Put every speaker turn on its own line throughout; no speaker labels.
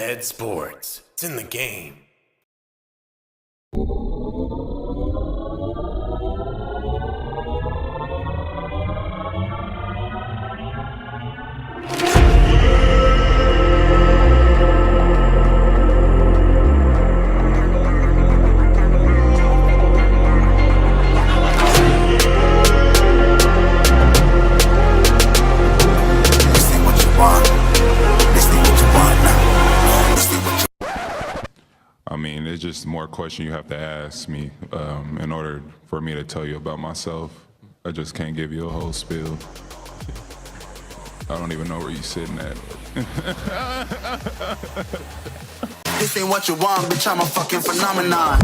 Head Sports. It's in the game.
I mean, it's just more question you have to ask me in order for me to tell you about myself. I just can't give you a whole spiel. I don't even know where you're sitting at.
This ain't what you want, bitch, I'm a fucking phenomenon.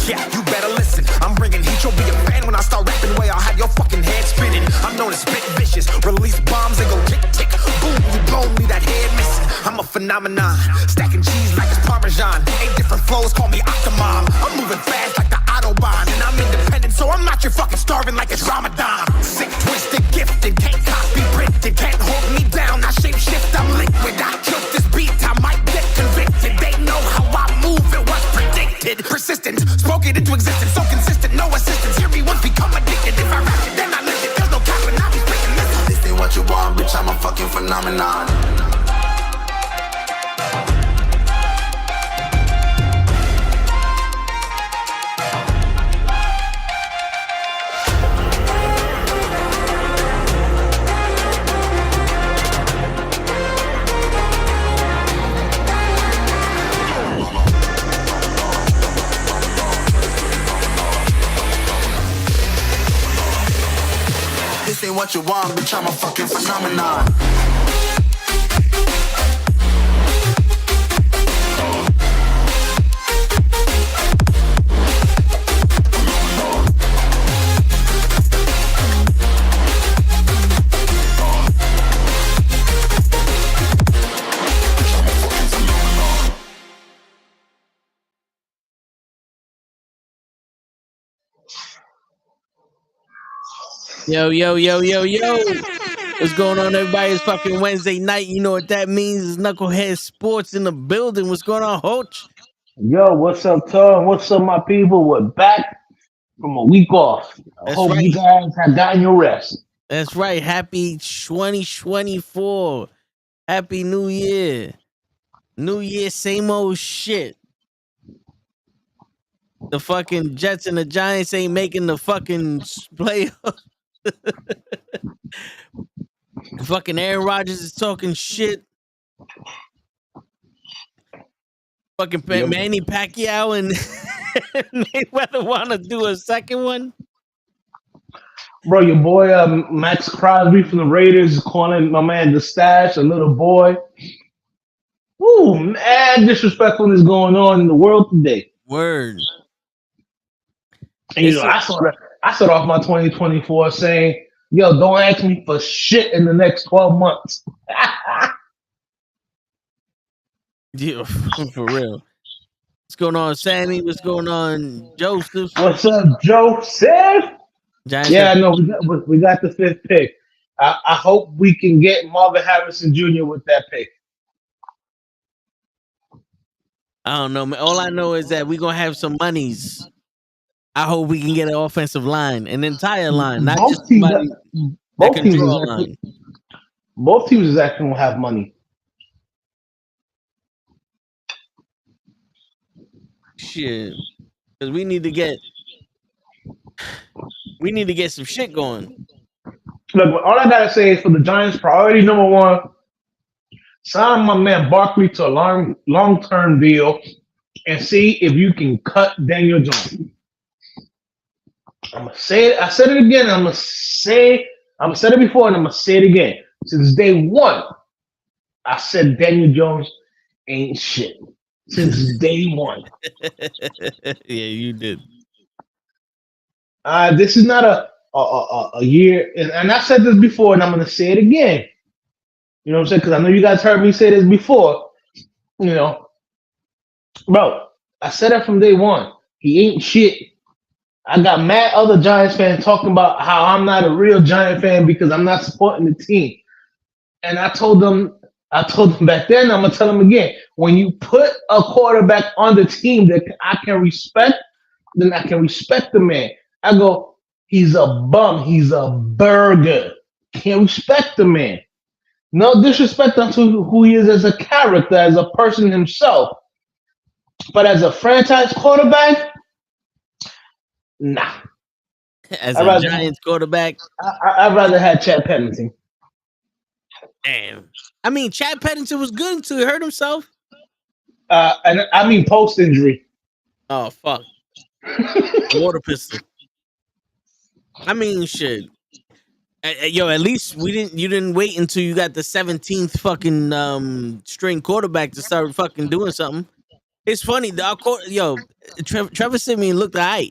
Yeah, you better listen. I'm bringing heat. You'll be a fan when I start rapping. Way I'll have your fucking head spinning. I'm known as spit vicious. Release bombs and go tick tick. Boom, you blow me that head missing. I'm a phenomenon. Stacking cheese like it's Parmesan. 8 different flows, call me Octomom. I'm moving fast like the Autobahn. And I'm independent, so I'm not your fucking starving like it's Ramadan. Sick, twisted, gifted. Can't copy, printed. Can't hold me down. I shape shift, I'm liquid. I killed this beat, I might get convicted. They know how I move, it was predicted. Persistent, spoke it into existence. So consistent, no assistance. Hear me once, become addicted. If I rap it, then I live it. There's no cap, and I'll be breaking this.
This ain't what you want, bitch, I'm a fucking phenomenon. This ain't what you want, bitch, I'm a fucking phenomenon.
Yo. What's going on, everybody? It's fucking Wednesday night. You know what that means. It's NuKKle Sports in the building. What's going on, Hoach?
Yo, what's up, Tom? What's up, my people? We're back from a week off. I hope you guys have gotten your rest.
That's right. Happy 2024. Happy New Year. New Year, same old shit. The fucking Jets and the Giants ain't making the fucking playoffs. Fucking Aaron Rodgers is talking shit. Fucking Manny Pacquiao and Mayweather want to do a second one.
Bro, your boy Max Crosby from the Raiders is calling my man the Stash a little boy. Ooh, mad disrespectfulness going on in the world today.
Word.
And you know, I started off my 2024 saying, yo, don't ask me for shit in the next 12 months.
Yeah, for real. What's going on, Sammy? What's going on, Joseph?
What's up, Joseph?
Giants
yeah, no, we got the 5th pick. I hope we can get Marvin Harrison Jr. with that pick.
I don't know, man. All I know is that we're going to have some monies. I hope we can get an offensive line, an entire line, not
both
just
teams,
somebody
both
that can
teams
draw a
exactly,
line.
Both teams exactly don't have money.
Shit. Because we need to get some shit going.
Look, all I gotta say is for the Giants, priority number 1, sign my man Barkley to a long-term deal and see if you can cut Daniel Jones. I'm gonna say it. I said it again. I'm gonna say it before, and I'm gonna say it again. Since day 1, I said Daniel Jones ain't shit. since day one.
Yeah, you did.
This is not a year, and I've said this before, and I'm gonna say it again. You know what I'm saying? Because I know you guys heard me say this before. You know, bro, I said it from day one. He ain't shit. I got mad other Giants fans talking about how I'm not a real Giant fan because I'm not supporting the team. And I told them back then, I'm gonna tell them again. When you put a quarterback on the team that I can respect, then I can respect the man. I go, he's a bum, he's a burger. Can't respect the man. No disrespect unto who he is as a character, as a person himself. But as a franchise quarterback, nah.
As a Giants quarterback,
I'd rather have Chad Pennington.
damn. I mean, Chad Pennington was good until he hurt himself.
And I mean post injury.
Oh fuck. Water pistol. I mean, shit. Yo, at least you didn't wait until you got the 17th fucking string quarterback to start fucking doing something. It's funny, Trevor Simeon looked alright,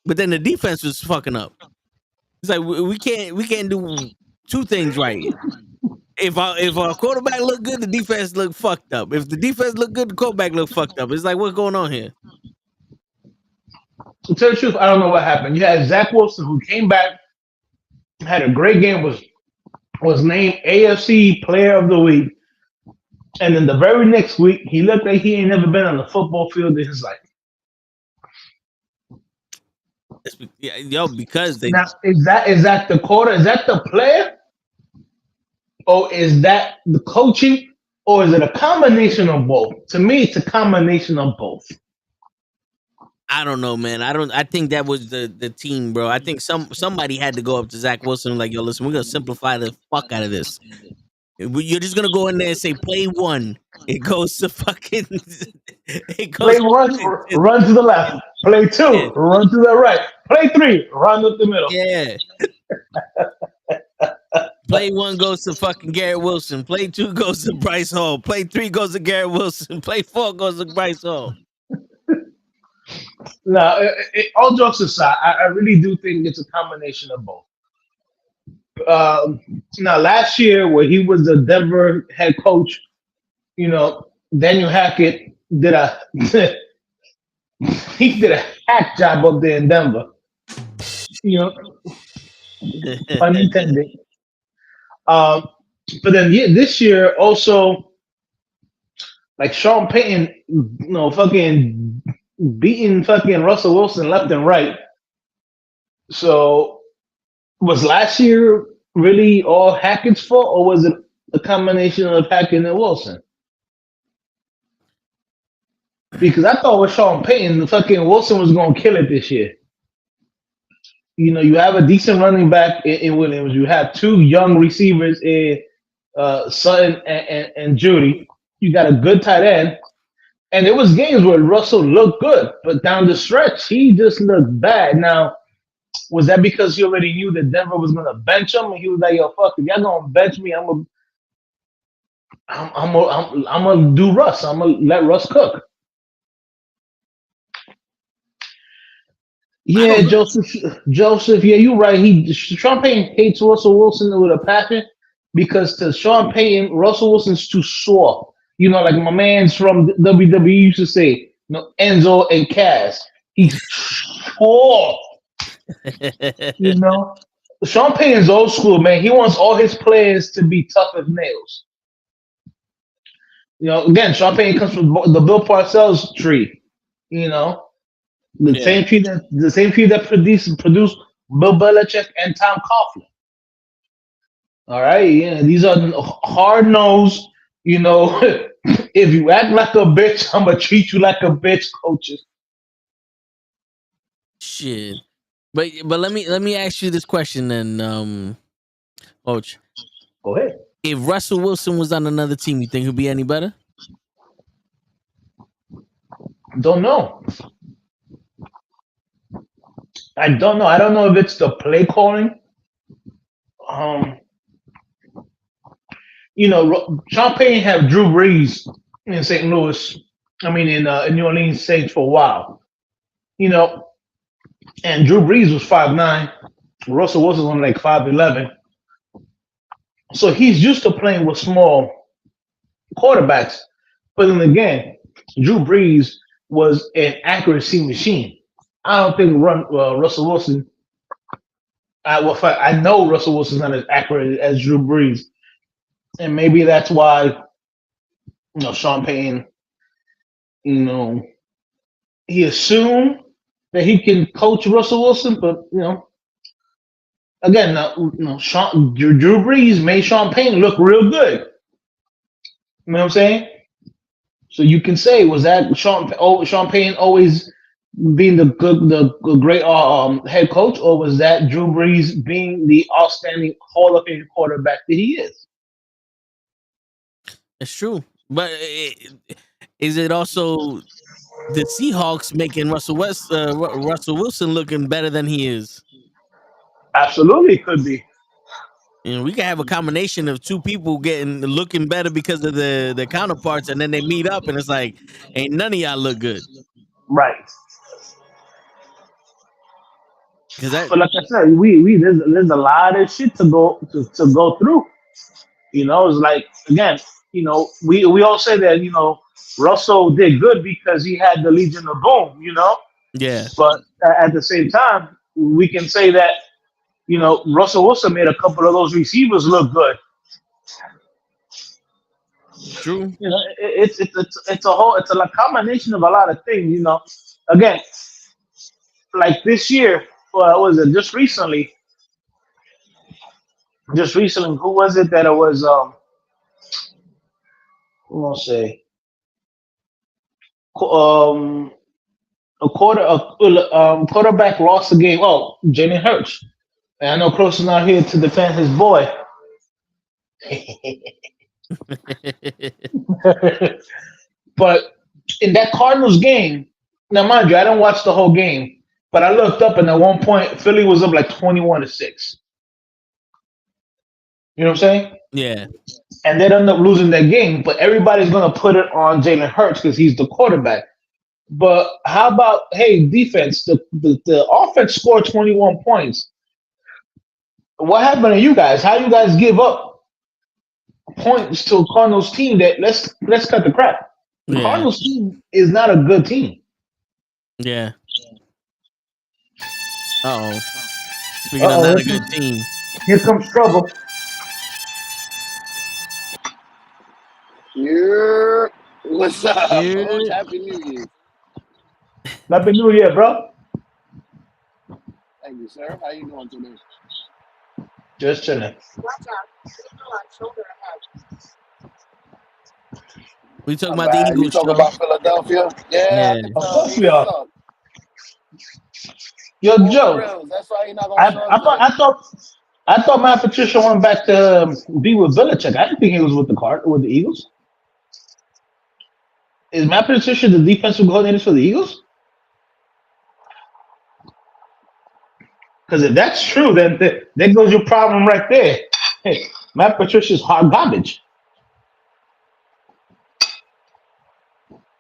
but then the defense was fucking up. It's like we can't do two things right. If our quarterback look good, the defense look fucked up. If the defense look good, the quarterback look fucked up. It's like, what's going on here?
To tell the truth, I don't know what happened. You had Zach Wilson, who came back, had a great game, was named AFC Player of the Week, and then the very next week, he looked like he ain't never been on the football field in his life.
Because they
now is that the quarter? Is that the player, or is that the coaching, or is it a combination of both? To me, it's a combination of both.
I don't know, man. I think that was the team, bro. I think somebody had to go up to Zach Wilson and like, yo, listen, we're gonna simplify the fuck out of this. You're just gonna go in there and say play one. It goes to fucking.
Play one, run to the left. Play two, run to the right. Play three, run up the middle.
Yeah. Play one goes to fucking Garrett Wilson. Play two goes to Bryce Hall. Play three goes to Garrett Wilson. Play four goes to Bryce Hall.
No, all jokes aside, I really do think it's a combination of both. Now, last year, when he was the Denver head coach, you know, Daniel Hackett did a hack job up there in Denver. You know, pun intended. But then this year also, like Sean Payton, you know, fucking beating fucking Russell Wilson left and right. So was last year really all Hackett's fault, or was it a combination of Hackett and Wilson? Because I thought with Sean Payton, the fucking Wilson was going to kill it this year. You know, you have a decent running back in Williams. You have two young receivers in Sutton and Judy. You got a good tight end. And there was games where Russell looked good, but down the stretch, he just looked bad. Now, was that because he already knew that Denver was going to bench him? And he was like, yo, fuck, if y'all going to bench me, I'm gonna do Russ. I'm going to let Russ cook. Yeah, Joseph, yeah, you're right. Sean Payton hates Russell Wilson with a passion because to Sean Payton, Russell Wilson's too sore. You know, like my man's from WWE used to say, you know, Enzo and Cass. He's sore. You know, Sean Payton's old school, man. He wants all his players to be tough as nails. You know, again, Sean Payton comes from the Bill Parcells tree. You know, the same tree that produced Bill Belichick and Tom Coughlin. All right, yeah, these are hard nosed. You know, if you act like a bitch, I'm gonna treat you like a bitch, coaches.
Shit. But let me ask you this question then, Coach.
Go ahead.
If Russell Wilson was on another team, you think he'd be any better?
Don't know. I don't know. I don't know if it's the play calling. You know, Sean Payton have Drew Brees in St. Louis I mean, in New Orleans Saints for a while. You know, and Drew Brees was 5'9". Russell Wilson was only like 5'11". So he's used to playing with small quarterbacks. But then again, Drew Brees was an accuracy machine. I don't think Russell Wilson. I know Russell Wilson's not as accurate as Drew Brees, and maybe that's why Sean Payton, he assumed that he can coach Russell Wilson, but again, Drew Brees made Sean Payton look real good. You know what I'm saying? So you can say, was that Sean Payton always being the great head coach, or was that Drew Brees being the outstanding Hall of Fame quarterback that he is?
It's true, but is it also the Seahawks making Russell Wilson looking better than he is?
Absolutely, it could be.
We can have a combination of two people looking better because of the counterparts, and then they meet up, and it's like, ain't none of y'all look good.
Right.
Because
but like I said, there's a lot of shit to go through. It's like, again, we all say that Russell did good because he had the Legion of Boom.
Yeah.
But at the same time, we can say that Russell Wilson made a couple of those receivers look good.
True.
It's a combination of a lot of things. Again, like this year, was it just recently? Who was it that it was? Who will say? Quarterback lost the game. Oh, Jalen Hurts. And I know Cross is not here to defend his boy. But in that Cardinals game, now mind you, I didn't watch the whole game, but I looked up and at one point Philly was up like 21-6. You know what I'm saying?
Yeah.
And they ended up losing that game, but everybody's gonna put it on Jalen Hurts because he's the quarterback. But how about defense? The offense scored 21 points. What happened to you guys? How you guys give up points to a Cardinals team that let's cut the crap. The Cardinals team is not a good team.
Yeah. Uh-oh. Speaking of not a good team.
Here comes trouble.
Yeah. What's up,
Yeah.
Coach? Happy New Year.
Happy New Year, bro.
Thank you, sir. How you doing today?
Just chilling.
We talking about the Eagles.
You talking about Philadelphia? Yeah.
Of course we are. Yo, Joe.
That's why you're not gonna
I thought Matt Patricia went back to be with Belichick. I didn't think he was with the Eagles. Is Matt Patricia the defensive coordinator for the Eagles? Because if that's true, then there goes your problem right there. Hey, Matt Patricia's hot garbage.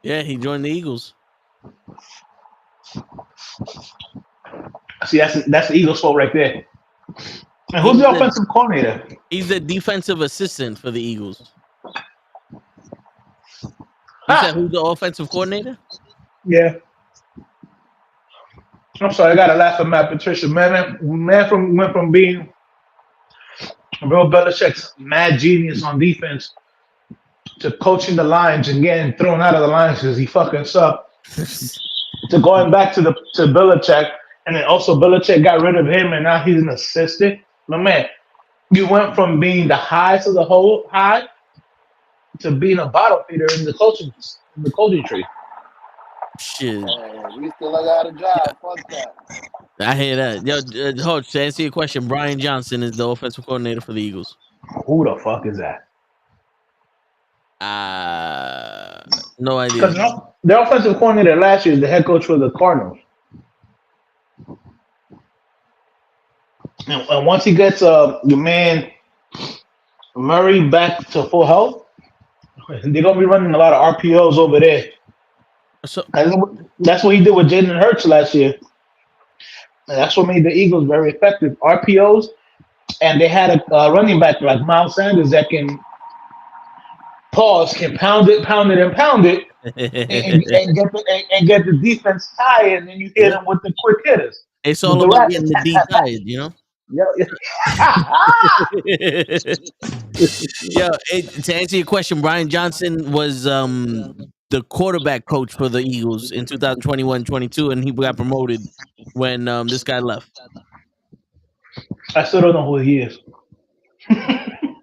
Yeah, he joined the Eagles.
See, that's the Eagles' fault right there. And who's the offensive coordinator?
He's the defensive assistant for the Eagles. You said who's the offensive coordinator?
Yeah. I'm sorry, I gotta laugh at Matt Patricia. Man went from being Bill Belichick's mad genius on defense to coaching the Lions and getting thrown out of the Lions because he fucking sucked. To going back to Belichick, and then also Belichick got rid of him, and now he's an assistant. My man, you went from being the highest of the whole high to being a bottle feeder in the coaching tree.
Shit.
We still got a job. Fuck that.
I hear that. Yo, Hodge, to answer your question, Brian Johnson is the offensive coordinator for the Eagles.
Who the fuck is that?
No idea.
Because their offensive coordinator last year is the head coach for the Cardinals. And once he gets your man Murray back to full health, they're gonna be running a lot of RPOs over there.
So
That's what he did with Jalen Hurts last year. And that's what made the Eagles very effective. RPOs, and they had a running back like Miles Sanders that can can pound it, pound it, and pound it, and get the defense tired, and then you hit
yeah.
them with the quick hitters,
It's
with
all
the
about
rapid.
getting the D tired, you know. Yo, to answer your question, Brian Johnson was the quarterback coach for the Eagles in 2021-22, and he got promoted when this guy left.
I still don't know who he is.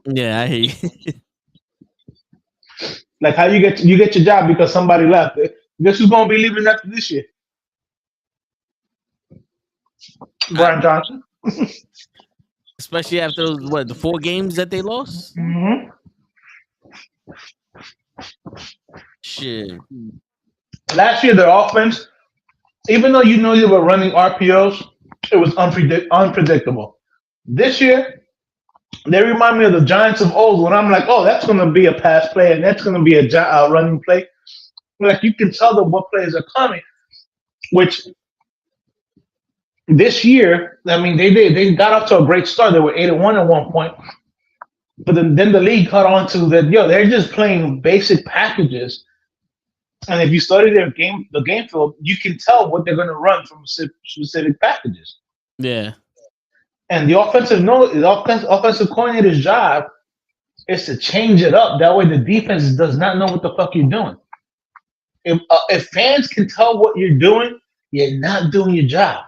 Yeah, I hear you.
Like how you get your job because somebody left. Guess who's gonna be leaving after this year? Brian Johnson.
Especially after those, the 4 games that they lost.
Mm-hmm.
Shit.
Last year, their offense, even though you know they were running RPOs, it was unpredictable. This year, they remind me of the Giants of old when I'm like, oh, that's going to be a pass play and that's going to be a running play. Like you can tell them what plays are coming, which this year, I mean, they got off to a great start. They were 8-1 at one point, but then the league caught on to that. Yo, they're just playing basic packages, and if you study the game field, you can tell what they're going to run from specific packages.
Yeah.
And the offensive coordinator's job is to change it up. That way, the defense does not know what the fuck you're doing. If fans can tell what you're doing, you're not doing your job.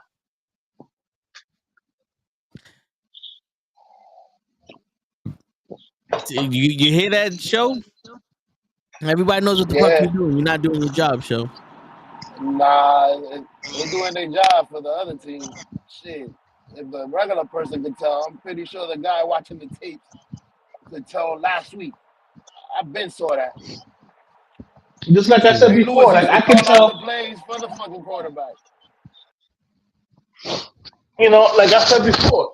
You hear that, show? Everybody knows what the fuck you're doing. You're not doing your job, show.
Nah, they're doing their job for the other team. Shit. If the regular person could tell, I'm pretty sure the guy watching the tapes could tell last week. I've been saw that.
Just like I said before, like I can tell
the plays for the fucking quarterback.
You know, like I said before,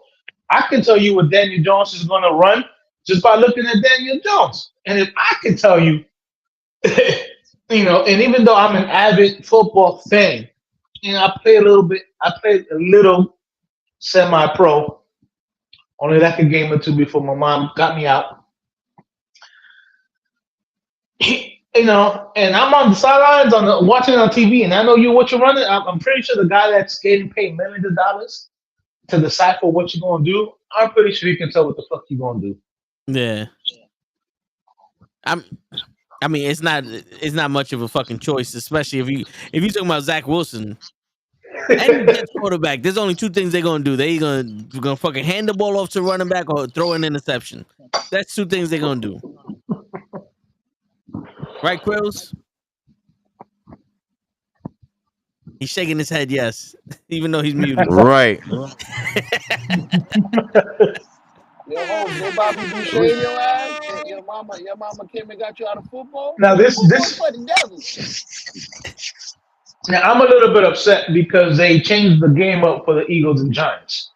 I can tell you what Daniel Jones is going to run just by looking at Daniel Jones. And if I can tell you, you know, and even though I'm an avid football fan, and I played a little semi-pro, only like a game or two before my mom got me out. You know, and I'm on the sidelines watching on TV, and I know what you're running. I'm pretty sure the guy that's getting paid millions of dollars to decipher what you're gonna do, I'm pretty sure he can tell what the fuck you're gonna do.
Yeah. I mean, it's not much of a fucking choice, especially if you talking about Zach Wilson. Any Jets quarterback, there's only 2 things they're gonna do. They're gonna fucking hand the ball off to running back or throw an interception. That's 2 things they're gonna do. Right, Quills? He's shaking his head, yes, even though he's muted.
Right.
Yo, Bobby Boucher, your ass. Your mama came and got you out of football.
Now this
for the devil.
Now I'm a little bit upset because they changed the game up for the Eagles and Giants.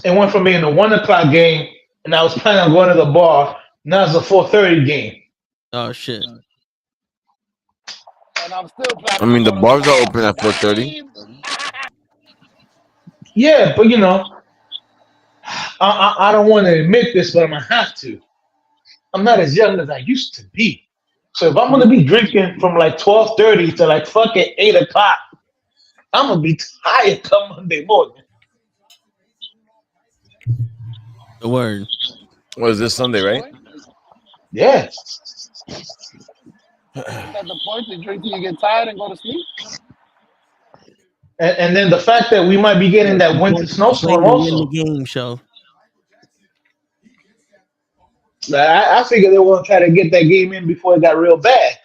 It went from being a 1:00 game, and I was planning on going to the bar. Now it's a 4:30 game.
Oh shit!
And I'm still planning.
I mean, the bars are open at 4:30.
Yeah, but you know, I don't want to admit this, but I'm gonna have to. I'm not as young as I used to be. So if I'm gonna be drinking from like 12:30 to like fucking 8:00, I'm gonna be tired come Monday morning.
The word.
What is this Sunday, right?
Yeah.
At the point to drink till you get tired and go to sleep.
And then the fact that we might be getting that winter snowstorm also.
The game show.
I figured they were gonna try to get that game in before it got real bad.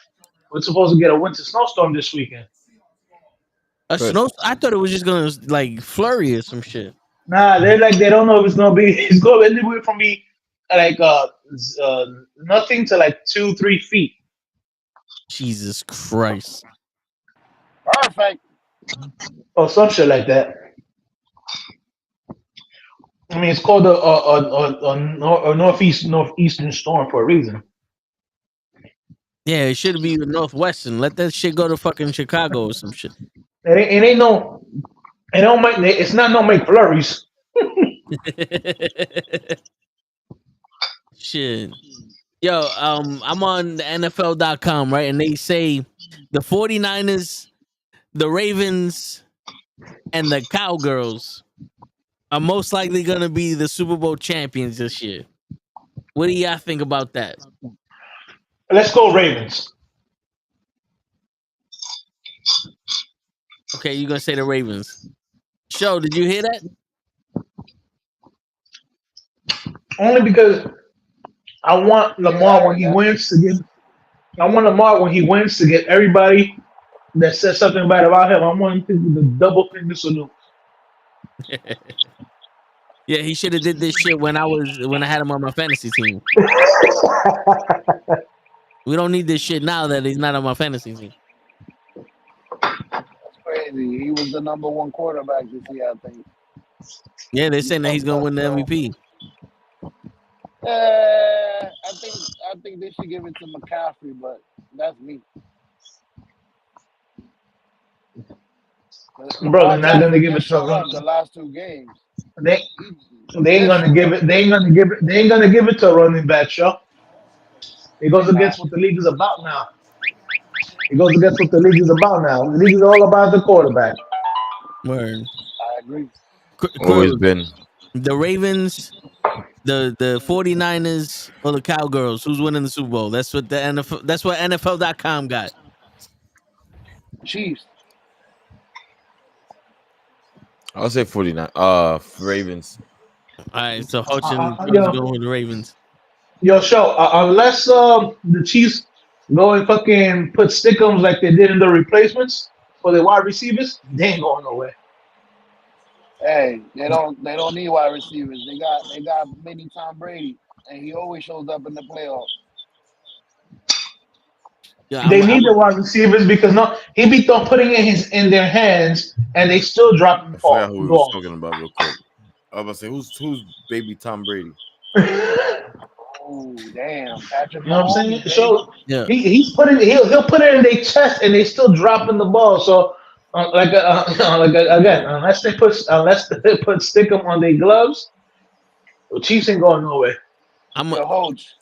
We're supposed to get a winter snowstorm this weekend.
A snow? I thought it was just gonna like flurry or some shit.
Nah, they don't know if it's gonna be. It's going anywhere from be like nothing to like 2-3 feet.
Jesus Christ!
Perfect.
Or some shit like that. I mean, it's called a northeastern storm for a reason.
Yeah, it should be with Northwestern. Let that shit go to fucking Chicago or some shit.
It ain't no. It don't make. It's not no McFlurries.
Shit. Yo, I'm on the NFL.com, right? And they say the 49ers, the Ravens, and the Cowgirls are most likely going to be the Super Bowl champions this year. What do y'all think about that?
Let's go Ravens.
Okay, you're going to say the Ravens. Show, did you hear that?
Only because I want Lamar when he wins to get. I want Lamar when he wins to get everybody that says something bad about him. I want him to do the double finger salute.
Yeah, he should have did this shit when I had him on my fantasy team. We don't need this shit now that he's not on my fantasy team.
That's crazy. He was the number one quarterback this year, I think.
Yeah, they're saying that he's gonna win the MVP.
I think they should give it to McCaffrey, but that's me.
Bro, they're not gonna give it to
the last two games.
They ain't gonna give it. They ain't gonna give it. They ain't gonna give it to a running back, show. It goes against what the league is about now. It goes against what the league is about now. The league is all about the quarterback.
Word.
I agree.
Always been.
The Ravens, the 49ers, or the Cowgirls. Who's winning the Super Bowl? That's what the NFL. That's what NFL.com got.
Chiefs.
I'll say 49. Ravens.
All right, so Hutchin
yo.
going with the Ravens.
Yo, show. Unless the Chiefs go and fucking put stickums like they did in the replacements for the wide receivers, they ain't going nowhere.
Hey, they don't need wide receivers. They got mini Tom Brady, and he always shows up in the playoffs.
Yeah,
They need the wide receivers because he be putting it in their hands and they still dropping the
I forgot who we was
ball.
talking about real quick. I was about to say who's baby Tom Brady?
Oh damn, Patrick.
You know what I'm saying? So
yeah.
he'll put it in their chest and they still dropping the ball. So again, unless they put stickum on their gloves, the Chiefs ain't going nowhere.
Hoach,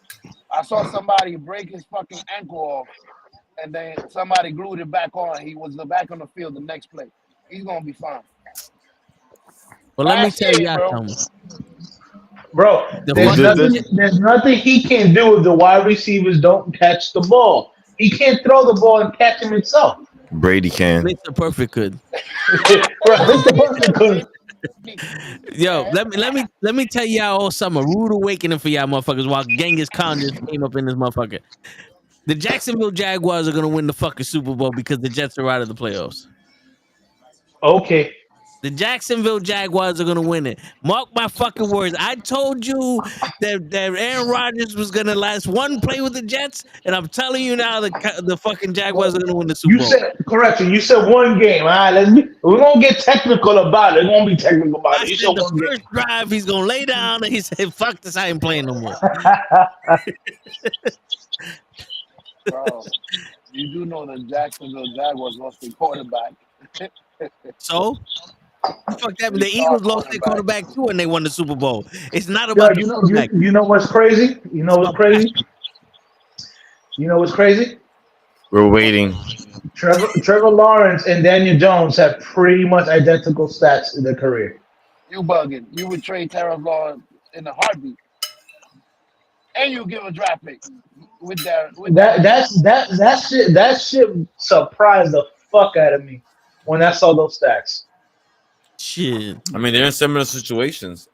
I saw somebody break his fucking ankle off, and then somebody glued it back on. He was back on the field the next play. He's gonna be fine.
Well, let me tell you something.
Bro, there's nothing he can do if the wide receivers don't catch the ball. He can't throw the ball and catch him himself.
Brady can.
Mr. Perfect could.
Bro, Mr. Perfect could.
Yo, let me tell y'all all summer. Rude awakening for y'all motherfuckers while Genghis Khan just came up in this motherfucker. The Jacksonville Jaguars are gonna win the fucking Super Bowl because the Jets are out of the playoffs.
Okay.
The Jacksonville Jaguars are gonna win it. Mark my fucking words. I told you that Aaron Rodgers was gonna last one play with the Jets, and I'm telling you now, the fucking Jaguars are gonna win the Super Bowl.
You said correction. You said one game. All right, we're gonna get technical about it. We're gonna be technical about it.
I said the first drive, he's gonna lay down and he said, "Fuck this, I ain't playing no more."
Bro, you do know the Jacksonville Jaguars lost their quarterback.
So. Fuck that. The Eagles lost their quarterback too and they won the Super Bowl. It's not about the quarterback.
You know what's crazy? You know what's crazy? You know what's crazy?
We're waiting.
Trevor Lawrence and Daniel Jones have pretty much identical stats in their career.
You bugging. You would trade Trevor Lawrence in a heartbeat. And you give a draft pick with
that shit surprised the fuck out of me when I saw those stats.
Shit.
I mean, they're in similar situations.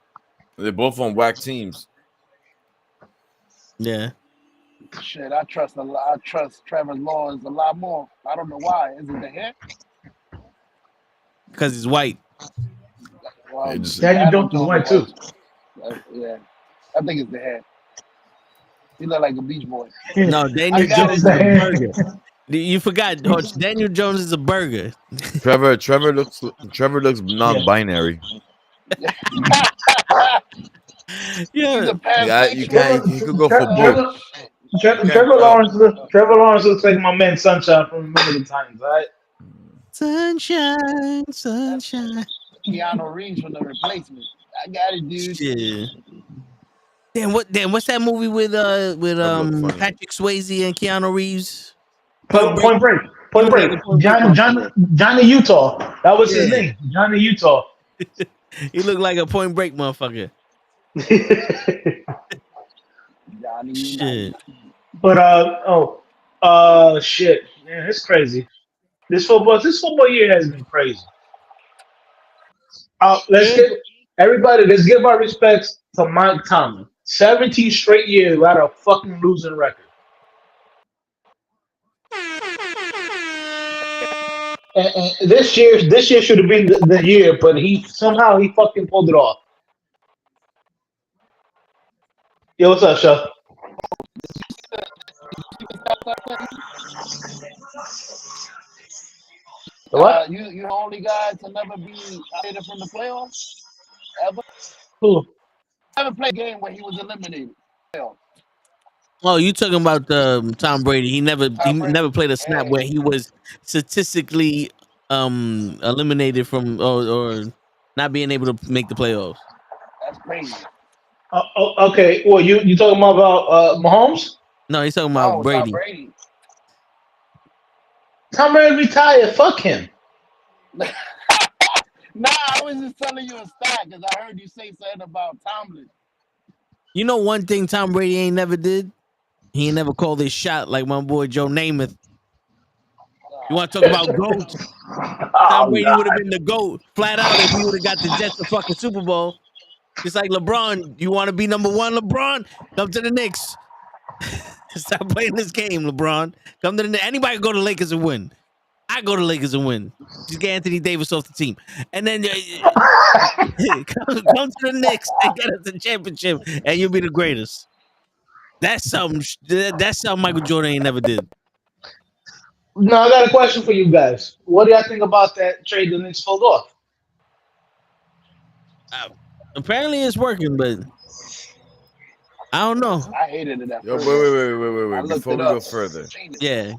They're both on whack teams.
Yeah.
Shit, I trust Trevor Lawrence a lot more. I don't know why. Is it the hair?
Because he's white.
Well,
Daniel Jones is white too.
Yeah, I think it's the hair. He look like a Beach Boy.
No, Daniel Jones is a burger. You forgot, Coach. Daniel Jones is a burger.
Trevor looks non-binary.
Yeah.
You could go for both.
Trevor Lawrence looks like my man Sunshine from Remember the Titans, all right?
Sunshine.
Keanu Reeves from The Replacement. I got it, dude.
Shit. Damn, what's that movie with
look funny.
Patrick Swayze and Keanu Reeves?
Point Break. Johnny Utah. That was his name. Johnny Utah.
He looked like a Point Break motherfucker.
Johnny
Shit.
But shit, man, it's crazy. This football year has been crazy. Let's give our respects to Mike Tomlin. 17 straight years without a fucking losing record. And this year should have been the year, but he fucking pulled it off. Yo, what's up, Chef? What?
You're the only guy to never be eliminated from the playoffs ever.
Who?
Never played a game where he was eliminated.
Oh, you talking about Tom Brady? He never played a snap where he was statistically eliminated from or not being able to make the playoffs.
That's crazy.
Okay. Well, you talking about Mahomes?
No, he's talking about Brady.
Tom Brady.
Tom Brady retired. Fuck him.
Nah, I was just telling you a stat because I heard you say something about Tomlin.
You know one thing Tom Brady ain't never did? He ain't never called his shot like my boy Joe Namath. You want to talk about GOAT? Tom Brady would have been the GOAT flat out if he would have got the Jets the fucking Super Bowl. It's like LeBron. You want to be number one, LeBron? Come to the Knicks. Stop playing this game, LeBron. Come to the Knicks. Anybody can go to the Lakers and win. I go to Lakers and win. Just get Anthony Davis off the team. And then come to the Knicks and get us the championship, and you'll be the greatest. That's something Michael Jordan ain't never did.
No, I got a question for you guys. What do y'all think about that trade the Knicks pulled off?
Apparently it's working, but I don't know.
I hated it at
Yo,
first.
wait. Before we go further,
Yeah.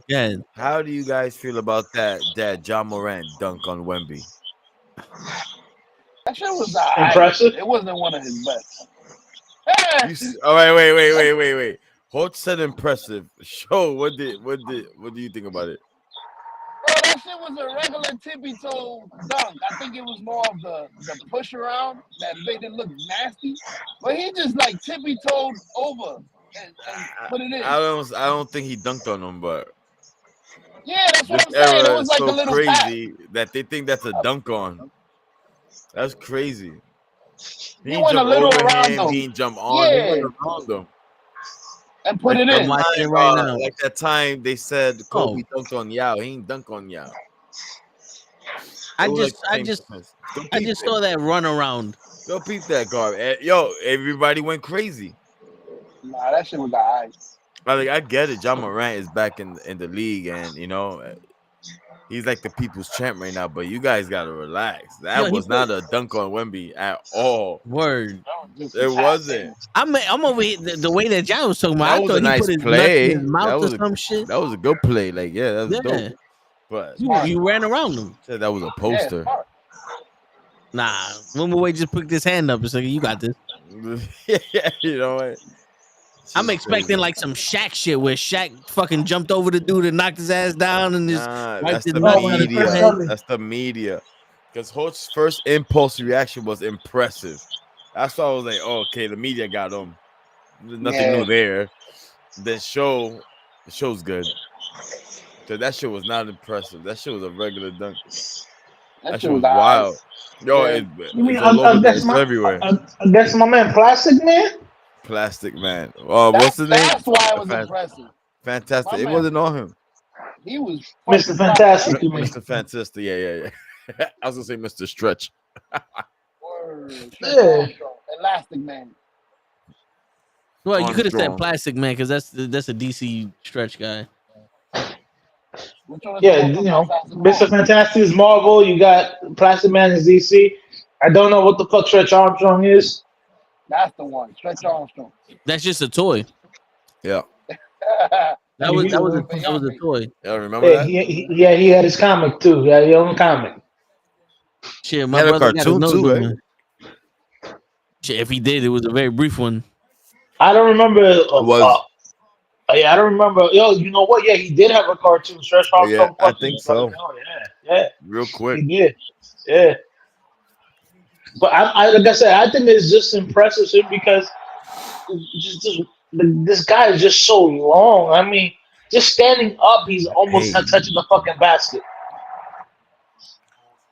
how do you guys feel about that John Morant dunk on Wemby?
That shit was
impressive.
It wasn't one of his best.
All right, wait. Holt said impressive. Show what do you think about it?
Bro, that shit was a regular tippy-toe dunk. I think it was more of the push around that made it look nasty. But he just like tippy-toed over and put it in.
I don't think he dunked on him, but
yeah, that's what I'm saying. It was like
so
a little
crazy that they think that's a dunk on. That's crazy.
He went a little around him.
He didn't jump on. He went around him.
And put it in.
I'm watching it right now.
Like that time they said Kobe dunked on Yao. He ain't dunk on Yao.
I just saw that run around.
Go peep that guard. Yo, everybody went crazy.
Nah, that shit was alright.
I get it. John Morant is back in the league, and he's like the people's champ right now. But you guys gotta relax. That was not a dunk on Wemby at all.
Word.
It wasn't.
I'm over here. The way that John was talking about,
That was a nice
put his
play.
nuts in his mouth or some shit.
That was a good play. Like, that was dope. But
you ran around him.
Said that was a poster.
Nah, Wimbleway just put his hand up and said, "You got this."
Yeah, you know what?
I'm expecting like some Shaq shit where Shaq fucking jumped over the dude and knocked his ass down and just
that's the media. That's the media. Because Holt's first impulse reaction was impressive. That's why I was like, oh, okay, the media got him. There's nothing new there. The show's good. So that shit was not impressive. That shit was a regular dunk. That shit was wild. Yo, it's everywhere.
I guess my man Plastic Man?
Plastic Man. Oh, what's the name?
That's why it was impressive.
Fantastic. It wasn't on him.
He was
Mr. Fantastic.
Mr. Fantastic. Yeah. I was gonna say Mr. Stretch.
Elastic Man.
Well, you could have said Plastic Man because that's a DC Stretch guy.
Yeah, Mr. Fantastic is Marvel. You got Plastic Man is DC. I don't know what the fuck Stretch Armstrong is.
That's the one. Stretch Armstrong.
That's just a toy.
Yeah.
That was
Beyond
a
me.
toy.
Y'all remember
Yeah,
that?
he had his comic too. Yeah, your own comic.
Shit,
He
my
had a
brother got
cartoon
another
too,
good
right?
one. Shit, if he did, it was a very brief one.
I don't remember.
It was.
Yeah, I don't remember. Yo, you know what? Yeah, he did have a cartoon. Stretch
Yeah,
Armstrong
I
fucking.
think so.
Oh yeah,
Real quick.
he did. Yeah, but I like I said, I think it's just impressive too because this guy is just so long. I mean, just standing up, he's almost
Hey,
touching the fucking basket.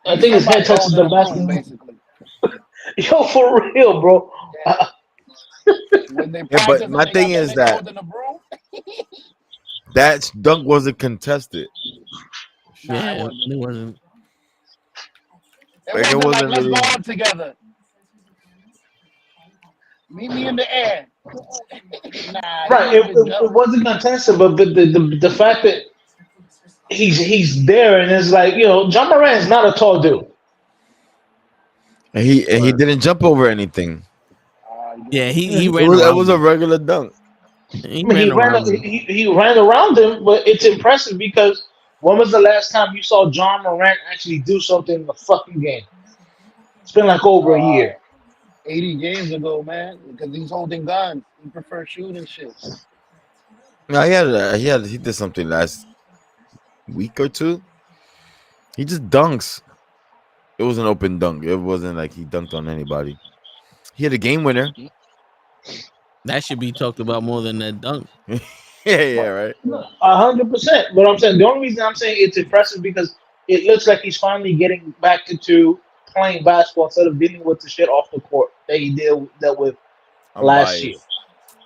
I
He's
think his head
somebody
touches
holding
the
a broom,
basket.
basically.
Yo, for real, bro.
When they
yeah, but
practice
my
and they
thing
got that
is
nigga
that
holding a broom,
that dunk wasn't contested.
nah, it
Yeah,
wasn't.
it wasn't.
It
Like it
wasn't like
wasn't
let's go
really.
out together. Meet me in the air. Nah, he
Right,
would have been
it
jumped.
wasn't contested, but the fact that he's there and it's like John Moran is not a tall dude.
And he didn't jump over anything.
Yeah,
Yeah,
he
he,
ran
It
around
was a
him.
regular dunk.
He
I mean,
ran around him.
he ran around him, but it's impressive because when was the last time you saw John Moran actually do something in the fucking game? It's been like over a
Uh,
year.
80 games ago, man, because he's holding guns. He prefers shooting shit.
No, he did something last week or two. He just dunks. It was an open dunk. It wasn't like he dunked on anybody. He had a game winner.
That should be talked about more than that dunk.
yeah, right.
100%. But I'm saying the only reason I'm saying it's impressive because it looks like he's finally getting back into playing basketball instead of dealing with the shit off the court that he dealt with
I'm
last year.
biased.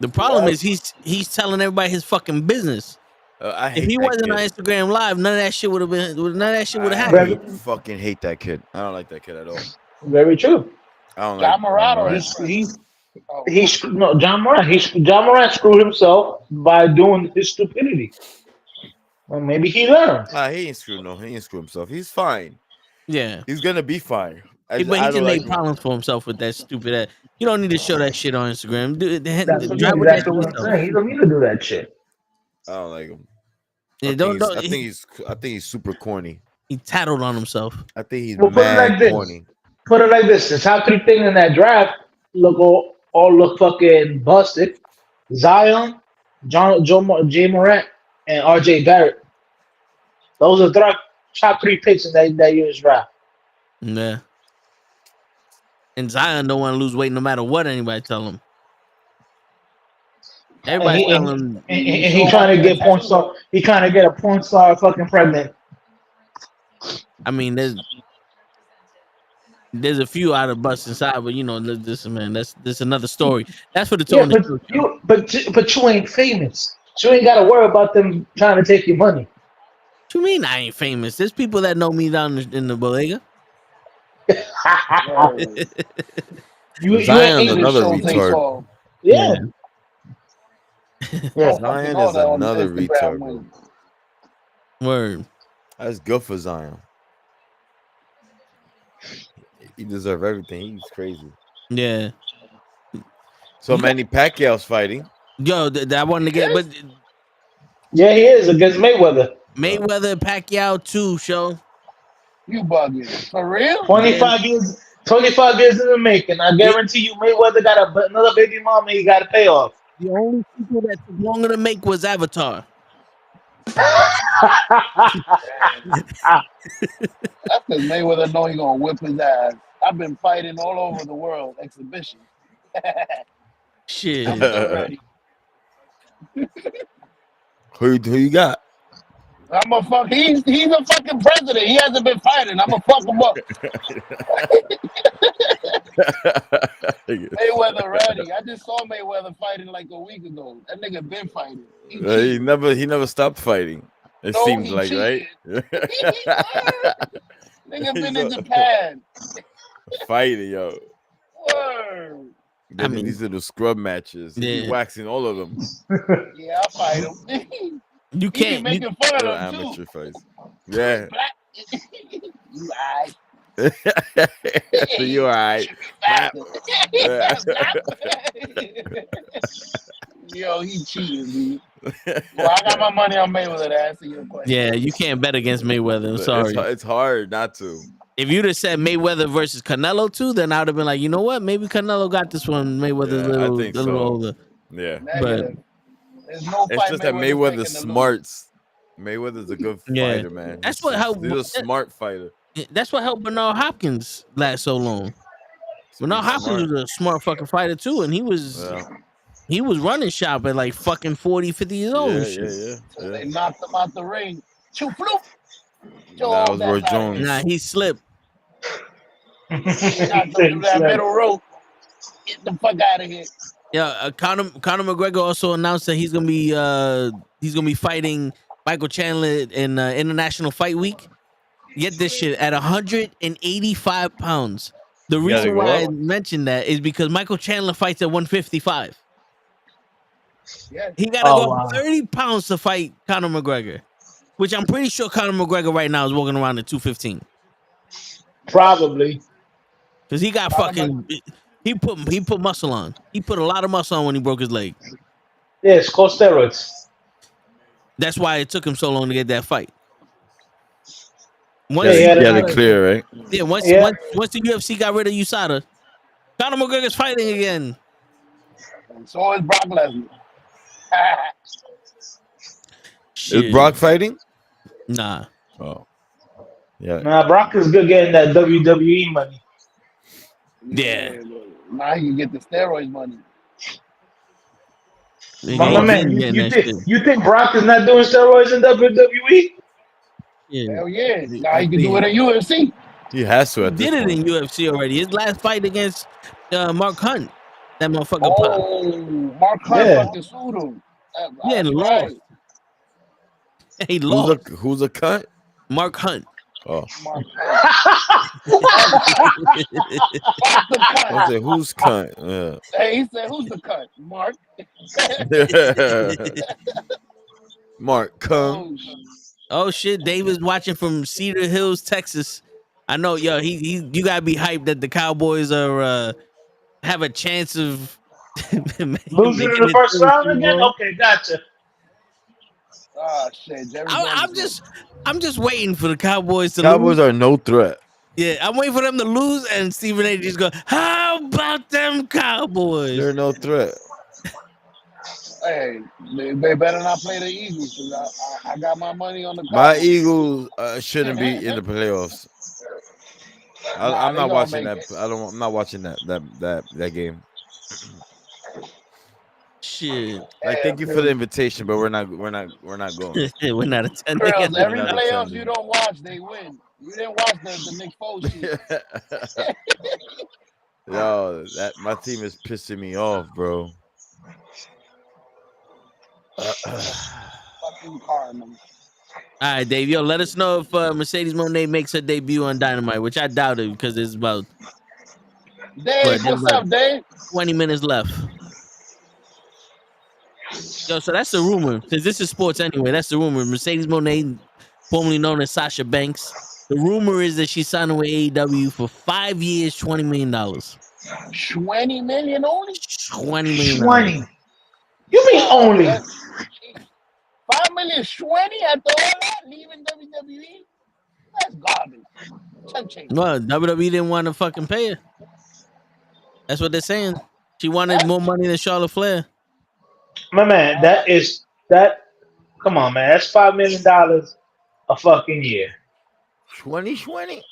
The problem is he's telling everybody his fucking business.
I
If
hate
he
that
wasn't
kid.
on Instagram Live, none of that shit would have been. None of that shit would have
I
happened.
fucking hate that kid. I don't like that kid at all.
Very true.
I don't like
John Morant or his
He's
friend?
he's
Oh,
he's no John Moran. John Moran screwed himself by doing his stupidity. Well, maybe he learned.
He ain't screwed. No, he ain't screwed himself. He's fine.
Yeah,
He's gonna be fine.
but he
I don't
just
like
made
him.
problems for himself with that stupid ass. You don't need to show that shit on Instagram.
That's
Drive with that
exactly
shit
what I'm
yourself.
saying. He don't need to do that shit.
I don't like him.
Yeah,
I think he's super corny.
he tattled on himself.
I think he's
Well, put it
mad
like this.
corny.
Put it like this: the top three things in that draft all look fucking busted. Zion, J. Morant, and R.J. Barrett. Those are top three picks in that year's draft.
Yeah. And Zion don't want to lose weight no matter what anybody tell him. Everybody's telling him.
And he trying to get porn star. He trying to get a porn star fucking pregnant.
I mean, there's a few out of bust inside, but this man, that's another story. That's for the
Yeah,
Tony.
but you ain't famous. So you ain't got to worry about them trying to take your money.
What you mean I ain't famous? There's people that know me down in the bodega.
Zion's
ain't
another
show takes
retard.
off.
Yeah. Yeah.
Zion is another retard, bro.
Word.
That's good for Zion. He deserves everything. He's crazy.
Yeah.
So Manny Pacquiao's fighting.
Yo, I wanted to get, but
Yeah, he is against Mayweather.
Mayweather, Pacquiao too, show.
You bugging. For real?
25 years in the making. I guarantee you Mayweather got another baby mama he got to pay off.
The only people that took longer to make was Avatar.
That's because Mayweather know he gonna whip his ass. I've been fighting all over the world, exhibition.
Shit.
Who you got?
I'm a fuck. He's a fucking president. He hasn't been fighting. I'm gonna fuck him up. Mayweather ready. I just saw Mayweather fighting like a week ago. That nigga been fighting.
He never stopped fighting. It
No,
seems
he
like,
cheated.
right?
Nigga been in Japan.
Fighting, yo.
Word.
I mean,
These are the scrub matches. He's
Yeah.
waxing all of them.
Yeah, I'll fight him.
you
He be
can't.
making fun
They're
of him
amateur
too.
fights. Yeah.
You alright.
You all right?
Yo, he cheating, dude. Well, I got my money on Mayweather to answer your question.
Yeah, you can't bet against Mayweather. I'm sorry.
It's hard not to.
If you'd have said Mayweather versus Canelo too, then I would have been like, you know what? Maybe Canelo got this one. Mayweather's
I
a
think
little
so.
older.
Yeah.
Negative. There's no
It's
fight
just that Mayweather's smarts. Mayweather's a good fighter, man.
That's what helped.
He's a smart fighter.
That's what helped Bernard Hopkins last so long. Bernard Hopkins was a smart fucking fighter too, and he was running shop at like fucking 40, 50 years old.
Yeah.
So they knocked him out the ring. That
was Roy Jones.
Nah, he slipped.
He knocked him through that middle rope. Get the fuck out of here.
Yeah, Conor McGregor also announced that he's gonna be fighting Michael Chandler in International Fight Week. Get this shit at 185 pounds. The reason why I mentioned that is because Michael Chandler fights at 155. He gotta go up 30 pounds to fight Conor McGregor, which I'm pretty sure Conor McGregor right now is walking around at 215.
Probably.
Because he got fucking he put muscle on. He put a lot of muscle on when he broke his leg.
Yeah, it's called steroids.
That's why it took him so long to get that fight.
Once he had it clear, right?
Yeah, once the UFC got rid of USADA, Conor McGregor's fighting again.
And so is Brock Lesnar.
Is Brock fighting?
Nah.
Oh. Yeah.
Nah, Brock is good getting that WWE money.
Yeah.
Now he can get the steroids money.
My man, you think Brock is not doing steroids in WWE?
Yeah.
Hell yeah. Now he can do it at UFC.
He has to.
He did it in UFC already. His last fight against Mark Hunt. That motherfucker popped.
Mark Hunt fucking sued him.
Yeah, and lost. He lost.
Who's a cunt?
Mark Hunt.
Oh.
Mark
I said, who's cunt? Yeah.
Hey, he said, who's the cunt? Mark.
Mark, come.
Oh shit, Dave is watching from Cedar Hills, Texas. I know, yo, you gotta be hyped that the Cowboys are have a chance of
losing in the first round again. Okay, gotcha.
Oh shit,
I'm just waiting for the Cowboys to
Cowboys
lose.
are no threat.
Yeah, I'm waiting for them to lose, and Stephen A. just go, how about them Cowboys?
They're no threat.
Hey, they better not play the Eagles. I got my money on the Cowboys.
My Eagles shouldn't be in the playoffs. I'm not watching that. I'm not watching that game.
Shit.
Like, thank you for the invitation, but we're not going.
We're not attending.
Girls, every playoffs you don't watch, they win. You didn't watch the Nick Foles shit.
Yo, my team is pissing me off, bro.
Fucking Cardinals.
All right, Dave. Yo, let us know if Mercedes Moné makes her debut on Dynamite, which I doubt it because there's about
Dave, what's up, Dave?
20 minutes left. Yo, so that's the rumor. Because this is sports anyway. That's the rumor. Mercedes Moné, formerly known as Sasha Banks. The rumor is that she's signing with AEW for 5 years, $20 million.
20 million only?
20 million.
20. You mean only?
5 million 20 after all that, leaving WWE? That's garbage.
Well, WWE didn't want to fucking pay her. That's what they're saying. She wanted more money than Charlotte Flair.
My man, that. Come on, man. That's $5 million a fucking year.
2020.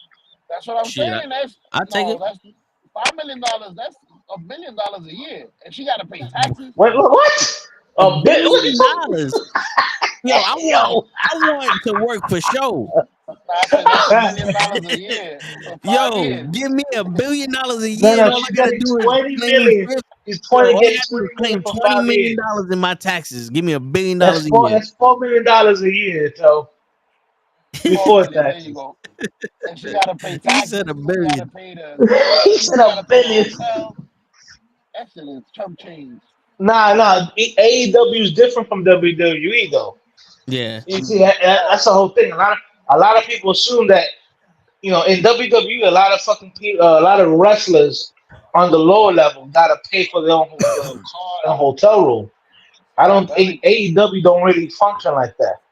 That's what I'm saying.
I'll take it.
That's $5 million. That's $1 billion a year, and she got to pay taxes.
Wait, what? $1 billion?
Yo, I want to work for show.
$1 million a year.
Yo,
years.
give me $1 billion a year.
No,
all I gotta do is
$20 million. He's
claim $20 million in my taxes. Give me $1 billion a year.
That's $4 million a year, so before that.
There you go. And she got to pay taxes.
He said $1 billion.
He said $1 billion.
That shit is chump change.
Nah. AEW is different from WWE, though.
Yeah.
You see, that's the whole thing. A lot of people assume that, in WWE, a lot of fucking people, a lot of wrestlers on the lower level gotta pay for their own hotel room. I don't think AEW don't really function like that.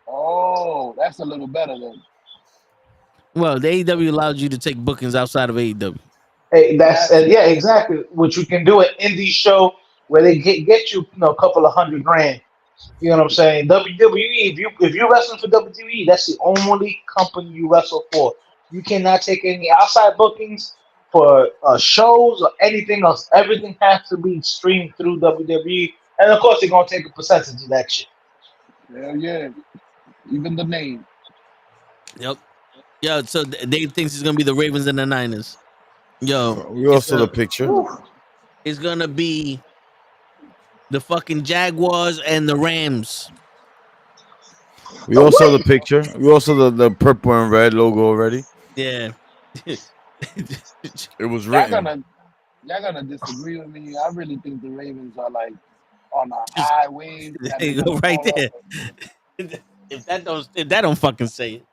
Oh, that's a little better then.
Well, the AEW allows you to take bookings outside of AEW.
Hey, yeah, exactly. What you can do an indie show where they get you, a couple of $100,000. You know what I'm saying? WWE, if you wrestling for WWE, that's the only company you wrestle for. You cannot take any outside bookings for shows or anything else. Everything has to be streamed through WWE, and of course they're gonna take a percentage of that shit.
Hell yeah, even the name.
Yep. Yo, so Dave thinks it's gonna be the Ravens and the Niners. Yo,
We also the picture.
It's gonna be the fucking Jaguars and the Rams.
We also the picture. We also the purple and red logo already.
Yeah.
It was written.
Y'all gonna disagree with me. I really think the Ravens are like on a high wave.
There you go, right there. If that don't fucking say it.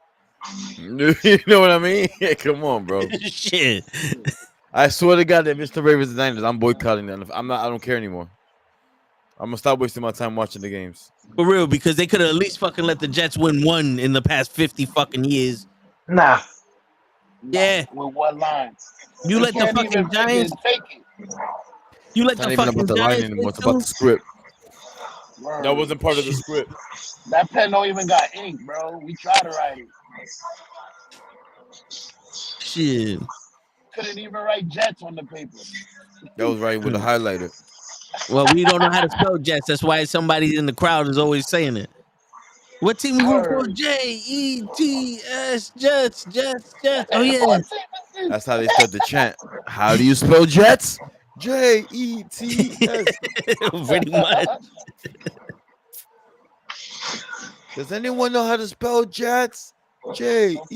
You know what I mean? Yeah, come on, bro.
Shit.
I swear to God that Mr. Ravens and Niners, I'm boycotting them. I don't care anymore. I'm gonna stop wasting my time watching the games.
For real, because they could have at least fucking let the Jets win one in the past 50 fucking years.
Nah.
Yeah.
With what line?
You let the fucking Giants
take it.
You let
It's
the
not even
fucking
about the line
Giants
anymore. It's about the script.
Word.
That wasn't part of the script.
That pen don't even got ink, bro. We tried to write it.
Shit.
Couldn't even write Jets on the paper.
That was right with a highlighter.
Well, we don't know how to spell Jets. That's why somebody in the crowd is always saying it. What team you root for? Jets, Jets, Jets. Oh yeah.
That's how they start the chant. How do you spell Jets? Jets.
Pretty much.
Does anyone know how to spell Jets? Jets.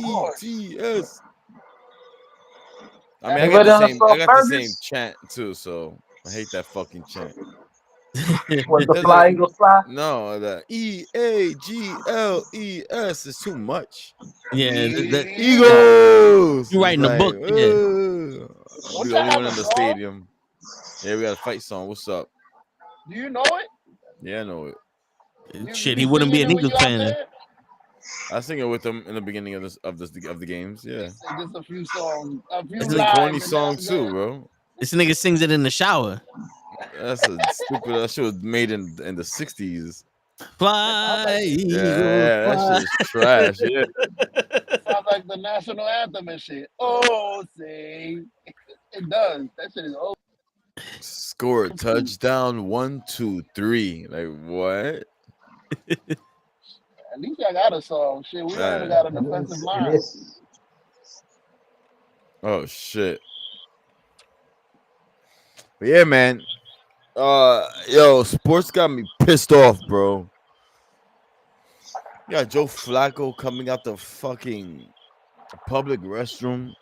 I mean, I got the same chant too, so I hate that fucking chant.
When the fly eagles fly?
No, the EAGLES is too much.
Yeah,
Eagles.
You writing a book?
Yeah. We're the only one in the stadium. Yeah, we got a fight song. What's up?
Do you know it?
Yeah, I know it.
Shit, he wouldn't be an Eagles fan.
I sing it with them in the beginning of the games. Yeah,
just a few songs.
It's a corny song too, bro.
This nigga sings it in the shower.
That's a stupid. That shit was made in the 60s.
Fly,
yeah, that shit is trash. Yeah,
sounds like the national anthem and shit. Oh, say it does. That shit is old.
Score a touchdown, 1, 2, 3. Like what?
At least I got a song. Shit, we only got an offensive line.
Oh shit. But yeah, man. Yo, sports got me pissed off, bro. You got Joe Flacco coming out the fucking public restroom.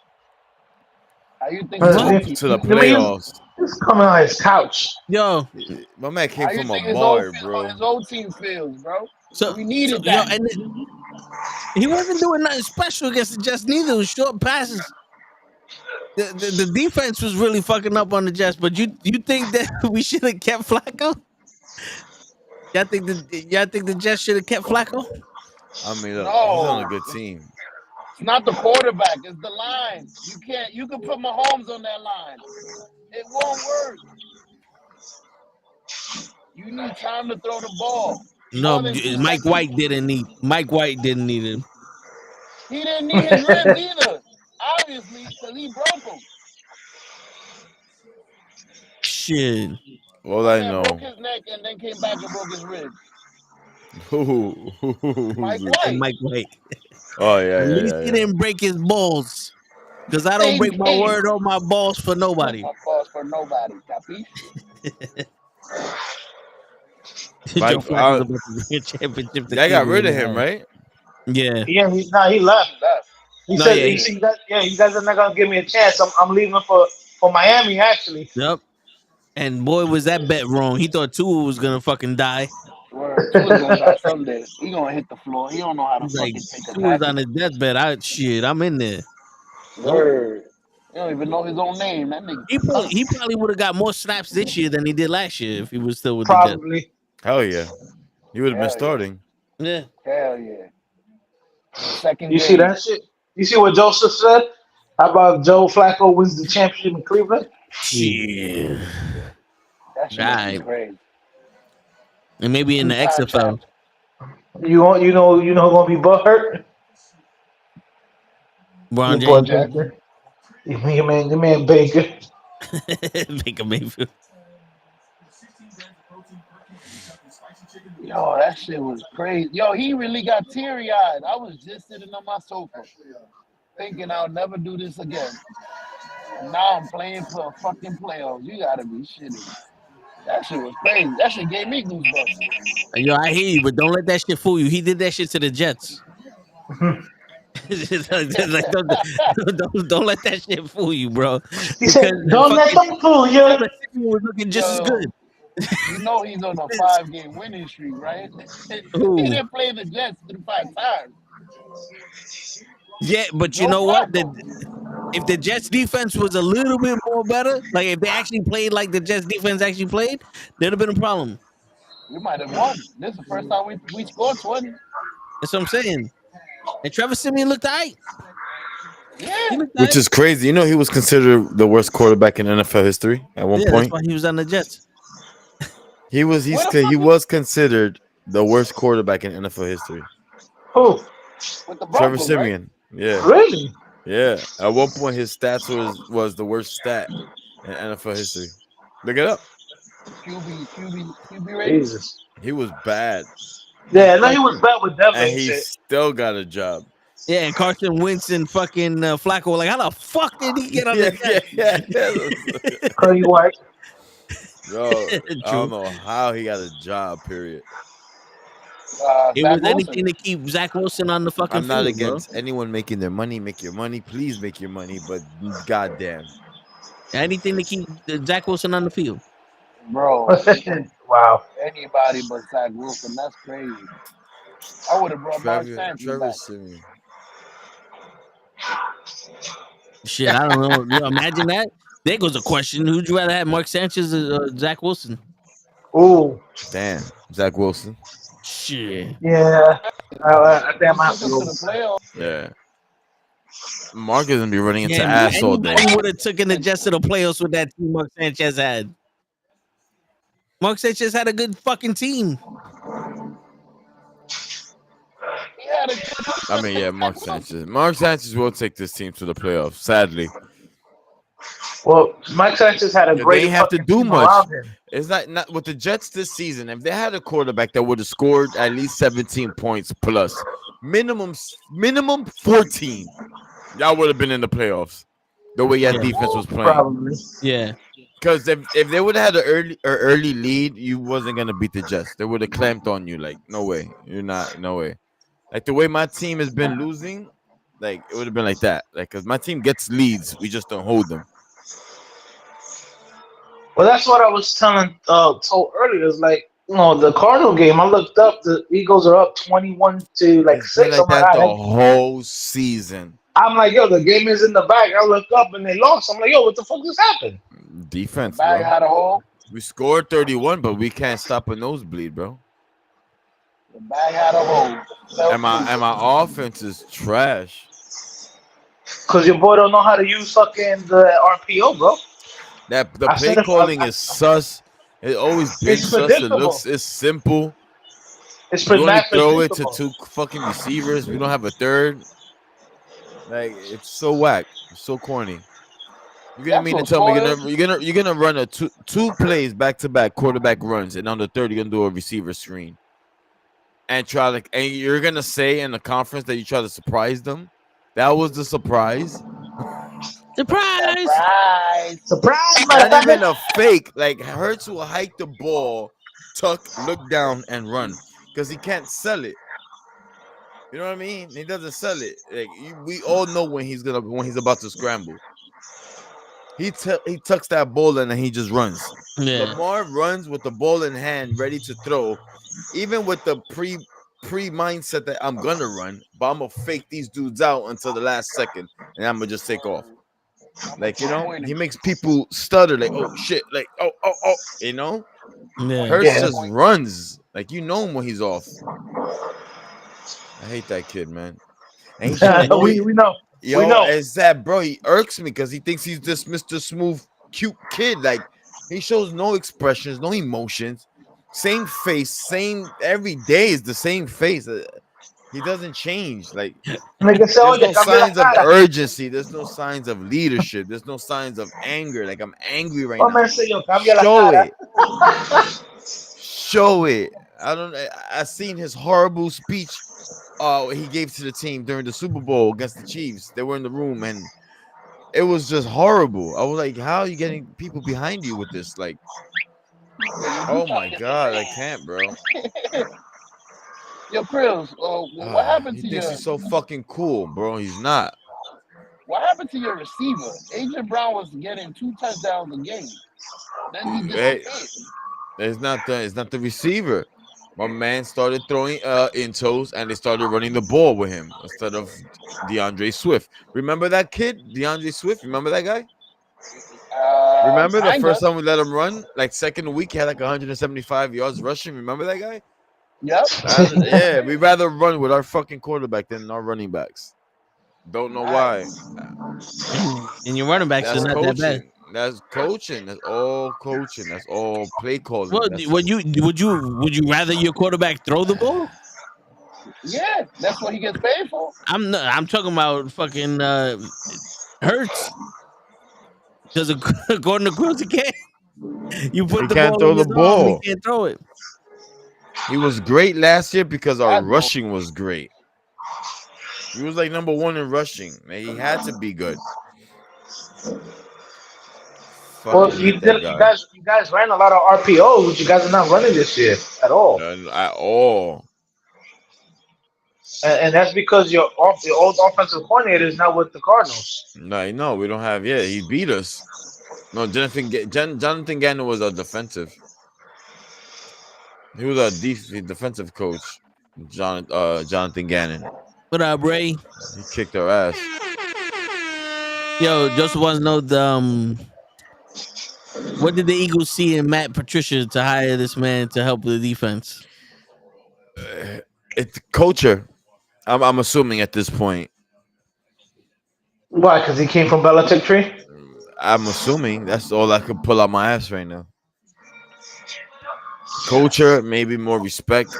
How you think
to the playoffs?
He's coming on his couch.
Yo,
my man came from a
bar,
bro.
His old team feels, bro.
So
we needed that.
Yo, and he wasn't doing nothing special against the Jets neither. It was short passes. The defense was really fucking up on the Jets, but you think that we should have kept Flacco? Y'all think the Jets should have kept Flacco?
I mean, look, he's on a good team.
It's not the quarterback, it's the line. You can put Mahomes on that line. It won't work. You need time to throw the ball.
No, Mike White didn't need him.
He didn't need his ribs either. Obviously, because he broke them.
Shit.
Well, I know.
Broke his neck and then came back and broke his ribs.
Mike White.
Oh yeah.
At least he didn't break his balls. Because I don't break my word on my balls for nobody.
My balls for nobody, capiche?
They got rid of him, right?
Yeah.
Yeah, he left. He said, you guys are not gonna give me a chance. I'm leaving for Miami, actually.
Yep. And boy, was that bet wrong. He thought Tua was gonna fucking die.
Tua's gonna die someday. He gonna hit the floor. He don't know how to fucking take a
Tua's on his deathbed. I'm in there.
Word. He don't even know his own name. That nigga.
He probably would have got more snaps this year than he did last year if he was still with
probably.
Hell yeah. He would have been
Hell yeah.
starting.
Yeah.
Hell yeah. Second
You
game.
see that shit? You see what Joseph said? How about Joe Flacco wins the championship in Cleveland?
Yeah.
That shit would
Right.
be crazy.
And maybe in the
Two-time
XFL.
champ.
You know who's gonna be butthurt?
Ron
Your boy
James.
Baker. Your man Baker.
Baker Mayfield.
Yo, that shit was crazy. Yo, he really got teary-eyed. I was just sitting on my sofa thinking I'll never do this again. And now I'm playing for a fucking playoffs. You gotta be shitting. That shit was crazy. That shit gave me goosebumps.
Yo, I hear you, but don't let that shit fool you. He did that shit to the Jets. Like, don't let that shit fool you, bro.
He said, "Don't let them fool you."
Was looking just as good.
You know he's on a 5-game winning streak, right?
Who?
He didn't play the Jets through 5 times.
Yeah, but you
Joe
know what?
Flacco.
If the Jets defense was a little bit more better, like if they actually played like the Jets defense actually played, there'd have been a problem.
We might have won. This is the first time we scored 20.
That's what I'm saying. And Trevor Siemian looked alright.
Yeah.
Which is crazy. You know, he was considered the worst quarterback in NFL history at one
That's
point.
why he was on the Jets.
He was considered the worst quarterback in NFL history.
Who?
With the
Trevor
Broncos,
Siemian.
right?
Yeah.
Really?
Yeah. At one point, his stats was the worst stat in NFL history. Look it up.
QB rating.
Jesus.
He was bad.
Yeah, no, he was bad with Denver
And
and
he
shit.
still got a job.
Yeah, and Carson Wentz and fucking Flacco were like, how the fuck did he get on the Jets?
Crazy White.
Bro, I don't know how he got a job, period.
It was anything to keep Zach Wilson on the fucking
I'm not
field,
against
bro.
anyone making their money. Make your money. Please make your money. But goddamn.
Anything to keep Zach Wilson on the field.
Bro.
Wow.
Anybody but Zach Wilson. That's crazy. I would have brought Mark Sanchez back.
Siemian.
Shit, I don't know. You imagine that? There goes a question. Who'd you rather have, Mark Sanchez or Zach Wilson?
Ooh.
Damn. Zach Wilson.
Shit.
Yeah. I damn have to go.
Yeah. Mark is gonna be running into ass all day.
Anybody would have taken the Jets to the playoffs with that team Mark Sanchez had. Mark Sanchez had a good fucking team.
I mean, yeah, Mark Sanchez. Mark Sanchez will take this team to the playoffs, sadly.
Well, Mike Sanchez had a great.
They ain't have to do
team
much.
around him.
It's not with the Jets this season. If they had a quarterback that would have scored at least 17 points plus, minimum 14, y'all would have been in the playoffs. The way your defense was playing.
Probably.
Yeah.
Because if they would have had an early lead, you wasn't gonna beat the Jets. They would have clamped on you. Like, no way, you're not. No way. Like the way my team has been losing, like it would have been like that. Like, because my team gets leads, we just don't hold them.
Well, that's what I was told earlier. It's like, the Cardinal game. I looked up. The Eagles are up 21 to like 6.
Like that the whole season.
I'm like, yo, the game is in the bag. I look up and they lost. I'm like, yo, what the fuck just happened?
Defense,
bag
bro.
had a hole.
We scored 31, but we can't stop a nosebleed, bro.
The bag had a hole.
And my offense is trash.
Cause your boy don't know how to use fucking the RPO, bro.
The play calling is sus. It always been sus. It's simple.
It's
we only throw it to 2 fucking receivers. We don't have a third. Like, it's so whack. It's so corny. You're gonna mean to tell me you're gonna run a two plays back to back quarterback runs, and on the third you're gonna do a receiver screen, and and you're gonna say in the conference that you try to surprise them. That was the surprise.
Surprise!
Not even a fake. Like, Hurts will hike the ball, tuck, look down, and run because he can't sell it. You know what I mean? He doesn't sell it. Like, we all know when he's about to scramble. He tucks that ball and then he just runs.
Yeah.
Lamar runs with the ball in hand, ready to throw, even with the pre mindset that I'm gonna run, but I'm gonna fake these dudes out until the last second, and I'm gonna just take off. Like, he makes people stutter. Like, oh shit! Like, oh,
Yeah.
Hurts just runs. Like, you know him when he's off. I hate that kid, man. And he shows no.
we know.
Yo,
we know.
it's that, bro. He irks me because he thinks he's this Mr. Smooth, cute kid. Like, he shows no expressions, no emotions. Same face, same every day is the same face. He doesn't change. Like, there's no signs of urgency. There's no signs of leadership. There's no signs of anger. Like, I'm angry right now. Show it. Show it. I seen his horrible speech he gave to the team during the Super Bowl against the Chiefs. They were in the room and it was just horrible. I was like, how are you getting people behind you with this? Like, oh my God, I can't, bro.
Yo, Chris, what happened to
He thinks he's so fucking cool, bro. He's not.
What happened to your receiver? AJ Brown was getting 2 touchdowns a game. Then he disappeared.
It's not the receiver. My man started throwing intos and they started running the ball with him instead of DeAndre Swift. Remember that kid, DeAndre Swift? Remember that guy? Remember the first time we let him run? Like, second week, he had like 175 yards rushing. Remember that guy?
Yep.
Yeah, we'd rather run with our fucking quarterback than our running backs. Don't know why.
And your running backs is not that bad.
That's coaching. That's all coaching. That's all play calling.
Well, would you rather your quarterback throw the ball?
Yeah, that's what he gets paid for.
I'm talking about fucking Hurts. Because according to Chris, he can't. You put the
can't
ball
throw
in
the
his
ball.
Arm, he can't throw it.
He was great last year because our rushing was great. He was like number 1 in rushing. He had to be good.
Well, you guys ran a lot of RPOs, but you guys are not running this year at all.
None at all.
And that's because your old offensive coordinator is not with the Cardinals.
No, we don't have yet. He beat us. No, Jonathan Gannon was a defensive. He was a defensive coach. Jonathan Gannon.
What up, Ray?
He kicked our ass.
Yo, just want to know what did the Eagles see in Matt Patricia to hire this man to help with the defense?
It's culture. I'm assuming at this point.
Why? Because he came from Belichick tree?
I'm assuming that's all I could pull out my ass right now. Culture, maybe more respect.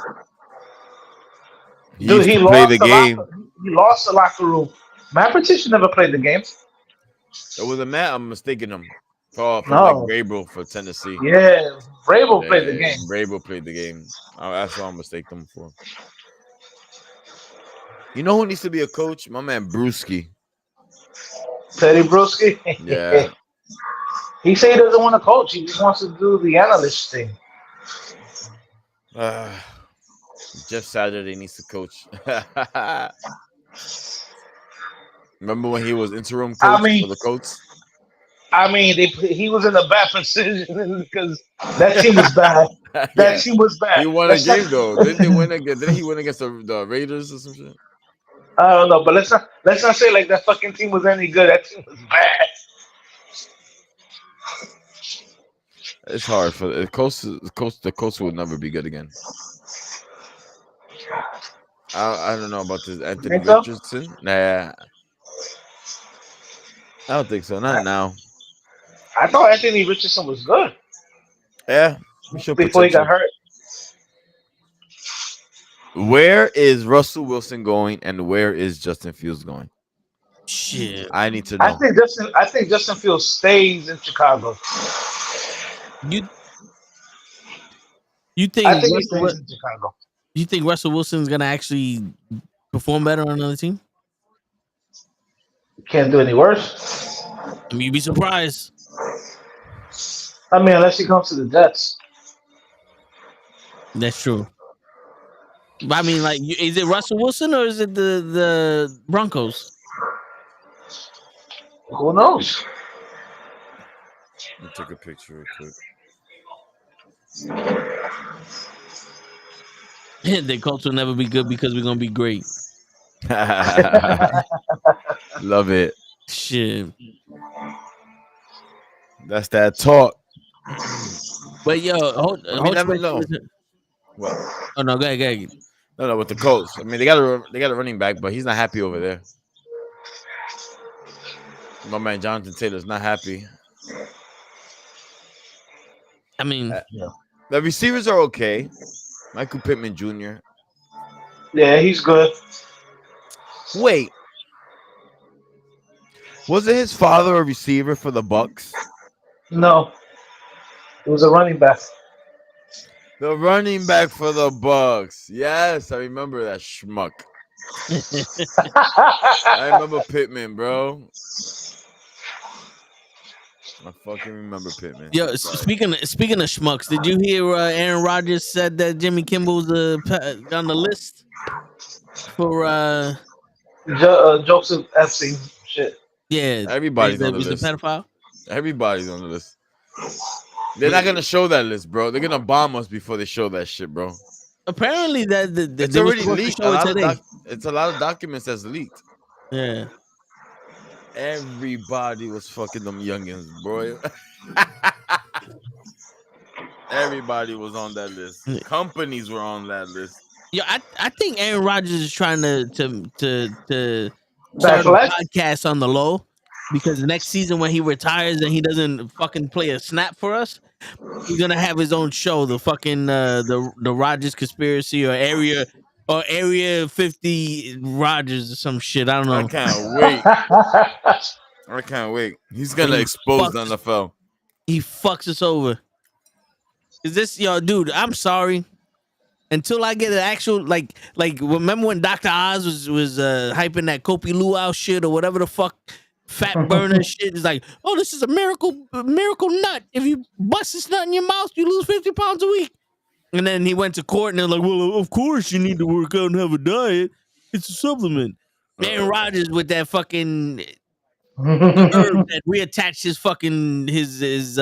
He lost the game.
He lost the locker room. Matt Patricia never played the game.
It was a Matt. I'm mistaking him. Like Vrabel for Tennessee.
Yeah, Vrabel played the game.
Vrabel played the game. That's what I'm mistaking him for. You know who needs to be a coach? My man Bruschi.
Teddy Bruschi?
Yeah.
He said he doesn't want to coach. He just wants to do the analyst thing.
Jeff Saturday needs to coach. Remember when he was interim coach for the Colts?
I mean, he was in a bad position because that team was bad. That team was bad.
He won a game though. Didn't he win against the Raiders or some shit?
I don't know, but let's not say like that fucking team was any good. That team was bad.
It's hard for the Colts will never be good again. I don't know about this Anthony Richardson. So? Nah, I don't think so. Not now.
I thought Anthony Richardson was good.
Yeah,
before he got hurt.
Where is Russell Wilson going, and where is Justin Fields going?
Shit,
I need to know.
I think Justin Fields stays in Chicago.
You think?
I think he stays in Chicago.
You think Russell Wilson's gonna actually perform better on another team?
Can't do any worse.
I mean, you'd be surprised.
I mean, unless he comes to the Jets.
That's true. But I mean, like, is it Russell Wilson or is it the Broncos?
Who knows?
Let me take a picture real quick.
The Colts will never be good because we're gonna be great.
Love it.
Shit.
That's that talk.
But yo,
We never know. What?
Oh no, go ahead.
No, with the Colts. I mean, they got a running back, but he's not happy over there. My man Jonathan Taylor's not happy.
I mean,
the receivers are okay. Michael Pittman Jr.
Yeah, he's good.
Wait, wasn't his father a receiver for the Bucks?
No, it was a running back.
The running back for the Bucks. Yes, I remember that schmuck. I remember Pittman, bro. I fucking remember Pittman.
Yo, speaking of schmucks, did you hear Aaron Rodgers said that Jimmy Kimball's on the list for
Joseph Epstein shit?
Yeah,
everybody's on the
was
list.
The pedophile.
Everybody's on the list. They're not gonna show that list, bro. They're gonna bomb us before they show that shit, bro.
Apparently,
it's already leaked. It's a lot of documents that's leaked.
Yeah.
Everybody was fucking them youngins, bro. Everybody was on that list. Companies were on that list.
Yeah, I think Aaron Rodgers is trying to start a podcast on the low, because the next season when he retires and he doesn't fucking play a snap for us, he's gonna have his own show, the fucking the Rodgers Conspiracy or Area 50 Rodgers or some shit. I don't know.
I can't wait. He's gonna expose the NFL.
He fucks us over. Is this dude? I'm sorry. Until I get an actual like remember when Dr. Oz was hyping that Kopi Luau shit or whatever the fuck fat burner shit? Is like, oh, this is a miracle nut. If you bust this nut in your mouth, you lose 50 pounds a week. And then he went to court and they're like, well, of course you need to work out and have a diet. It's a supplement. Aaron Rodgers with that fucking herb that reattached his fucking his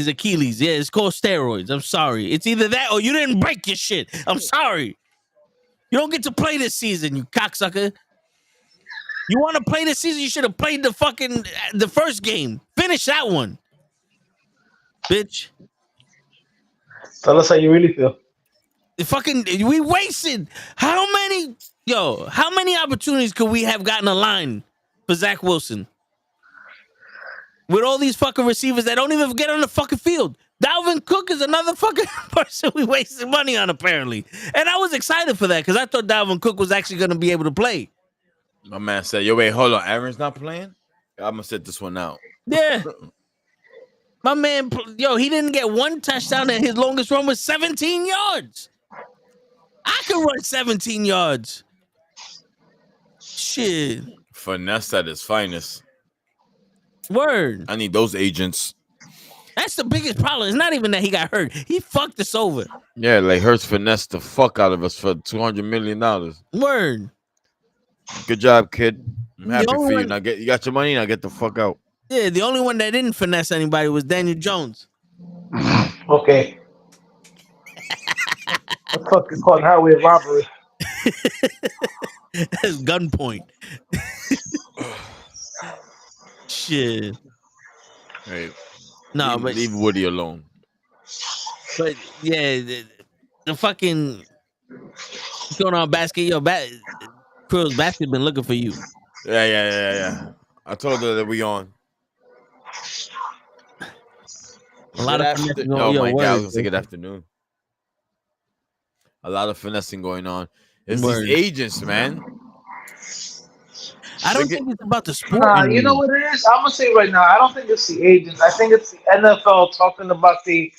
Achilles. Yeah, it's called steroids. I'm sorry. It's either that or you didn't break your shit. I'm sorry. You don't get to play this season, you cocksucker. You want to play this season? You should have played the first game. Finish that one, bitch.
Tell us how you really feel.
We wasted how many opportunities could we have gotten a line for Zach Wilson? With all these fucking receivers that don't even get on the fucking field. Dalvin Cook is another fucking person we wasted money on, apparently. And I was excited for that because I thought Dalvin Cook was actually going to be able to play.
My man said, yo, wait, hold on. Aaron's not playing? I'm going to sit this one out.
Yeah. My man, he didn't get one touchdown and his longest run was 17 yards. I could run 17 yards. Shit.
Finesse at his finest.
Word.
I need those agents.
That's the biggest problem. It's not even that he got hurt. He fucked us over.
Yeah, like Hurts finessed the fuck out of us for $200 million.
Word.
Good job, kid. I'm happy for you. Now you got your money. Now get the fuck out.
Yeah, the only one that didn't finesse anybody was Daniel Jones.
Okay. That's fucking called highway robbery.
That's gunpoint. Shit.
Hey, leave Woody alone.
But yeah, the fucking going on basket, Krill's basket been looking for you.
Yeah. I told her that we on.
A lot of finessing going on.
Oh my God, I was gonna say good afternoon. A lot of finessing going on. It's these agents, man.
I don't think it's about the sport.
You know what it is? I'm gonna say right now, I don't think it's the agents. I think it's the NFL talking about the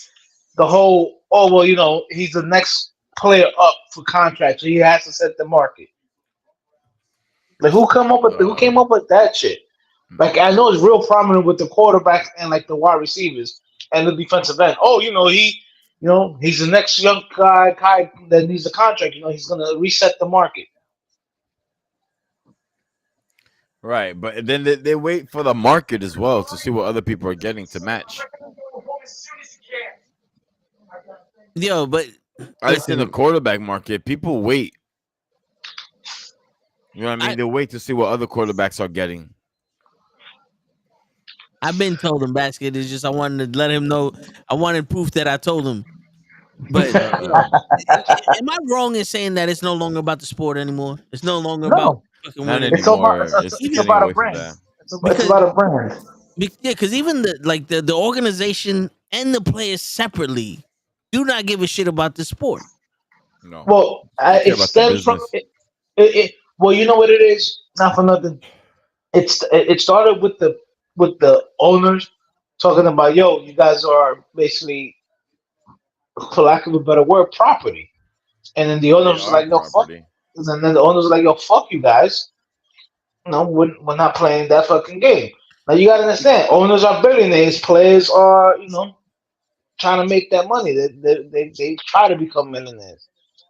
whole. Oh well, he's the next player up for contract, so he has to set the market. Like who came up with that shit? Like I know it's real prominent with the quarterbacks and like the wide receivers and the defensive end. Oh, he's the next young guy that needs a contract. He's gonna reset the market.
Right, but then they wait for the market as well to see what other people are getting to match.
Yo, but
I think in the quarterback market, people wait. You know what I mean? They wait to see what other quarterbacks are getting.
I've been told him basket. It's just I wanted to let him know. I wanted proof that I told him. But am I wrong in saying that it's no longer about the sport anymore? It's no longer about
No,
fucking
Not
winning.
it's all about
anymore. It's
it's
getting
about a
away from
brand.
that.
It's
Because-
about a brand.
Yeah, because even the organization and the players separately do not give a shit about the sport.
No.
Well,
They care
it
about the
stems from
business.
well, you know what it is. Not for nothing. It started with the owners talking about, yo, you guys are basically, for lack of a better word, property. And then the
They
owners was
are
like, yo, fuck.
property.
And then the owners was like, yo, fuck you guys. No, we're not playing that fucking game. Now you gotta understand, owners are billionaires, players are, trying to make that money. They try to become millionaires.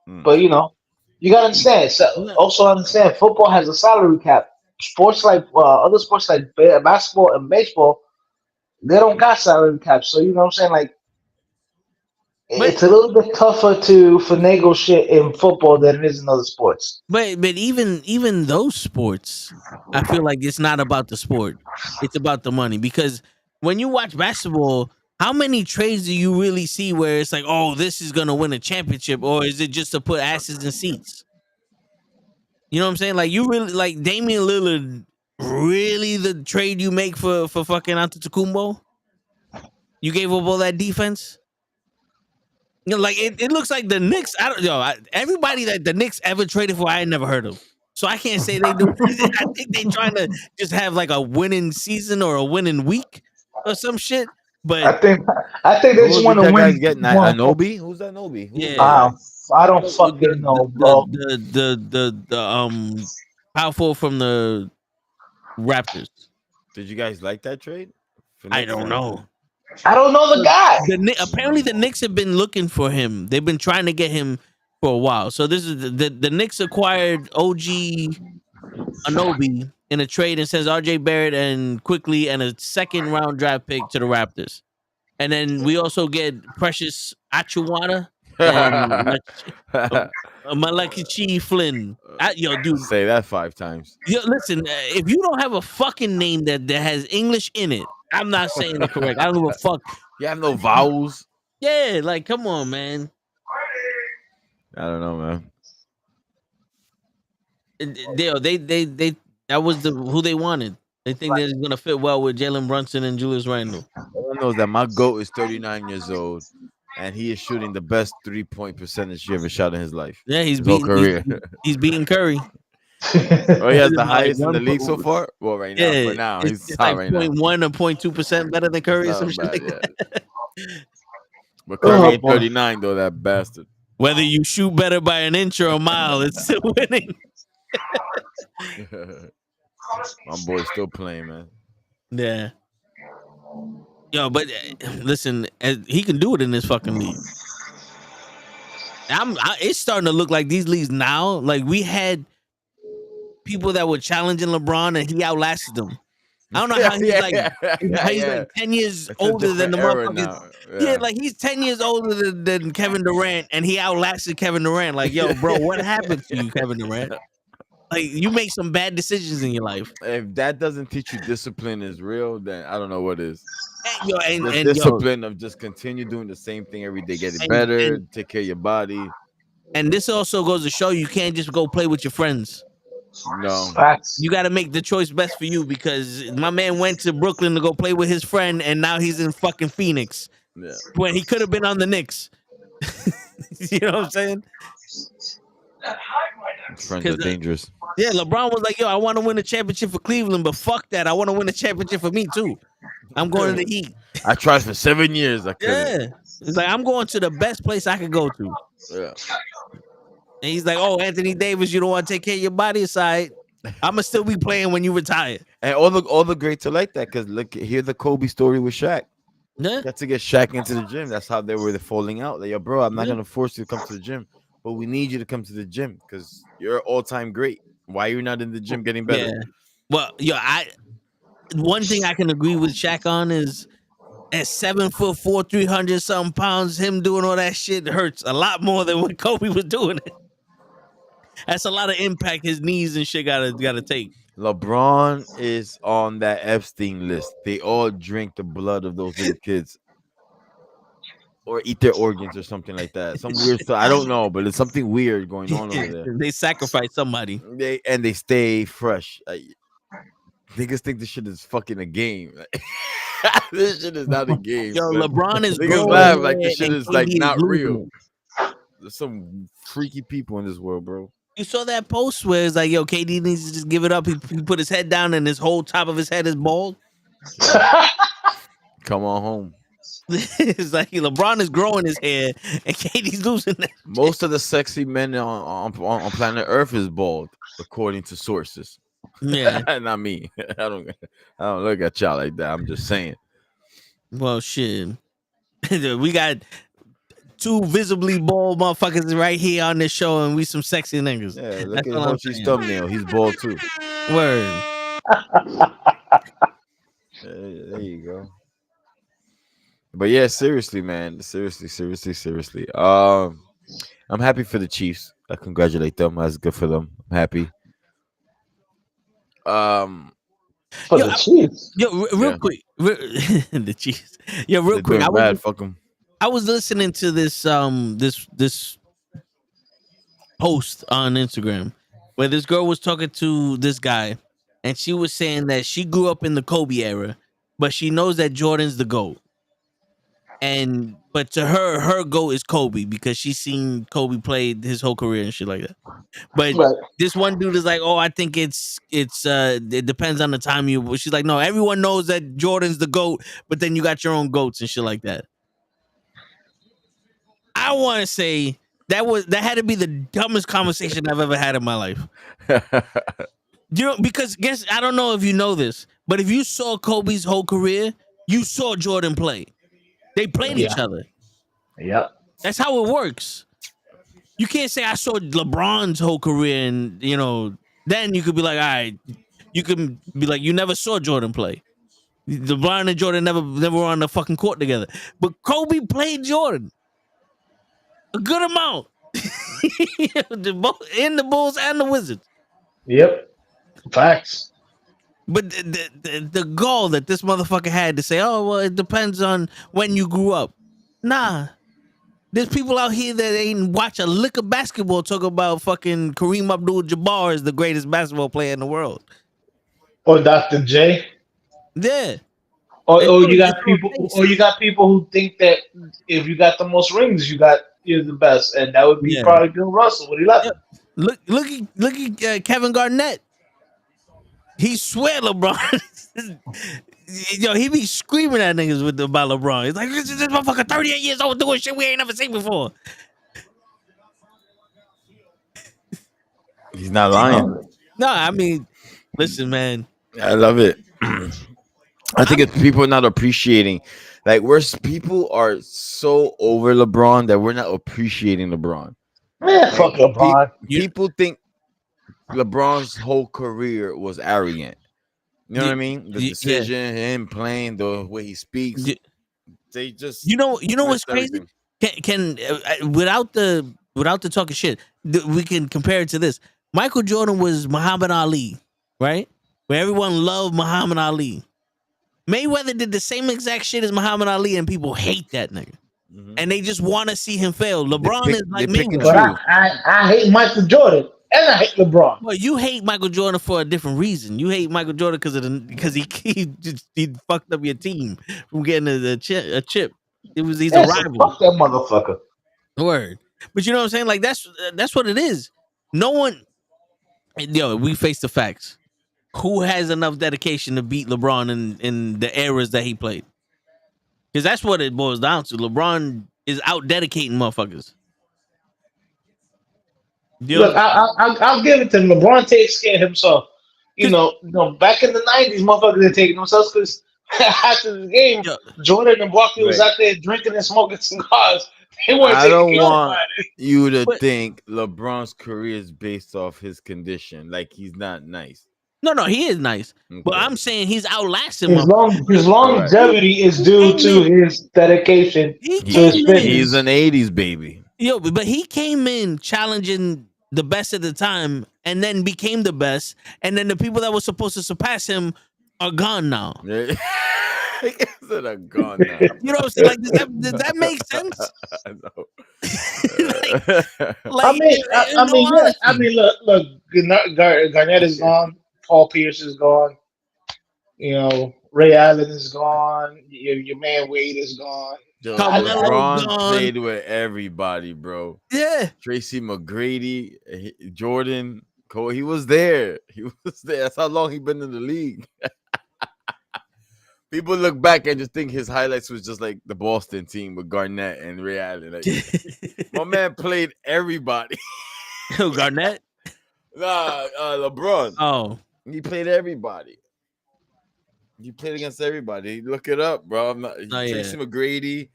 Mm.
But you gotta understand. So also understand, football has a salary cap. Sports like other sports like basketball and baseball, they don't got salary caps. So you know what I'm saying? Like
But
it's a little bit tougher to finagle shit in football than it is in other sports.
but even those sports, I feel like it's not about the sport. It's about the money. Because when you watch basketball, how many trades do you really see where it's like, oh, this is gonna win a championship, or is it just to put asses in seats? You know what I'm saying? Like you really like Damian Lillard. Really, the trade you make for fucking Antetokounmpo? You gave up all that defense. Like it looks like the Knicks. Everybody that the Knicks ever traded for, I ain't never heard of. So I can't say they do. I think they trying to just have like a winning season or a winning week or some shit.
I
But
think they
Who
just
did
want to
that
win.
guy get? Anobi? Who's that Anobi? Who's
yeah,
that guy?
I don't fucking know, bro.
the power forward from the Raptors.
Did you guys like that trade?
I don't know.
I don't know the guy.
Apparently the Knicks have been looking for him. They've been trying to get him for a while. So this is the Knicks acquired OG Anobi in a trade and sends RJ Barrett and quickly and a second round draft pick to the Raptors. And then we also get Precious Achuana and Malachi Flynn. Yo, dude.
Say that 5 times.
Yo, listen, if you don't have a fucking name that has English in it, I'm not saying it correct. I don't give a fuck.
You have no vowels.
Yeah, like come on, man.
I don't know, man.
They that was who they wanted. They think they're gonna fit well with Jalen Brunson and Julius Randle.
All I know is that my GOAT is 39 years old, and he is shooting the best 3-point percentage he ever shot in his life.
Yeah,
his whole career.
He's beating Curry.
Oh, he has the
Like
highest in the league so far. Well, right now,
Yeah,
for now,
it's
he's
like
hot right now.
0.1 or 0.2% better than Curry or some
Not
shit.
bad,
Like that.
But Curry ain't
boy.
39 though. That bastard.
Whether you shoot better by an inch or a mile, it's still winning.
My boy's still playing, man.
Yeah. Yo, but listen, he can do it in this fucking league. It's starting to look like these leagues now. Like we had people that were challenging LeBron and he outlasted them. I don't know how he's like 10 years
It's a
older than the
different era
motherfuckers.
now.
Yeah, like he's 10 years older than Kevin Durant and he outlasted Kevin Durant. Like, yo, bro, what happened to you, Kevin Durant? Like you make some bad decisions in your life.
If that doesn't teach you discipline is real, then I don't know what is.
And
The discipline of just continue doing the same thing every day, get it better, take care of your body.
And this also goes to show you can't just go play with your friends.
No.
You got to make the choice best for you because my man went to Brooklyn to go play with his friend and now he's in fucking Phoenix.
Yeah.
When he could have been on the Knicks. You know what I'm saying?
Friends are dangerous.
Yeah, LeBron was like, yo, I want to win a championship for Cleveland, but fuck that. I want to win a championship for me too. I'm going to the Heat.
I tried for 7 years. I couldn't.
Yeah. It's like, I'm going to the best place I could go to.
Yeah.
And he's like, oh, Anthony Davis, you don't want to take care of your body aside. I'm going to still be playing when you retire.
And all the greats are like that because look, hear the Kobe story with Shaq.
Yeah.
Got to get Shaq into the gym. That's how they were falling out. Like, yo, bro, I'm not going to force you to come to the gym, but we need you to come to the gym because you're all-time great. Why you're not in the gym getting better?
Yeah. Well, one thing I can agree with Shaq on is at 7'4", 300 something pounds, him doing all that shit hurts a lot more than when Kobe was doing it. That's a lot of impact his knees and shit gotta take.
LeBron is on that Epstein list. They all drink the blood of those little kids. Or eat their organs or something like that. Some weird stuff. I don't know, but it's something weird going on over there.
They sacrifice somebody.
They stay fresh. Niggas think this shit is fucking a game. This shit is not a game.
Yo,
son.
LeBron is
Niggas
growing
laugh like this
and
shit is like
KD
not
losing
real.
it.
There's some freaky people in this world, bro.
You saw that post where it's like, yo, KD needs to just give it up. He put his head down and his whole top of his head is bald.
Come on home.
It's like LeBron is growing his hair and KD's losing that.
Most of the sexy men on planet Earth is bald, according to sources.
Yeah.
Not me. I don't look at y'all like that. I'm just saying.
Well, shit. We got two visibly bald motherfuckers right here on this show, and we some sexy niggas.
Yeah, look at Hochi's thumbnail. He's bald too.
Word.
There you go. But yeah, seriously, man. Seriously. I'm happy for the Chiefs. I congratulate them. That's good for them. I'm happy.
For the Chiefs.
Yo, real quick. The Chiefs. Yo, real quick.
Fuck them.
I was listening to this this post on Instagram where this girl was talking to this guy, and she was saying that she grew up in the Kobe era, but she knows that Jordan's the GOAT. But to her GOAT is Kobe because she's seen Kobe play his whole career and shit like that. But this one dude is like, oh, I think it depends on the time you. She's like, no, everyone knows that Jordan's the GOAT, but then you got your own GOATs and shit like that. I want to say that had to be the dumbest conversation I've ever had in my life. Because I don't know if you know this, but if you saw Kobe's whole career, you saw Jordan play. They played each other.
Yep.
That's how it works. You can't say I saw LeBron's whole career and, then you could be like, all right, you can be like, you never saw Jordan play. LeBron and Jordan never were on the fucking court together. But Kobe played Jordan. A good amount. In the Bulls and the Wizards.
Yep. Facts.
But the goal that this motherfucker had to say, oh, well, it depends on when you grew up. Nah. There's people out here that ain't watch a lick of basketball talk about fucking Kareem Abdul-Jabbar is the greatest basketball player in the world.
Or Dr. J.
Yeah.
Or you got people who think that if you got the most rings, you're the best, and that would be probably Bill Russell when he left.
Yeah. Look at Kevin Garnett. He swear LeBron. Yo, he be screaming at niggas about LeBron. He's like, this motherfucker 38 years old doing shit we ain't never seen before.
He's not lying.
No, I mean, listen, man.
I love it. I think it's people not appreciating. Like, people are so over LeBron that we're not appreciating LeBron.
Man, fuck LeBron.
People think LeBron's whole career was arrogant. You know what I mean? The decision, him playing, the way he speaks. They just
you know what's crazy? Can without the talking shit, we can compare it to this. Michael Jordan was Muhammad Ali, right? Where everyone loved Muhammad Ali. Mayweather did the same exact shit as Muhammad Ali, and people hate that nigga. Mm-hmm. And they just want to see him fail. LeBron is like Mayweather.
But I hate Michael Jordan. And I hate LeBron.
Well, you hate Michael Jordan for a different reason. You hate Michael Jordan because he fucked up your team from getting a chip. He's a rival.
Fuck that motherfucker.
Word. But you know what I'm saying? Like that's what it is. No one. We face the facts. Who has enough dedication to beat LeBron in the eras that he played? Because that's what it boils down to. LeBron is out dedicating motherfuckers.
Look, I'll give it to him. LeBron takes care of himself. Back in the 90s, motherfuckers didn't take themselves because after the game, Jordan and Barkley was out there drinking and smoking cigars. They weren't
I don't want
nobody.
you to think LeBron's career is based off his condition. Like, he's not nice.
No, he is nice. Okay. But I'm saying he's outlasting
his longevity is due to his dedication.
He's an 80s baby.
But he came in challenging the best at the time, and then became the best, and then the people that were supposed to surpass him are gone now.
Yeah. Instead of gone now.
You know what I'm saying? Like, does that make sense?
I know.
Like,
Look. Garnett is gone. Paul Pierce is gone. You know, Ray Allen is gone. Your man Wade is gone.
Yo,
Carmelo
LeBron
gone.
played with everybody, bro.
Yeah.
Tracy McGrady, Jordan, Cole, he was there. He was there. That's how long he been in the league. People look back and just think his highlights was just like the Boston team with Garnett and Ray Allen. Like, my man played everybody.
Who, Garnett?
Nah, LeBron.
Oh.
He played everybody. He played against everybody. Look it up, bro. Tracy McGrady.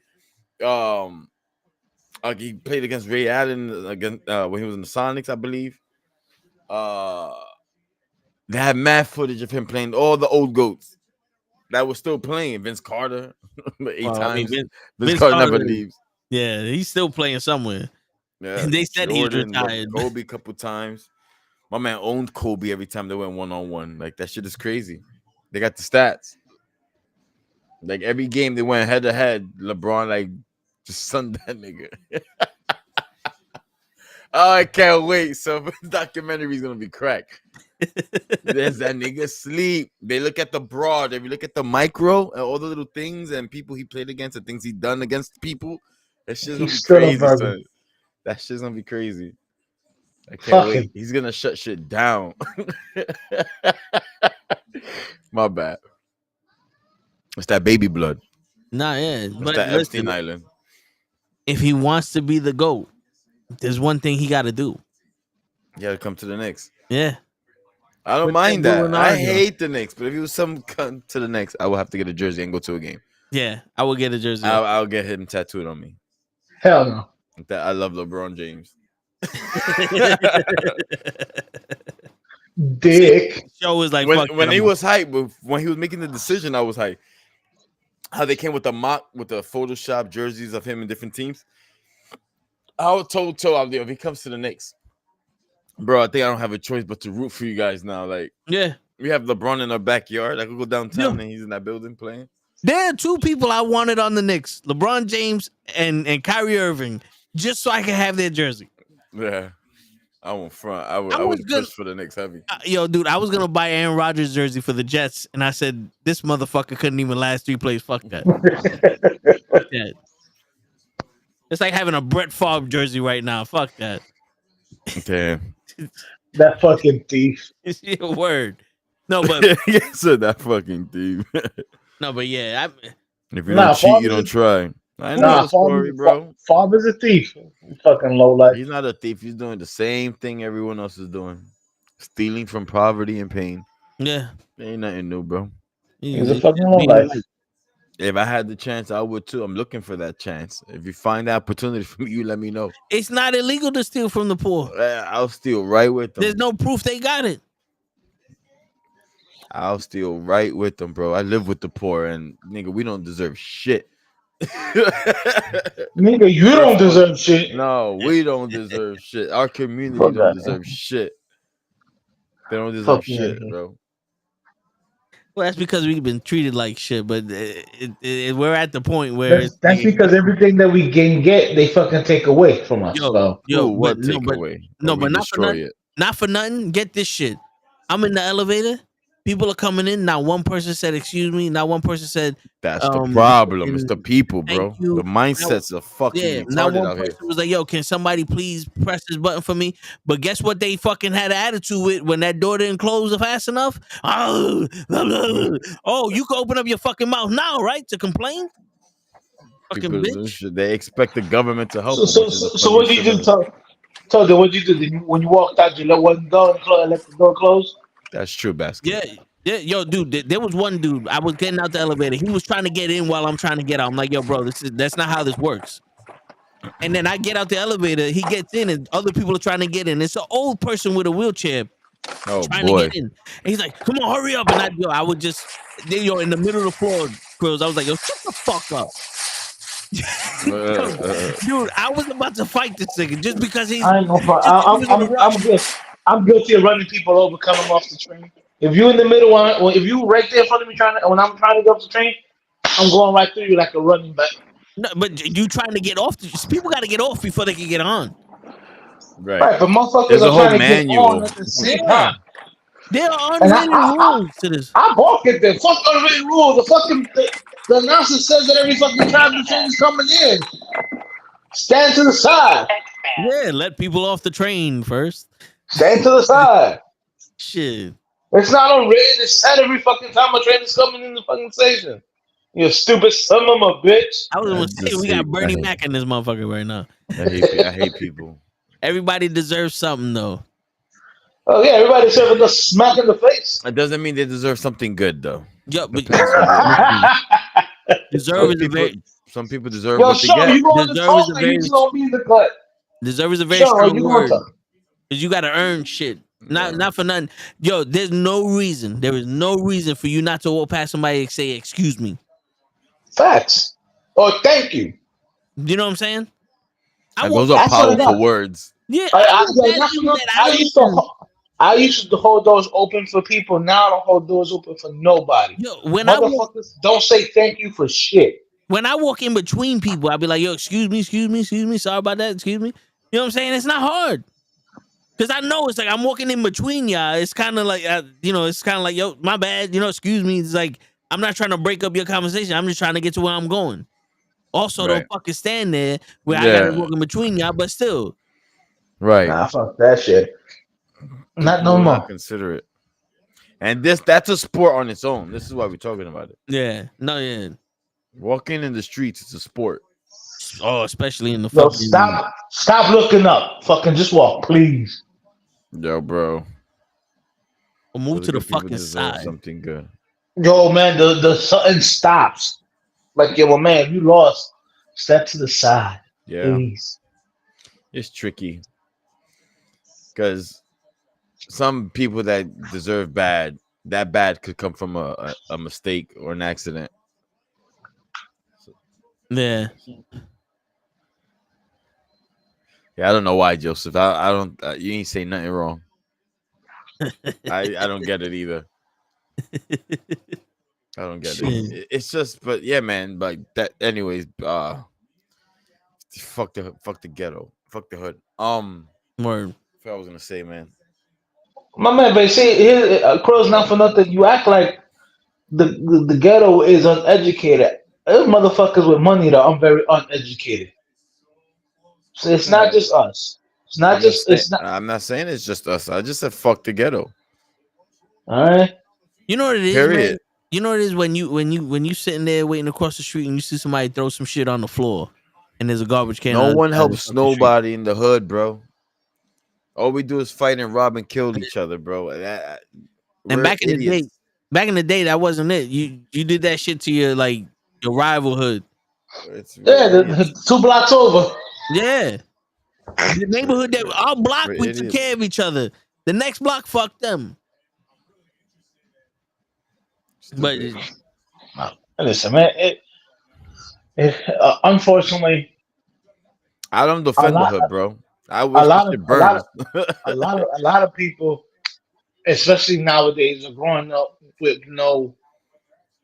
He played against Ray Allen against when he was in the Sonics, I believe. They had mad footage of him playing all the old goats that was still playing. Vince Carter, 8 times. I mean, Vince Carter never leaves.
Yeah, he's still playing somewhere.
Yeah,
they said
Jordan,
he's retired.
Kobe a couple times. My man owned Kobe every time they went 1-on-1. Like, that shit is crazy. They got the stats. Like, every game they went head to head, LeBron like just sunned that nigga. Oh, I can't wait. So the documentary is gonna be crack. There's that nigga sleep. They look at the broad, they look at the micro and all the little things and people he played against and things he done against people. That shit's gonna be crazy, son. That shit's gonna be crazy. I can't wait. He's gonna shut shit down. My bad. It's that baby blood.
Nah, yeah.
It's that Epstein Island.
If he wants to be the GOAT, there's one thing he got to do.
You got to come to the Knicks.
Yeah.
I don't mind that. I hate the Knicks, but if he was some come to the Knicks, I will have to get a jersey and go to a game.
Yeah, I will get a jersey.
I'll get him tattooed on me.
Hell no.
I love LeBron James.
Dick.
Show was like
when he was hype, when he was making the decision, I was hype. How they came with the Photoshop jerseys of him in different teams. I was told if he comes to the Knicks, bro, I think I don't have a choice but to root for you guys now. Like,
yeah,
we have LeBron in our backyard. I could go downtown and he's in that building playing.
There are two people I wanted on the Knicks: LeBron James and Kyrie Irving, just so I can have their jersey.
Yeah, I won't front. I would push for the Knicks heavy.
Yo, dude, I was gonna buy Aaron Rodgers jersey for the Jets, and I said this motherfucker couldn't even last 3 plays. Fuck that. Fuck that. It's like having a Brett Favre jersey right now. Fuck that.
Okay.
That fucking thief.
It's your word. No, but
yes, sir, that fucking thief.
No, but yeah,
if you don't cheat, you don't try. I know the story, bro.
Favre's a thief. Fucking low life.
He's not a thief. He's doing the same thing everyone else is doing, stealing from poverty and pain.
Yeah,
ain't nothing new, bro.
He's a fucking low life.
If I had the chance, I would too. I'm looking for that chance. If you find the opportunity for me, you let me know.
It's not illegal to steal from the poor.
I'll steal right with them.
There's no proof they got it.
I'll steal right with them, bro. I live with the poor, and nigga, we don't deserve shit.
Nigga, you don't deserve shit.
No, we don't deserve shit. Our community don't deserve shit. They don't deserve shit, bro.
Well, that's because we've been treated like shit, but we're at the point where
that's because everything that we can get, they fucking take away from us.
What take away?
No, but not for nothing. Not for nothing. Get this shit. I'm in the elevator. People are coming in. Not one person said, "Excuse me." Not one person said.
That's the problem. It's the people, bro. The mindsets are fucking retarded
not one
out
person
here.
was like, "Yo, can somebody please press this button for me?" But guess what? They fucking had an attitude with when that door didn't close fast enough. Oh, you can open up your fucking mouth now, right? To complain. Fucking bitch.
They expect the government to help.
So what did you do? Told them what you did when you walked out. You let one door and left the door closed.
That's true, Basket.
Yeah, yo, dude. There was one dude. I was getting out the elevator. He was trying to get in while I'm trying to get out. I'm like, yo, bro, that's not how this works. And then I get out the elevator. He gets in, and other people are trying to get in. It's an old person with a wheelchair trying to get in. And he's like, "Come on, hurry up!" And I would just, in the middle of the floor, Quills. I was like, "Yo, shut the fuck up." Dude, I was about to fight this nigga just because he's.
I ain't gonna fight.
Just, he was in a rush.
I'm good. I'm guilty of running people over, coming off the train. If you in the middle, or if you right there in front of me when I'm trying to go up the train, I'm going right through you like a running back.
No, but you trying to get off? People got to get off before they can get on.
Right, but motherfuckers
There's a
are
whole
trying to get
manual.
on at the same time.
There are unwritten rules to this.
I balk at them. Fuck unwritten rules. The announcer says that every fucking time the train is coming in. Stand to the side.
Yeah, let people off the train first.
Stand to the side.
Shit.
It's not unwritten. It's said every fucking time a train is coming in the fucking station. You stupid son of a bitch.
I was gonna say we got Bernie Mac in this motherfucker right now.
I hate people.
Everybody deserves something though.
Oh yeah, everybody deserves a smack in the face.
It doesn't mean they deserve something good though.
Yo, but
deserve
is a very.
Some people deserve
Yo,
what they
Sean,
get.
you going to
Deserve is
talk
a
or you
very.
just gonna be in the cut?
Deserve is a very
Sean,
strong
you
word.
gonna talk?
Cause you gotta earn shit. Not for nothing. Yo, there's no reason. There is no reason for you not to walk past somebody and say, "Excuse me."
Facts. Or thank you.
You know what I'm saying?
Those are powerful words.
Yeah,
I used to hold doors open for people. Now I don't hold doors open for nobody.
Yo,
motherfuckers don't say thank you for shit.
When I walk in between people, I'll be like, "Yo, excuse me, sorry about that, excuse me." You know what I'm saying? It's not hard. Cause I know it's like I'm walking in between y'all. It's kind of like, it's kind of like, yo, my bad. Excuse me. It's like I'm not trying to break up your conversation. I'm just trying to get to where I'm going. Also, don't fucking stand there where I gotta walk in between y'all. But still,
right?
Nah, fuck that shit. Not no more.
Consider it. And that's a sport on its own. This is why we're talking about it.
Yeah. No. Yeah.
Walking in the streets is a sport.
Oh, especially in the
Yo,
fucking.
Stop looking up. Fucking just walk, please.
Yo, bro.
Or move to the fucking side.
Something good.
Yo, man, the something stops. Like, yo, man, you lost. Step to the side.
Yeah.
Please.
It's tricky. Because some people that deserve that bad could come from a mistake or an accident.
Yeah.
Yeah, I don't know why, Joseph. I don't. You ain't say nothing wrong. I don't get it either. I don't get it. It's just, but yeah, man. Like that. Anyways, fuck the ghetto. Fuck the hood.
Word.
What I was gonna say, man.
My man, but see, Crow's not for nothing. You act like the ghetto is uneducated. Those motherfuckers with money though, I'm very uneducated. So it's not just us. It's not
I'm not saying it's just us. I just said fuck the ghetto.
All right.
You know what it is,
Period.
man? You know what it is when you sitting there waiting across the street and you see somebody throw some shit on the floor and there's a garbage can.
No one helps nobody in the hood, bro. All we do is fight and rob and kill each other, bro.
And back in the day, that wasn't it. You did that shit to your rival hood.
The 2 blocks over.
Yeah. The neighborhood that our block we took care of each other. The next block, fuck them. But
listen, man. Unfortunately,
I don't defend the hood, bro. I wish
a lot of people, especially nowadays, are growing up with no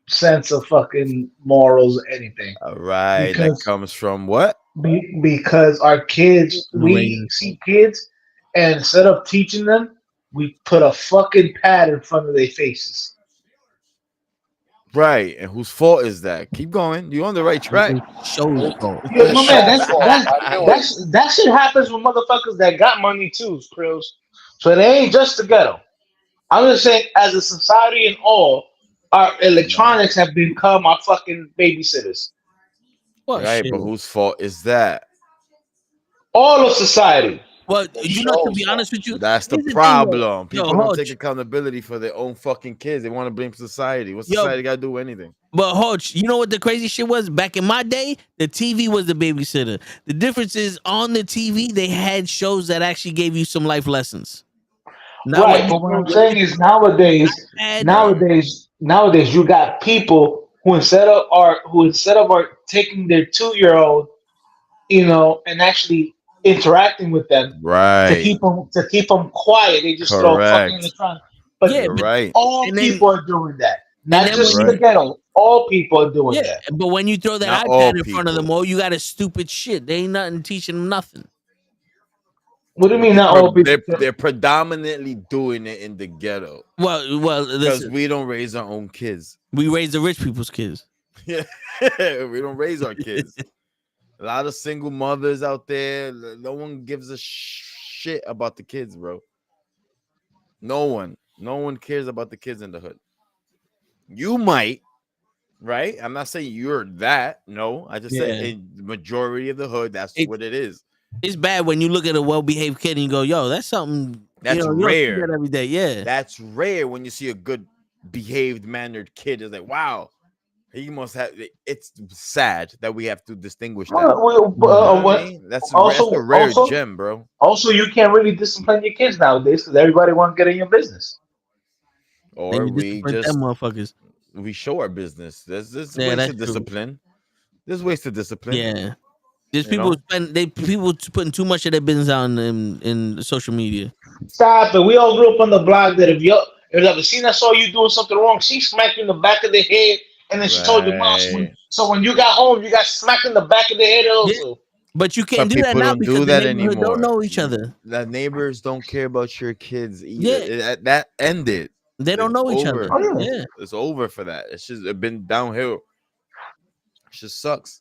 sense of fucking morals or anything.
All right, that comes from what?
Because our kids, we see kids, and instead of teaching them, we put a fucking pad in front of their faces.
Right, and whose fault is that? Keep going. You're on the right track.
My man, that shit happens with motherfuckers that got money too, Krills. So it ain't just the ghetto. I'm just saying, as a society in all, our electronics have become our fucking babysitters.
Right, but whose fault is that?
All of society.
Well, to be honest with you,
that's the problem. People don't take accountability for their own fucking kids. They want to blame society. What society got to do with anything?
But Hodge, you know what the crazy shit was? Back in my day, the TV was the babysitter. The difference is on the TV, they had shows that actually gave you some life lessons.
Right, but what I'm saying is nowadays, you got people who instead of are taking their 2-year-old, and actually interacting with them to
Right.
keep them quiet, they just throw fucking in the
Correct.
trunk. But
Yeah,
You're
but
right.
all
and then
people are doing that,
and
not
then when
just
You're
in
you
the
right.
ghetto. All people are doing
yeah,
that.
but when you throw that
Not all
iPad in front of them,
people.
all you got is stupid shit. They ain't nothing teaching them nothing.
What do you mean, not all people?
They're predominantly doing it in the ghetto
Well,
because
listen,
we don't raise our own kids.
we raise the rich people's kids.
Yeah, we don't raise our kids. A lot of single mothers out there. No one gives a shit about the kids, bro. No one cares about the kids in the hood. You might, right? I'm not saying you're that. No, I just said
Yeah.
in the majority of the hood, that's what it is.
It's bad when you look at a well-behaved kid and you go, "Yo, that's something."
That's
you don't see
rare.
that every day. Yeah,
That's rare when you see a good behaved, mannered kid. It's like, wow, he must have. It's sad that we have to distinguish that. You know what I mean? That's a rare gem, bro.
Also, you can't really discipline your kids nowadays because everybody wants to get in your business.
then
Or
you
we
discipline them
just
motherfuckers.
we show our business. There's
Yeah,
ways to
that's true.
discipline. There's ways to discipline.
Yeah, there's
You
people
know?
people putting too much of their business on in social media.
Stop it. We all grew up on the block that if the vecina saw you doing something wrong, she smacked you in the back of the head, and then she told your mom.
Right.
So when you got home, you got smacked in the back of the head also.
But you
Some
can't do that
people
now
don't
because
do
the
that
neighborhood don't
anymore.
know each other.
The neighbors don't care about your kids either.
Yeah.
That ended.
They don't
It's
know each
over.
other. Yeah,
It's over for that. It's been downhill. It just sucks.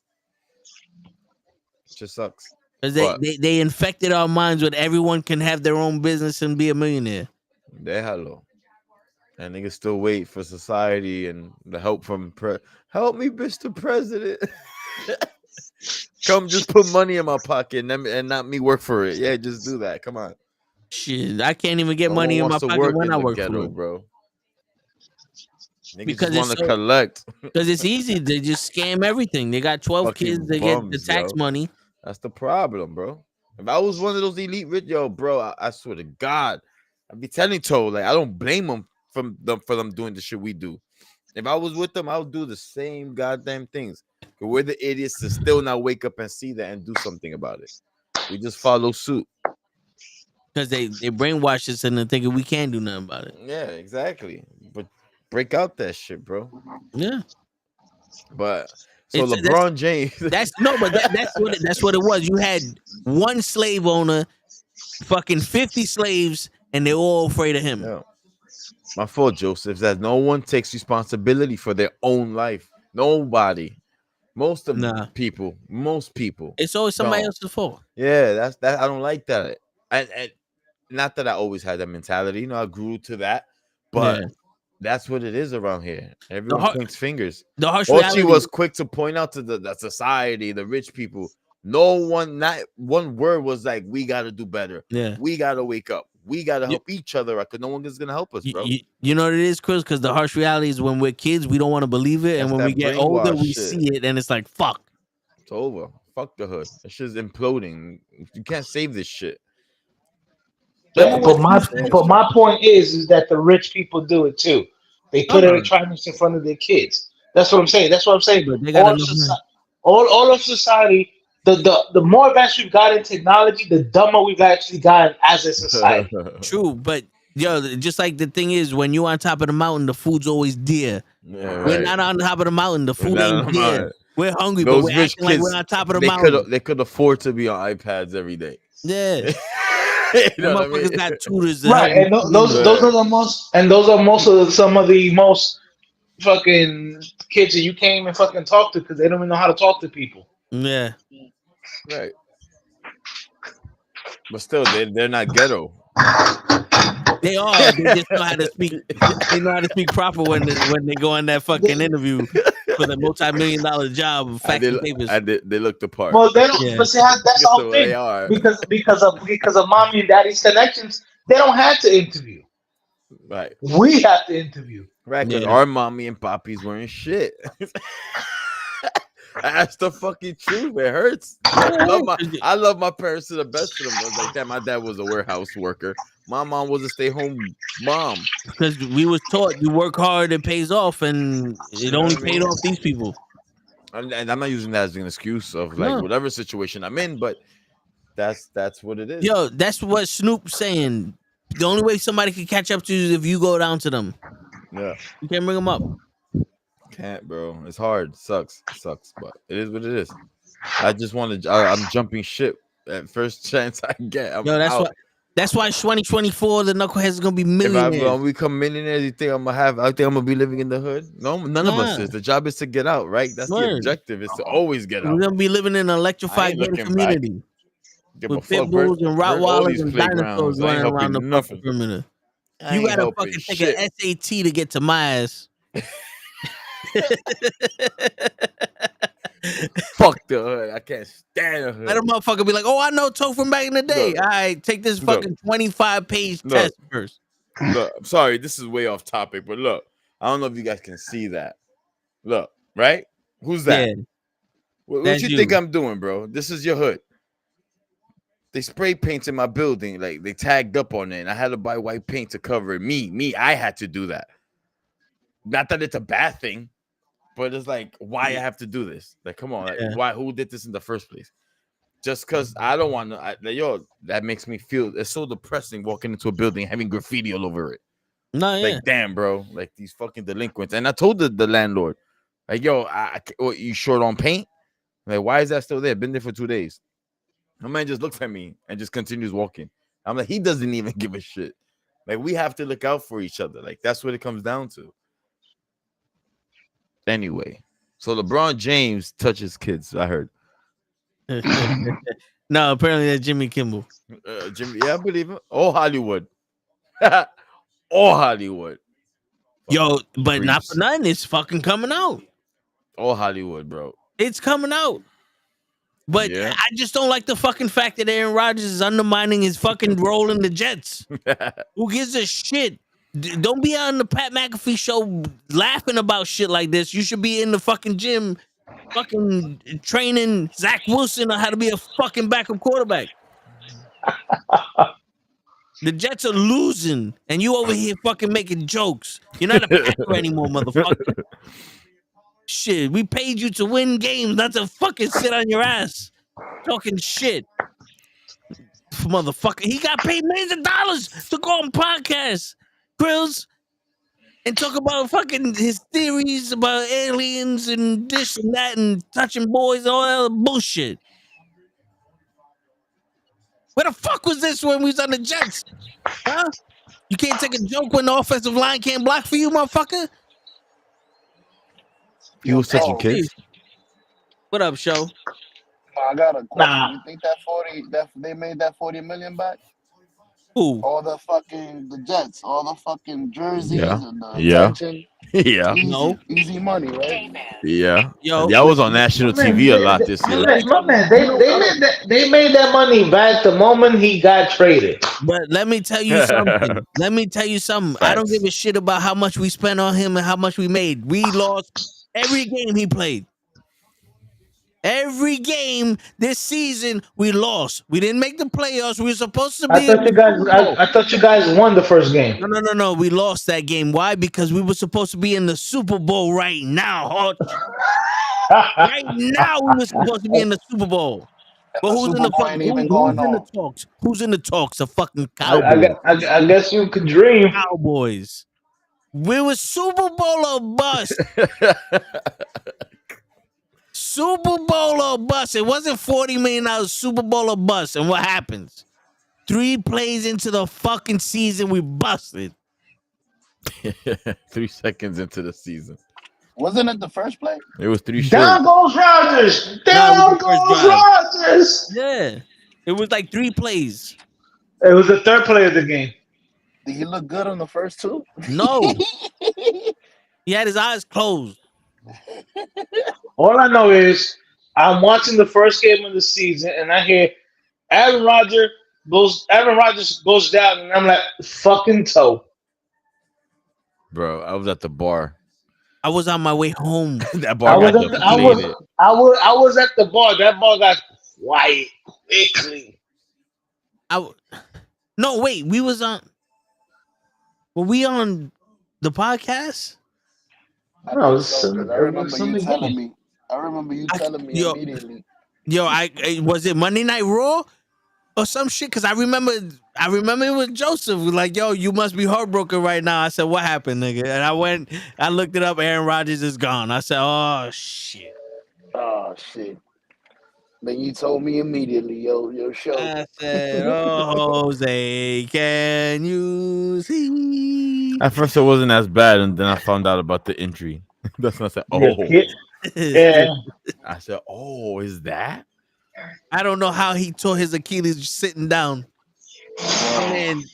It just sucks.
because
But
they infected our minds with everyone can have their own business and be a millionaire.
déjalo. And niggas still wait for society and the help from help me, Mr. President. Come just put money in my pocket and not me work for it. Yeah, just do that. Come on.
Shit, I can't even get
No
money
one
in my
wants to
pocket
work
when
in
I
the
work
ghetto,
for it.
bro. Niggas
Because
just want to collect.
Because it's easy. They just scam everything. They got 12
Fucking
kids. They get the
bums,
tax
yo.
money.
That's the problem, bro. If I was one of those elite rich, bro, I swear to God, I'd be telling Toe, like, I don't blame them for them doing the shit we do. If I was with them, I would do the same goddamn things. But we're the idiots to still not wake up and see that and do something about it. We just follow suit.
Because they brainwash us into thinking we can't do nothing about it.
Yeah, exactly. But break out that shit, bro.
Yeah.
But so LeBron James.
That's what it was. You had one slave owner, fucking 50 slaves, and they're all afraid of him.
Yeah. My fault, Joseph, that no one takes responsibility for their own life. Nobody. Most people.
It's always somebody else's fault.
Yeah, that's that. I don't like that. And not that I always had that mentality. You know, I grew to that, but that's what it is around here. Everyone points fingers.
The harsh
Archie was quick to point out to the society, the rich people. Not one word was like, we got to do better.
Yeah.
We got to wake up. We got to help each other because no one is going to help us, bro.
You know what it is, Chris? Because the harsh reality is when we're kids, we don't want to believe it. And when we get older, we see it and it's like, fuck.
It's over. Fuck the hood. It's just imploding. You can't save this shit.
Yeah, but my point is that the rich people do it too. They put electronics in front of their kids. That's what I'm saying. All of society, the more advanced we've got in technology, the dumber we've actually gotten as a society.
True, but just like the thing is, when you're on top of the mountain, the food's always dear.
Yeah,
we're not on top of the mountain. The food ain't dear. We're hungry,
those
but we're
rich
acting
kids,
like we're on top of the mountain.
They could afford to be on iPads every day.
Yeah.
You know what I mean?
Got tutors,
right? And those are the most, and those are some of the most fucking kids that you can't even fucking talk to because they don't even know how to talk to people.
Yeah,
right. But still, they're not ghetto.
They are. They just know how to speak. They know how to speak proper when they go on that fucking interview for the multi-million-dollar job of faxing papers.
They look the part.
Well, they don't. But see, that's the whole thing. Because of mommy and daddy's connections, they don't have to interview.
Right.
We have to interview.
Right. Because our mommy and poppies weren't shit. That's the fucking truth. It hurts. I love my parents to the best of them. I was like, damn, my dad was a warehouse worker. My mom was a stay-home mom.
Because we was taught you work hard, it pays off, and it
know
only
what I
paid
mean?
off these people.
And I'm not using that as an excuse of like
No.
whatever situation I'm in, but that's what it is.
Yo, that's what Snoop's saying. The only way somebody can catch up to you is if you go down to them.
Yeah.
You can't bring them up.
Can't, bro. It's hard. Sucks, but it is what it is. I just want to. I'm jumping ship at first chance I get. I'm
Yo,
out.
that's why 2024 the knuckleheads is gonna be millionaires.
If we become millionaires, you think I'm gonna have? I think I'm gonna be living in the hood. No, none of us is. The job is to get out, right? That's the objective. Is to always get out.
We're gonna be living in an electrified gated community with pit bulls and Rottweilers and dinosaurs running around the fucking perimeter. You gotta fucking take an SAT to get to my ass.
Fuck the hood. I can't stand the hood.
Let a motherfucker be like, "Oh, I know Toe from back in the day."
Look,
all right, take this fucking 25-page test first.
Look, I'm sorry, this is way off topic, but look, I don't know if you guys can see that. Look, right? Who's that?
Yeah,
what you think I'm doing, bro? This is your hood. They spray painted my building, like they tagged up on it, and I had to buy white paint to cover it. Me, I had to do that. Not that it's a bad thing, but it's like, why I have to do this? Like, come on, like, why? Who did this in the first place? Just because I don't want to. That makes me feel it's so depressing walking into a building having graffiti all over it.
No,
like, damn, bro, like these fucking delinquents. And I told the landlord, like, yo, you short on paint? Like, why is that still there? Been there for 2 days. My man just looks at me and just continues walking. I'm like, he doesn't even give a shit. Like, we have to look out for each other. Like, that's what it comes down to. Anyway, so LeBron James touches kids, I heard.
No, apparently that's Jimmy Kimmel.
Jimmy, yeah, I believe it. All Hollywood. All Hollywood.
Yo, but not for nothing, it's fucking coming out.
All Hollywood, bro.
It's coming out. But I just don't like the fucking fact that Aaron Rodgers is undermining his fucking role in the Jets. Who gives a shit? Don't be on the Pat McAfee show laughing about shit like this. You should be in the fucking gym fucking training Zach Wilson on how to be a fucking backup quarterback. The Jets are losing, and you over here fucking making jokes. You're not a Packer anymore, motherfucker. Shit, we paid you to win games, not to fucking sit on your ass talking shit. Motherfucker, he got paid millions of dollars to go on podcasts, Grills, and talk about fucking his theories about aliens and this and that and touching boys and all that other bullshit. Where the fuck was this when we was on the Jets? Huh? You can't take a joke when the offensive line can't block for you, motherfucker?
You was touching kids?
What up, show?
I got a question. You think that they made that 40 million back?
Who?
All the Jets, all the fucking jerseys and the attention.
Yeah.
Easy money, right?
Yeah.
Yo,
that was on national TV a lot this year.
My man, they made that money back the moment he got traded.
But let me tell you something.
Facts.
I don't give a shit about how much we spent on him and how much we made. We lost every game he played. Every game this season we lost. We didn't make the playoffs. We were supposed to be.
I thought you guys won the first game.
No. We lost that game. Why? Because we were supposed to be in the Super Bowl right now. Right now we were supposed to be in the Super Bowl. But who's in the talks? Who's in the talks? The fucking Cowboys.
I guess you could dream.
Cowboys. We were Super Bowl or bust. Super Bowl or bust. It wasn't $40 million. Super Bowl or bust. And what happens? 3 plays into the fucking season, we busted.
3 seconds into the season.
Wasn't it the first play?
It was 3 short.
Down goes Rodgers. Down goes Rodgers.
Yeah. It was like 3 plays.
It was the third play of the game.
Did he look good on the first 2?
No. He had his eyes closed.
All I know is I'm watching the first game of the season and I hear Aaron Rodgers goes down and I'm like, fucking toe.
Bro, I was at the bar.
I was on my way home.
That bar
I was at the bar. That bar got quiet quickly.
No, wait, we was on. Were we on the podcast?
I
No,
think
it's
so, because I
it was
remember you
Sunday
telling
game.
me. I remember you
I,
telling me
yo,
immediately.
was it Monday Night Raw or some shit? Because I remember it was Joseph was like, "Yo, you must be heartbroken right now." I said, "What happened, nigga?" And I looked it up. Aaron Rodgers is gone. I said, "Oh shit."
Oh shit. Then you told me immediately, yo, show.
I said, "Oh, Jose, can you see?"
At first, it wasn't as bad, and then I found out about the injury. That's when I said,
Yeah,
"Oh."
yeah.
I said, "Oh, is that?"
I don't know how he tore his Achilles just sitting down.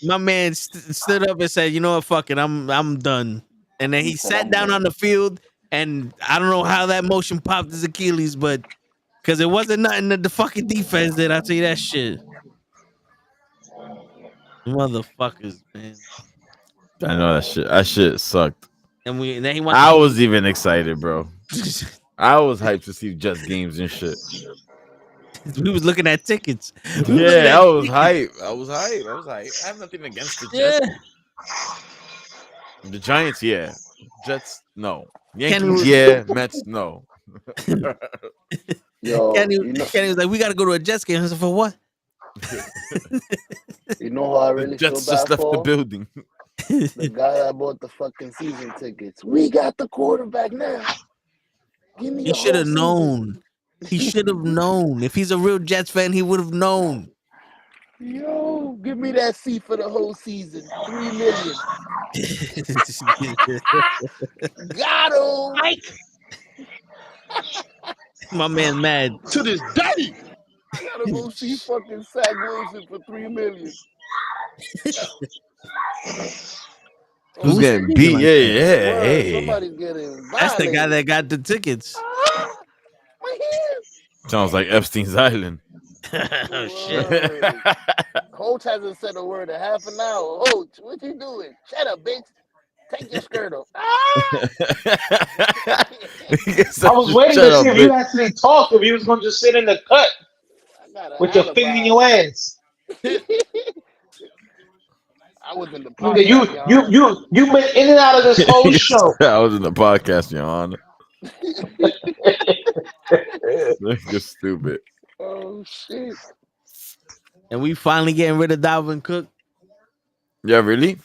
My man stood up and said, "You know what? Fuck it, I'm done." And then he
said,
sat
"I'm
down
done."
on the field, and I don't know how that motion popped his Achilles, but because it wasn't nothing that the fucking defense did. I tell you that shit, motherfuckers, man.
I know that shit. That shit sucked.
And then he went.
I was even excited, bro. I was hyped to see Jets games and shit.
We was looking at tickets.
Yeah, I was hyped. I was hyped. I have nothing against the Jets.
Yeah.
The Giants, yeah. Jets, no.
Kenny
Yankees,
was-
yeah. Mets, no.
Yo,
Kenny was like, "We got to go to a Jets game." I said, "For what?"
you know who I
The
really
Jets
feel
just
bad
left the
for?
building.
The guy that bought the fucking season tickets. We got the quarterback now. Give me
He
the
should
whole
have
season.
known. He should have known. If he's a real Jets fan, he would have known.
Yo, give me that seat for the whole season. $3 million. Got him.
My man's mad.
To this day.
I gotta go see fucking Zach Wilson for $3 million.
Who's getting beat?
like
Yeah,
that?
yeah.
Word,
Hey.
somebody's getting
That's the guy
violated.
that got the tickets.
My hand.
Sounds like Epstein's Island.
Oh shit.
Word. Coach hasn't said a word in half an hour. Coach, what you doing? Shut up, bitch. Take your skirt off.
I was waiting to see if you actually talked, if you was gonna just sit in the cut with your finger in your ass.
I was in the
podcast. You been in and out of this whole show.
I was in the podcast, Your Honor. You're stupid.
Oh shit.
And we finally getting rid of Dalvin Cook.
Yeah, really?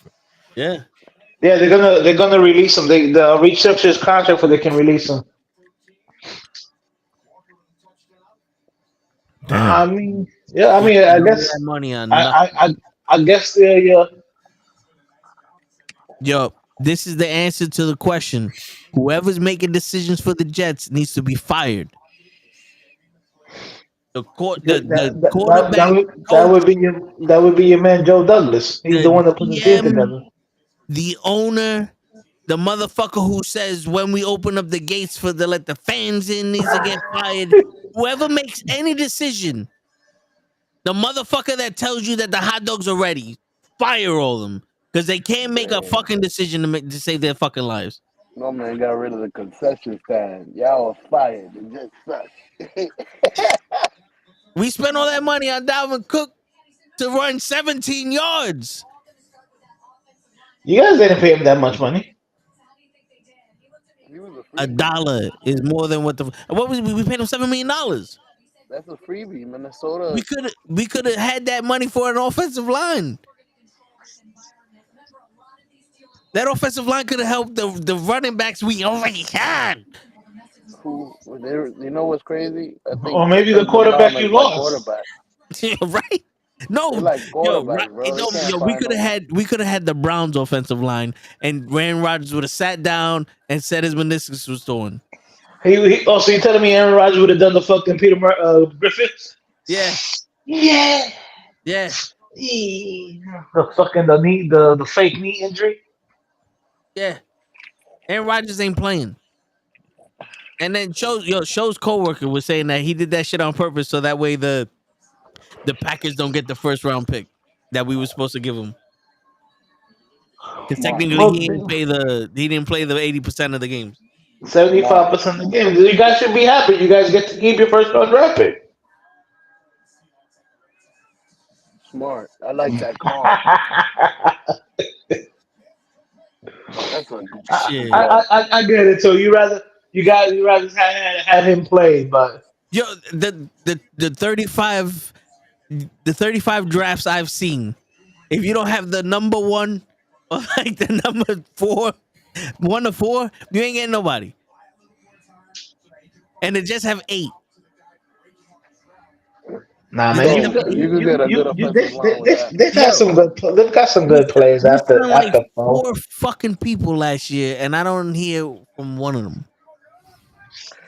Yeah.
Yeah, they're gonna release him. They restructure his contract so they can release him.
Damn.
I guess
money on
I guess they
Yo, this is the answer to the question. Whoever's making decisions for the Jets needs to be fired. The quarterback.
That would be your man Joe Douglas. He's the one that put the team together.
The owner, the motherfucker who says when we open up the gates for let the fans in needs to get fired. Whoever makes any decision, the motherfucker that tells you that the hot dogs are ready, fire all of them. Because they can't make a fucking decision to save their fucking lives.
No man got rid of the concession stand. Y'all are fired. It just sucks.
We spent all that money on Dalvin Cook to run 17 yards.
You guys didn't pay him that much money.
$1 is more than what we paid him $7 million.
That's a freebie, Minnesota.
We could have had that money for an offensive line. That offensive line could have helped the running backs we already had.
You know what's crazy? I think
or maybe the quarterback you lost.
Right? No, we could have had the Browns offensive line, and Aaron Rodgers would have sat down and said his meniscus was torn.
So you telling me Aaron Rodgers would have done the fucking Peter Griffiths?
Yeah.
Yeah.
Yeah.
The fucking the fake knee injury.
Yeah. Aaron Rodgers ain't playing. And then Show's coworker was saying that he did that shit on purpose so that way the Packers don't get the first round pick that we were supposed to give him. Because technically he didn't play the 80% of the games.
75% of the games. You guys should be happy. You guys get to keep your first round draft pick.
smart. I like that call. That's a good
Shit.
call.
I get it. So you rather had him play, but
Yo, the 35 drafts I've seen, if you don't have the number one or like the number 4, 1 to 4, you ain't getting nobody. And they just have 8.
nah,
You
man,
just
Bro,
have
you
8.
could get a good offensive line with that.
they've had some good they've got some good plays
We
after
signed like 4
fall.
fucking people last year, and I don't hear from one of them.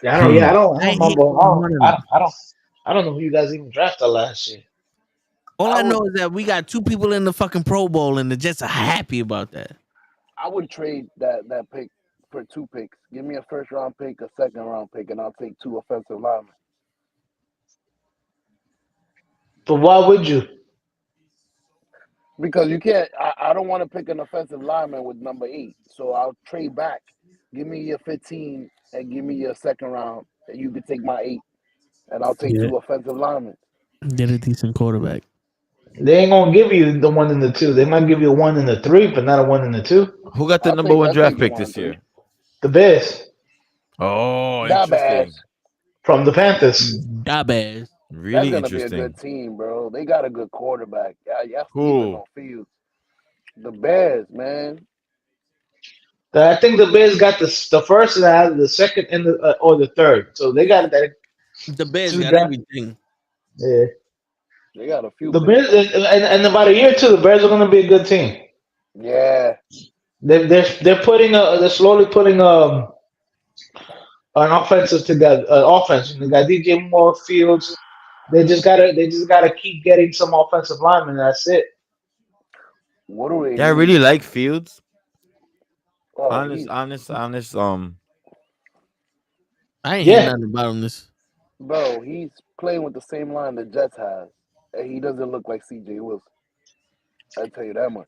I
I
don't
ain't hear
remember.
from one of them.
I don't know who you guys even drafted last year.
All
I
I know
would
is that we got 2 people in the fucking Pro Bowl, and the Jets are happy about that.
I would trade that pick for 2 picks. Give me a first round pick, a second round pick, and I'll take 2 offensive linemen.
But why would you?
Because you can't. I don't want to pick an offensive lineman with number 8. So I'll trade back. Give me your 15 and give me your second round, and you can take my 8, and I'll take
Yeah.
2 offensive linemen.
Get a decent quarterback.
They ain't gonna give you the 1 and the 2. They might give you a 1 and the 3, but not a 1 and the 2.
Who got the number 1 draft pick this year?
The Bears
Oh,
That bad.
interesting.
from the Panthers.
Jabez.
Really
That's gonna
interesting.
be a good team, bro. They got a good quarterback. Yeah,
Who?
sleeping on Fields. The Bears, man.
I think the Bears got the first and the second and or the third. So they got that.
The Bears
2
got
draft.
everything.
Yeah,
They got a few
the
picks.
Bears and about a year or 2, the Bears are gonna be a good team.
Yeah.
They're slowly putting an offensive together. Offense. They got DJ Moore, Fields. They just gotta keep getting some offensive linemen. That's it.
What do they
Yeah, I
need?
really like Fields.
Oh,
Honest.
I ain't
Yeah.
hear nothing about him this.
bro, he's playing with the same line the Jets has, and he doesn't look like C.J. Wilson. I tell you that much.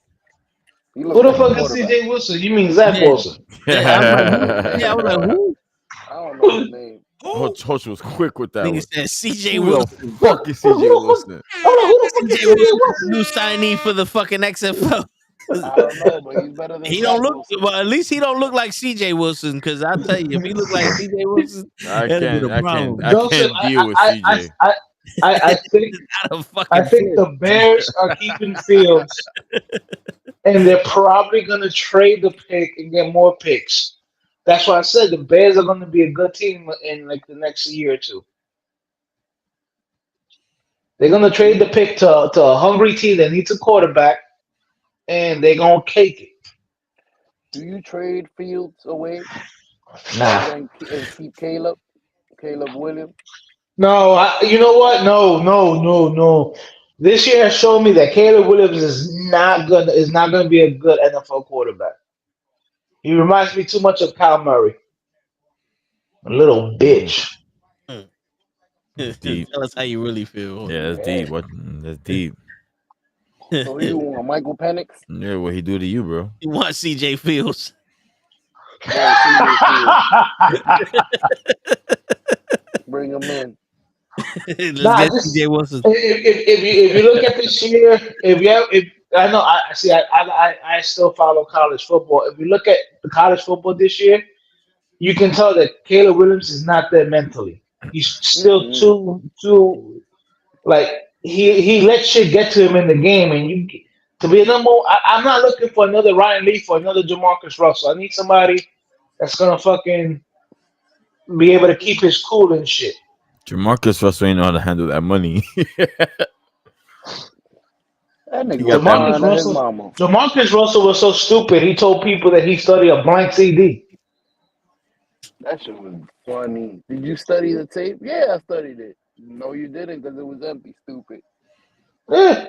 He
Who
looks
the
like a
fuck is
quarterback.
CJ Wilson? You mean Zach
Yeah.
Wilson?
Yeah, I'm like, who? Yeah, I was like, who?
I don't know his name.
Hoch was quick with that
Nigga
one.
said CJ
Who
Wilson.
the fuck is CJ Wilson?
Hold on, who the fuck is
CJ
CJ
Wilson,
Wilson?
new signee for the fucking XFL.
I don't know, but he's better than
He
Zach
don't look
Wilson.
well. At least he don't look like CJ Wilson. Because I tell you, if he looked like CJ Wilson, that'd be the problem.
I
Joseph,
can't deal with CJ.
I think
Not a fucking
I think
flip.
the Bears are keeping Fields, and they're probably gonna trade the pick and get more picks. That's why I said the Bears are gonna be a good team in like the next year or 2. They're gonna trade the pick to a hungry team that needs a quarterback, and they're gonna cake it.
Do you trade Fields away
Nah.
and keep Caleb Williams?
No, you know what? No. This year has shown me that Caleb Williams is not gonna be a good NFL quarterback. He reminds me too much of Kyle Murray. A little bitch.
Deep.
Tell us how you really feel.
Yeah, that's deep. That's deep.
So you want Michael Penix?
Yeah, what he do to you, bro?
You want CJ Fields?
Yeah, CJ Fields. Bring him in.
Let's
Nah,
get
just-
CJ Wilson.
if you look at this year, I know I see I still follow college football. If you look at the college football this year, you can tell that Caleb Williams is not there mentally. He's still too like he lets shit get to him in the game, and to be a number. I'm not looking for another Ryan Leaf or another Jamarcus Russell. I need somebody that's gonna fucking be able to keep his cool and shit.
Jamarcus Russell ain't know how to handle that money.
That nigga
got
was
that
lying to his mama.
Jamarcus Russell was so stupid. He told people that he studied a blank CD.
That shit was funny. Did you study the tape? Yeah, I studied it. No, you didn't because it was empty, stupid.
Yeah.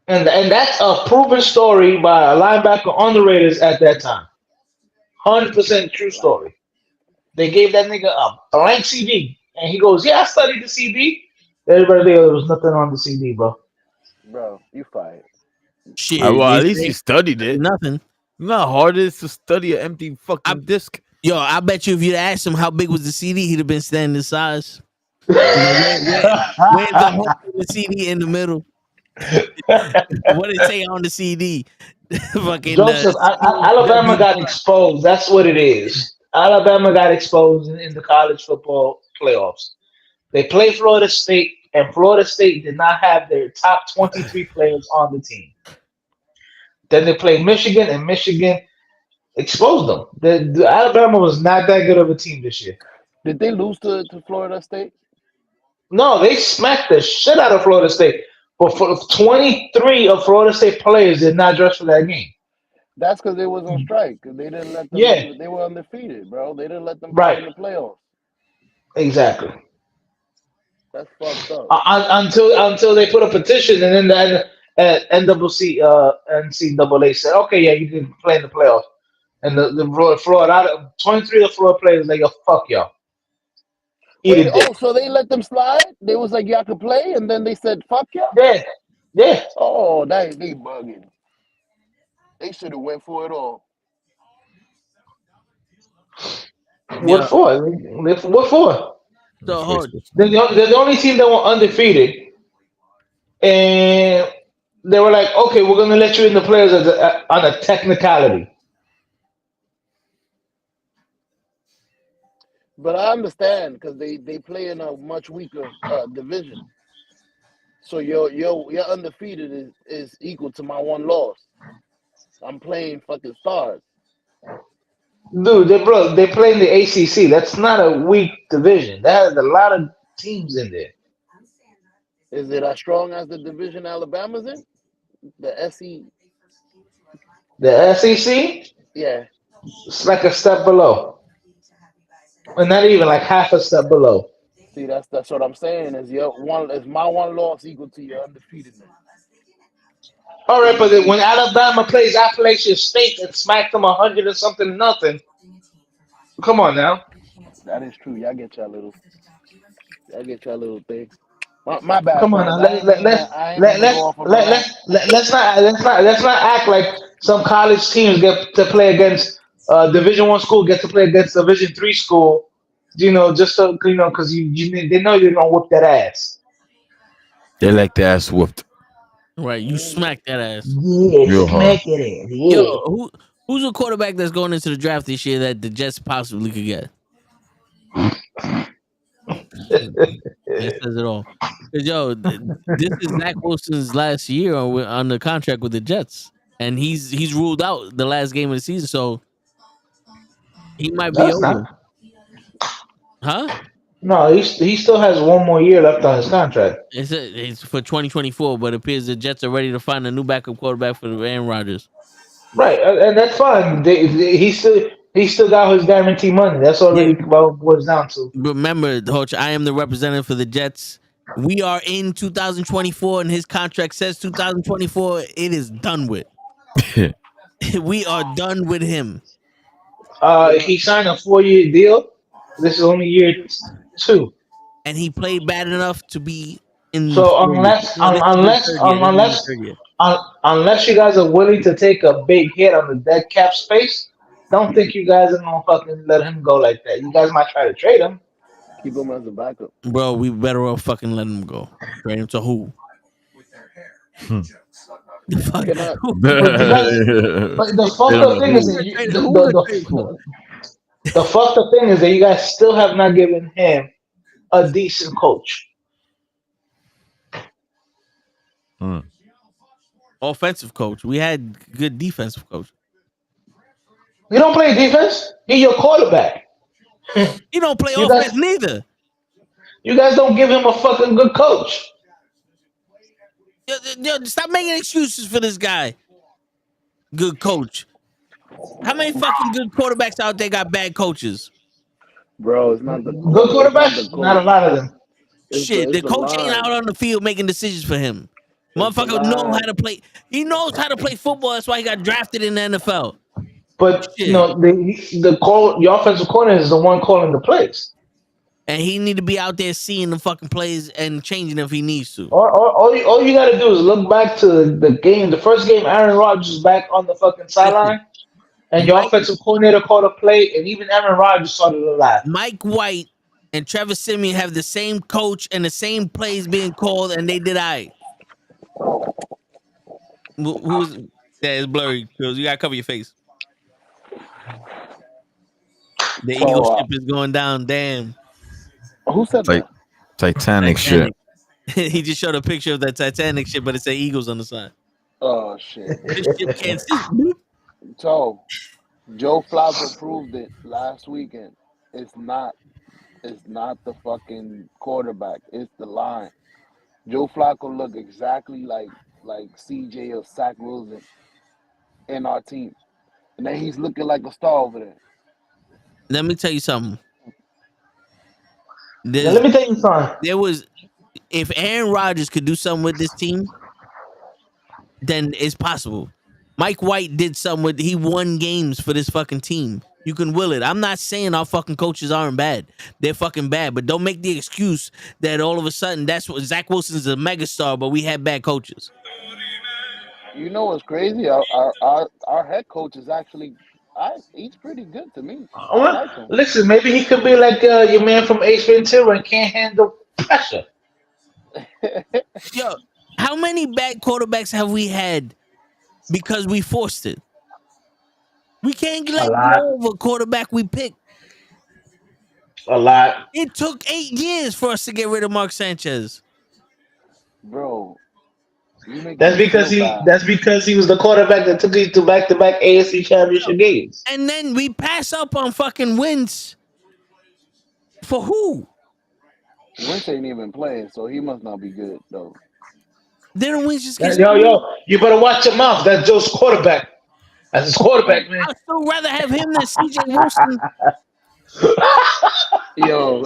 And that's a proven story by a linebacker on the Raiders at that time. 100% true story. They gave that nigga a blank CD. And he goes, yeah, I studied the CD. Everybody there was nothing on the CD, bro.
Bro, you fired.
Shit.
Well, at
they
least
say
he studied it.
nothing.
You know how hard it is to study an empty fucking disc?
Yo, I bet you if you'd asked him how big was the CD, he'd have been standing size. Where's the hole in the CD in the middle? What did it say on the CD? Fucking
Joseph, Alabama got exposed. That's what it is. Alabama got exposed in the college football playoffs. They played Florida State, and Florida State did not have their top 23 players on the team. Then they played Michigan, and Michigan exposed them. The Alabama was not that good of a team this year.
Did they lose to Florida State?
No, they smacked the shit out of Florida State. But for 23 of Florida State players did not dress for that game.
That's because they was on strike. They didn't let them.
Yeah.
They were undefeated, bro. They didn't let them
Right.
play in the playoffs.
Exactly.
That's fucked up.
Until they put a petition, and then the NCAA said, okay, yeah, you can play in the playoffs. And the Florida 23 of Florida players like, yo, fuck y'all.
Wait, so they let them slide? They was like, y'all could play, and then they said, fuck y'all?
Yeah.
Oh, they bugging. They should have went for it all.
What for? What for? They're the only team that went undefeated, and they were like, okay, we're gonna let you in the players on a technicality.
But I understand because they play in a much weaker division. So your undefeated is equal to my one loss. I'm playing fucking stars.
Dude, they play in the ACC. That's not a weak division. That has a lot of teams in there.
Is it as strong as the division Alabama's in? The SEC?
The SEC?
Yeah.
It's like a step below. Well, not even like half a step below.
See, that's what I'm saying. Is my one loss equal to your undefeatedness?
All right, but when Alabama plays Appalachian State and smacked them 100 or something nothing, come on now.
That is true. Y'all get your little thing. My bad.
Come on now. Let's not act like some college teams get to play against Division I school, get to play against Division III school. Just so because they know you're gonna whoop that ass.
They like the ass whooped.
Right, you smack that ass.
Yeah, smack it ass. Yeah.
Yo, who's a quarterback that's going into the draft this year that the Jets possibly could get? That says it all. Yo, this is Zach Wilson's last year on the contract with the Jets, and he's ruled out the last game of the season, so he might be over. Huh?
No, he still has one more year left on his contract.
It's for 2024, but it appears the Jets are ready to find a new backup quarterback for Aaron Rodgers.
Right, and that's fine. He still got his guarantee money. That's already what it boils down to.
Remember, Hoch, I am the representative for the Jets. We are in 2024, and his contract says 2024. It is done with. We are done with him.
He signed a 4-year deal. This is only year 2,
and he played bad enough to be in.
So unless you guys are willing to take a big hit on the dead cap space, don't think you guys are gonna fucking let him go like that. You guys might try to trade him.
Keep him as a backup,
bro. We better off fucking letting him go. Trade him to who?
The fucked up thing is the fucked up thing is that you guys still have not given him a decent coach.
Offensive coach. We had good defensive coach.
You don't play defense? He's your quarterback.
You don't play offense neither.
You guys don't give him a fucking good coach.
Yo, stop making excuses for this guy. Good coach. How many fucking good quarterbacks out there got bad coaches?
Bro, it's not the
good quarterbacks. Not a lot of them.
Shit, the coach ain't out on the field making decisions for him. Motherfucker knows how to play. He knows how to play football. That's why he got drafted in the NFL.
But the offensive coordinator is the one calling the plays.
And he need to be out there seeing the fucking plays and changing if he needs to.
All you got to do is look back to the game. The first game, Aaron Rodgers was back on the fucking sideline. And your offensive coordinator called a play, and even Aaron Rodgers started to laugh.
Mike White and Trevor Siemian have the same coach and the same plays being called, and they did Who's that is blurry because you gotta cover your face. The
So,
Eagle ship is going down. Damn.
who said
Like
that?
Titanic shit.
He just showed a picture of that Titanic ship, but it said Eagles on the side.
Oh shit.
This ship can't sink. Bloop.
So Joe Flacco proved it last weekend. It's not the fucking quarterback. It's the line. Joe Flacco look exactly like CJ or Zach Wilson in our team, and then he's looking like a star over there.
Let me tell you something.
Now, let me tell you something.
There was, if Aaron Rodgers could do something with this team, then it's possible. Mike White did something with, he won games for this fucking team. You can will it. I'm not saying our fucking coaches aren't bad. They're fucking bad, but don't make the excuse that all of a sudden that's what Zach Wilson's a megastar, but we had bad coaches.
You know what's crazy? Our head coach is actually, he's pretty good to me. I like him.
Listen, maybe he could be like your man from Ace Ventura and can't handle pressure.
Yo, how many bad quarterbacks have we had because we forced it? We can't let go of a quarterback we picked.
A lot.
It took 8 years for us to get rid of Mark Sanchez.
Bro,
that's because he was the quarterback that took you to back-to-back AFC championship games.
And then we pass up on fucking wins. For who?
Wentz ain't even playing, so he must not be good though.
Then Wentz just gets
yo, you better watch your mouth. That's Joe's quarterback. That's his quarterback, man.
I'd still rather have him than CJ Wilson.
Yo,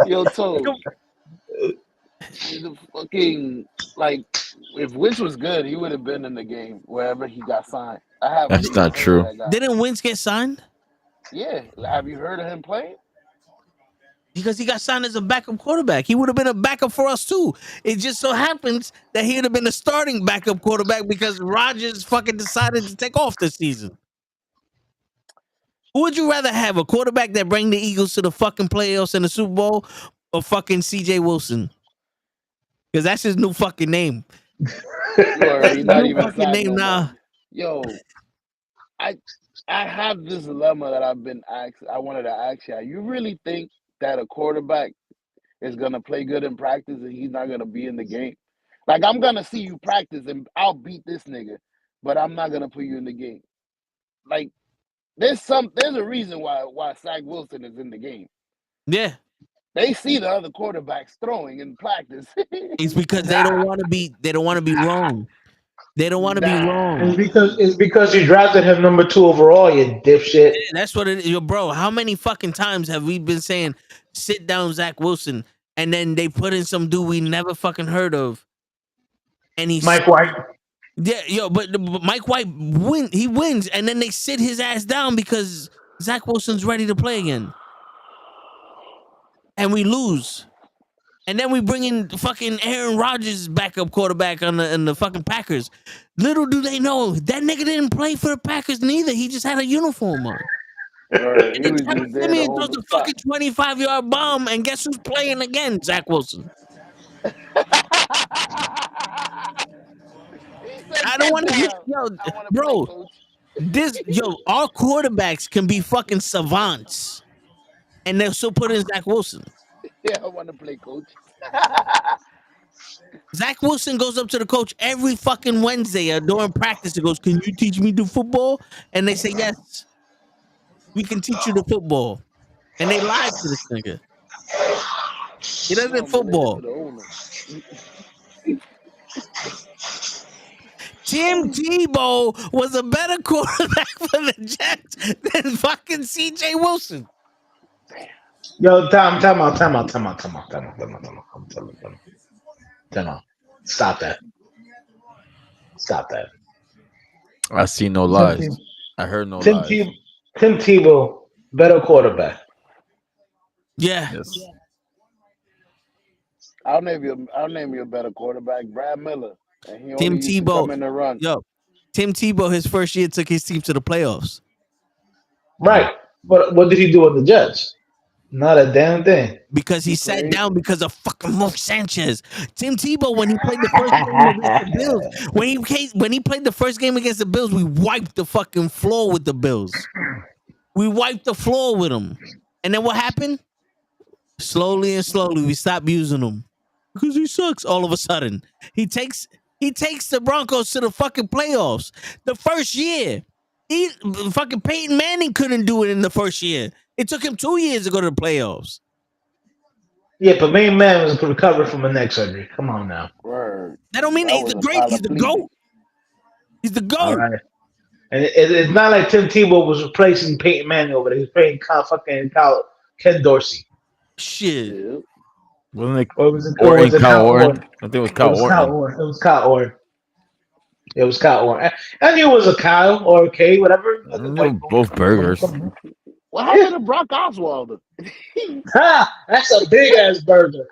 yo, Toad. The fucking, like, if Wentz was good, he would have been in the game wherever he got signed.
That's not true.
Didn't Wentz get signed?
Yeah. Have you heard of him playing?
Because he got signed as a backup quarterback. He would have been a backup for us too. It just so happens that he would have been a starting backup quarterback because Rodgers fucking decided to take off this season. Who would you rather have? A quarterback that bring the Eagles to the fucking playoffs and the Super Bowl, or fucking CJ Wilson? Because that's his new fucking name.
That's not even
fucking name now.
Yo, I have this dilemma that I've been asked. I wanted to ask you. You really think that a quarterback is gonna play good in practice and he's not gonna be in the game? Like, I'm gonna see you practice and I'll beat this nigga, but I'm not gonna put you in the game. Like, there's a reason why Zach Wilson is in the game.
Yeah.
They see the other quarterbacks throwing in practice.
It's because they don't want to be wrong. They don't want to be wrong.
It's because you drafted him number 2 overall, you dipshit.
Yeah, that's what it is. Yo, bro, how many fucking times have we been saying sit down Zach Wilson, and then they put in some dude we never fucking heard of, and he's
Mike White.
Yeah, yo, but Mike White wins, and then they sit his ass down because Zach Wilson's ready to play again, and we lose. And then we bring in fucking Aaron Rodgers, backup quarterback in the fucking Packers. Little do they know that nigga didn't play for the Packers neither. He just had a uniform on.
Right, he was just there
Simeon throws a fucking 25-yard bomb, and guess who's playing again? Zach Wilson. I don't want to, bro. Our quarterbacks can be fucking savants, and they'll still put in Zach Wilson.
Yeah, I want to play, coach.
Zach Wilson goes up to the coach every fucking Wednesday during practice. He goes, "Can you teach me the football?" And they say, "Yes, we can teach you the football." And they lied to this nigga. He doesn't football. Tim Tebow was a better quarterback for the Jets than fucking CJ Wilson.
Yo, time out. Stop that.
I see no lies. I heard no lies.
Tim Tebow, better quarterback.
Yeah.
Yes.
I'll name you a better quarterback, Brad Miller. And he
Tim Tebow.
Come in the run.
Yo, Tim Tebow, his first year took his team to the playoffs.
Right. But what did he do with the Jets? Not a damn thing.
Because he sat down because of fucking Mark Sanchez. Tim Tebow, when he played the first game against the Bills, when he played the first game against the Bills, we wiped the fucking floor with the Bills. We wiped the floor with him. And then what happened? Slowly and slowly, we stopped using him. Because he sucks all of a sudden. He takes the Broncos to the fucking playoffs. The first year. Fucking Peyton Manning couldn't do it in the first year. It took him 2 years to go to the playoffs.
Yeah, but main man was recovering from a neck surgery. Come on now.
Word.
That don't mean
That
he's
was
the
a
great. He's the
paraplegic.
GOAT. He's the GOAT.
All right. And it's not like Tim Tebow was replacing Peyton Manning over there. He was playing Ken Dorsey.
Shit.
Yeah.
Wasn't it?
Or was it
Kyle Orton?
Orton?
I think it was Kyle Orton.
It was Kyle Orton. It was Kyle Orton. I knew it was a Kyle or a K, whatever.
Both burgers.
What happened to Brock Osweiler?
That's a big ass burger.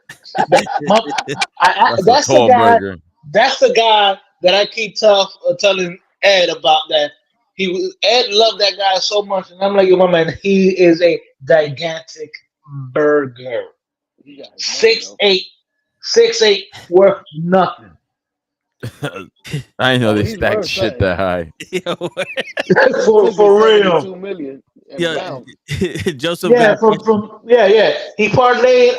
That's the guy. Burger. That's the guy that I keep telling Ed about that. Ed loved that guy so much, and I'm like, yo, my man, he is a gigantic burger. 6'8", worth nothing.
I know they stacked shit that high.
for real.
2 million.
Yeah, Joseph.
Yeah, He parlayed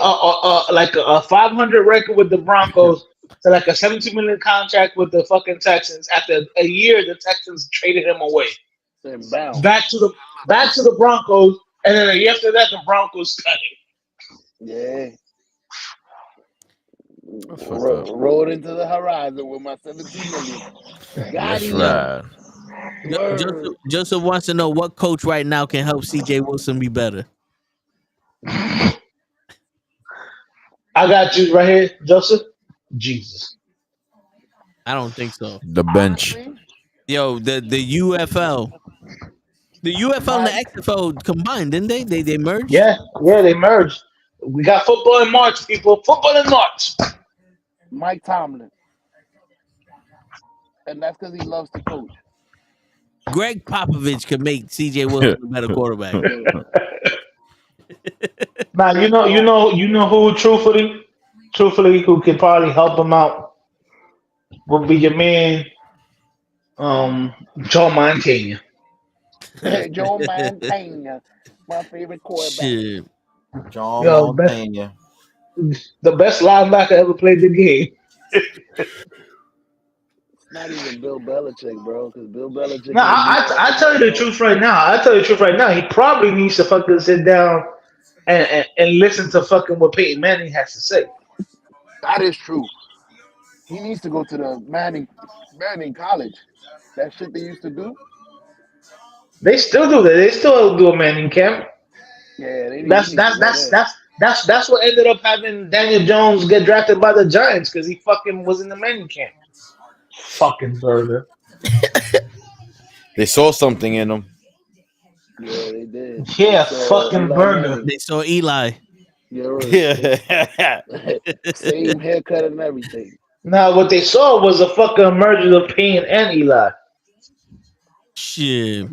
like a 500 record with the Broncos to like a 17 million contract with the fucking Texans. After a year, the Texans traded him away. Back to the Broncos, and then a year after that, the Broncos cut him.
Yeah. Rode into the horizon with my 17 million. Got him.
Joseph wants to know what coach right now can help CJ Wilson be better.
I got you right here, Joseph. Jesus.
I don't think so.
The bench.
Yo, the UFL. The UFL and the XFL combined, didn't they? They merged?
Yeah, they merged. We got football in March, people. Football in March.
Mike Tomlin. And that's because he loves to coach.
Greg Popovich could make CJ Wilson a better quarterback.
Now you know who truthfully who could probably help him out would be your man, Joe Montana.
Joe Montana, my favorite quarterback.
Shit.
Joe Montana.
The best linebacker ever played the game.
Not even Bill Belichick, bro. Because Bill Belichick.
No, I tell you the truth right now. He probably needs to fucking sit down and listen to fucking what Peyton Manning has to say.
That is true. He needs to go to the Manning College. That shit they used to do.
They still do that. They still do a Manning camp.
Yeah,
that's what ended up having Daniel Jones get drafted by the Giants because he fucking was in the Manning camp. Fucking burger.
They saw something in him.
Yeah, they did.
Yeah, fucking burger.
They saw Eli.
Yeah. Same haircut and everything.
Now, what they saw was a fucking merger of Payne and Eli.
Shit.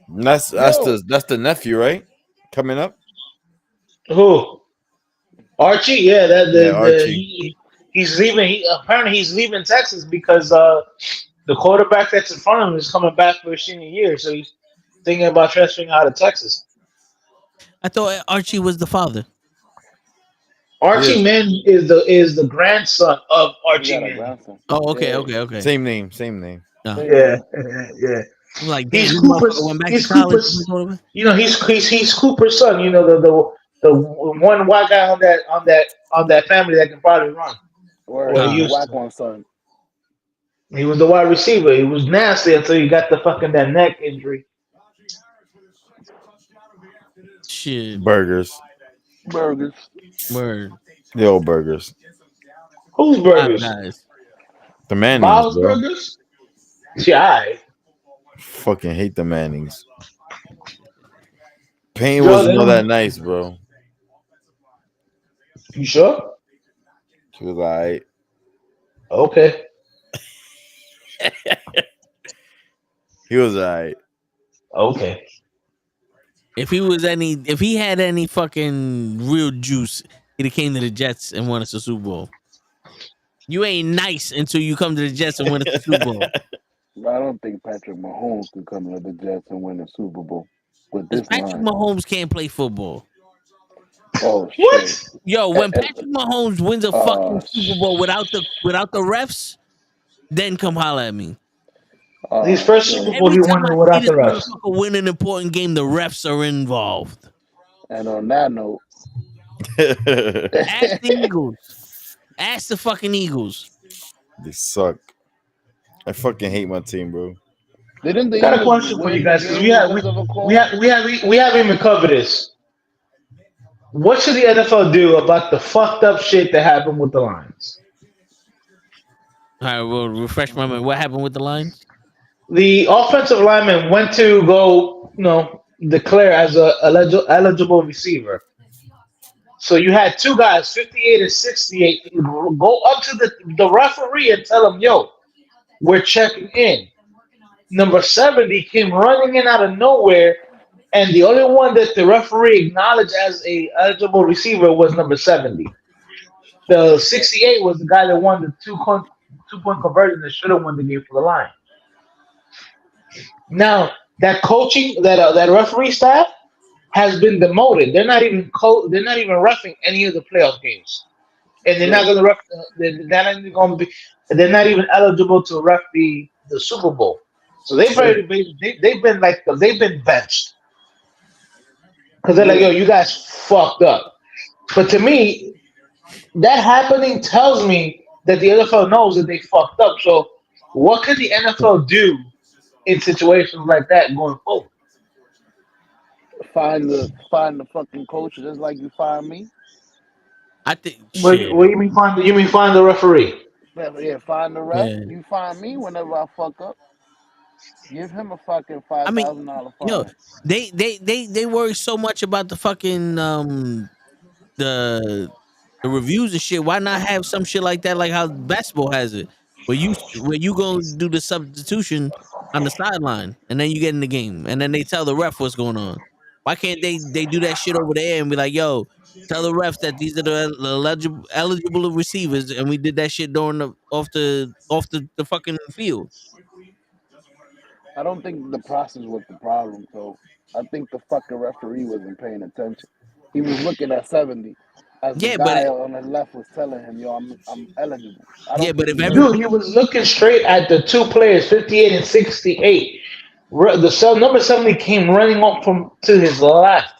That's the nephew, right? Coming up.
Who? Archie? Yeah,
Archie.
He's leaving. Apparently, he's leaving Texas because the quarterback that's in front of him is coming back for his senior year. So he's thinking about transferring out of Texas.
I thought Archie was the father.
Archie Manning is the grandson of Archie Manning.
Oh, okay.
Same name.
No.
Yeah.
I'm like,
he's Cooper's.
Went back
He's
to college.
Cooper's. You know, he's Cooper's son. You know, the one white guy on that family that can probably run.
Black one son.
He was the wide receiver. He was nasty until he got that neck injury.
Shit.
Burgers.
Word.
The old burgers.
Whose burgers?
The Mannings,
Miles
bro.
burgers? Yeah,
fucking hate the Mannings. Payne wasn't all that nice, bro.
You sure?
He was alright.
Okay.
He was alright.
Okay.
If he had any fucking real juice, he'd have came to the Jets and won us a Super Bowl. You ain't nice until you come to the Jets and win us a Super Bowl.
I don't think Patrick Mahomes could come to the Jets and win a Super Bowl with this
Patrick
line.
Mahomes can't play football.
Oh
What?
shit!
Yo, when Patrick Mahomes wins a fucking Super Bowl without the refs, then come holler at me.
His first Super Bowl,
Every
he
time
won
I
it without
see
the
this
refs.
motherfucker win an important game, the refs are involved.
And on that note,
Ask the Eagles. Ask the fucking Eagles.
They suck. I fucking hate my team, bro.
didn't the
Got a
Eagles
question for you
win
guys
the
because
game because of a call?
we haven't even covered this. What should the NFL do about the fucked up shit that happened with the Lions?
All right, well, refresh my memory. What happened with the Lions?
The offensive lineman went to go, declare as a eligible receiver. So you had two guys, 58 and 68, go up to the referee and tell him, yo, we're checking in. Number 70 came running in out of nowhere, and the only one that the referee acknowledged as a eligible receiver was number 70. The 68 was the guy that won the two-point conversion that should have won the game for the Lions. Now that that referee staff has been demoted. They're not even reffing any of the playoff games, and they're not going to ref. They're not even eligible to ref the Super Bowl. So they've been benched because they're like, yo, you guys fucked up. But to me, that happening tells me that the NFL knows that they fucked up. So what could the NFL do in situations like that going forward?
Find the fucking coach just like you find me.
I think.
What you mean find? You mean find the referee?
Yeah, find the ref.
Yeah.
You find me whenever I fuck up. Give him a fucking $5,000 fine.
Yo, they worry so much about the fucking the reviews and shit. Why not have some shit like that, like how basketball has it, where you go do the substitution on the sideline and then you get in the game and then they tell the ref what's going on. Why can't they do that shit over there and be like, yo, tell the refs that these are the eligible receivers and we did that shit during off the fucking field.
I don't think the process was the problem, so I think the fucking referee wasn't paying attention. He was looking at 70 as the guy on his left was telling him, yo, I'm eligible.
But he was looking straight at the two players, 58 and 68. The number 70 came running up to his left.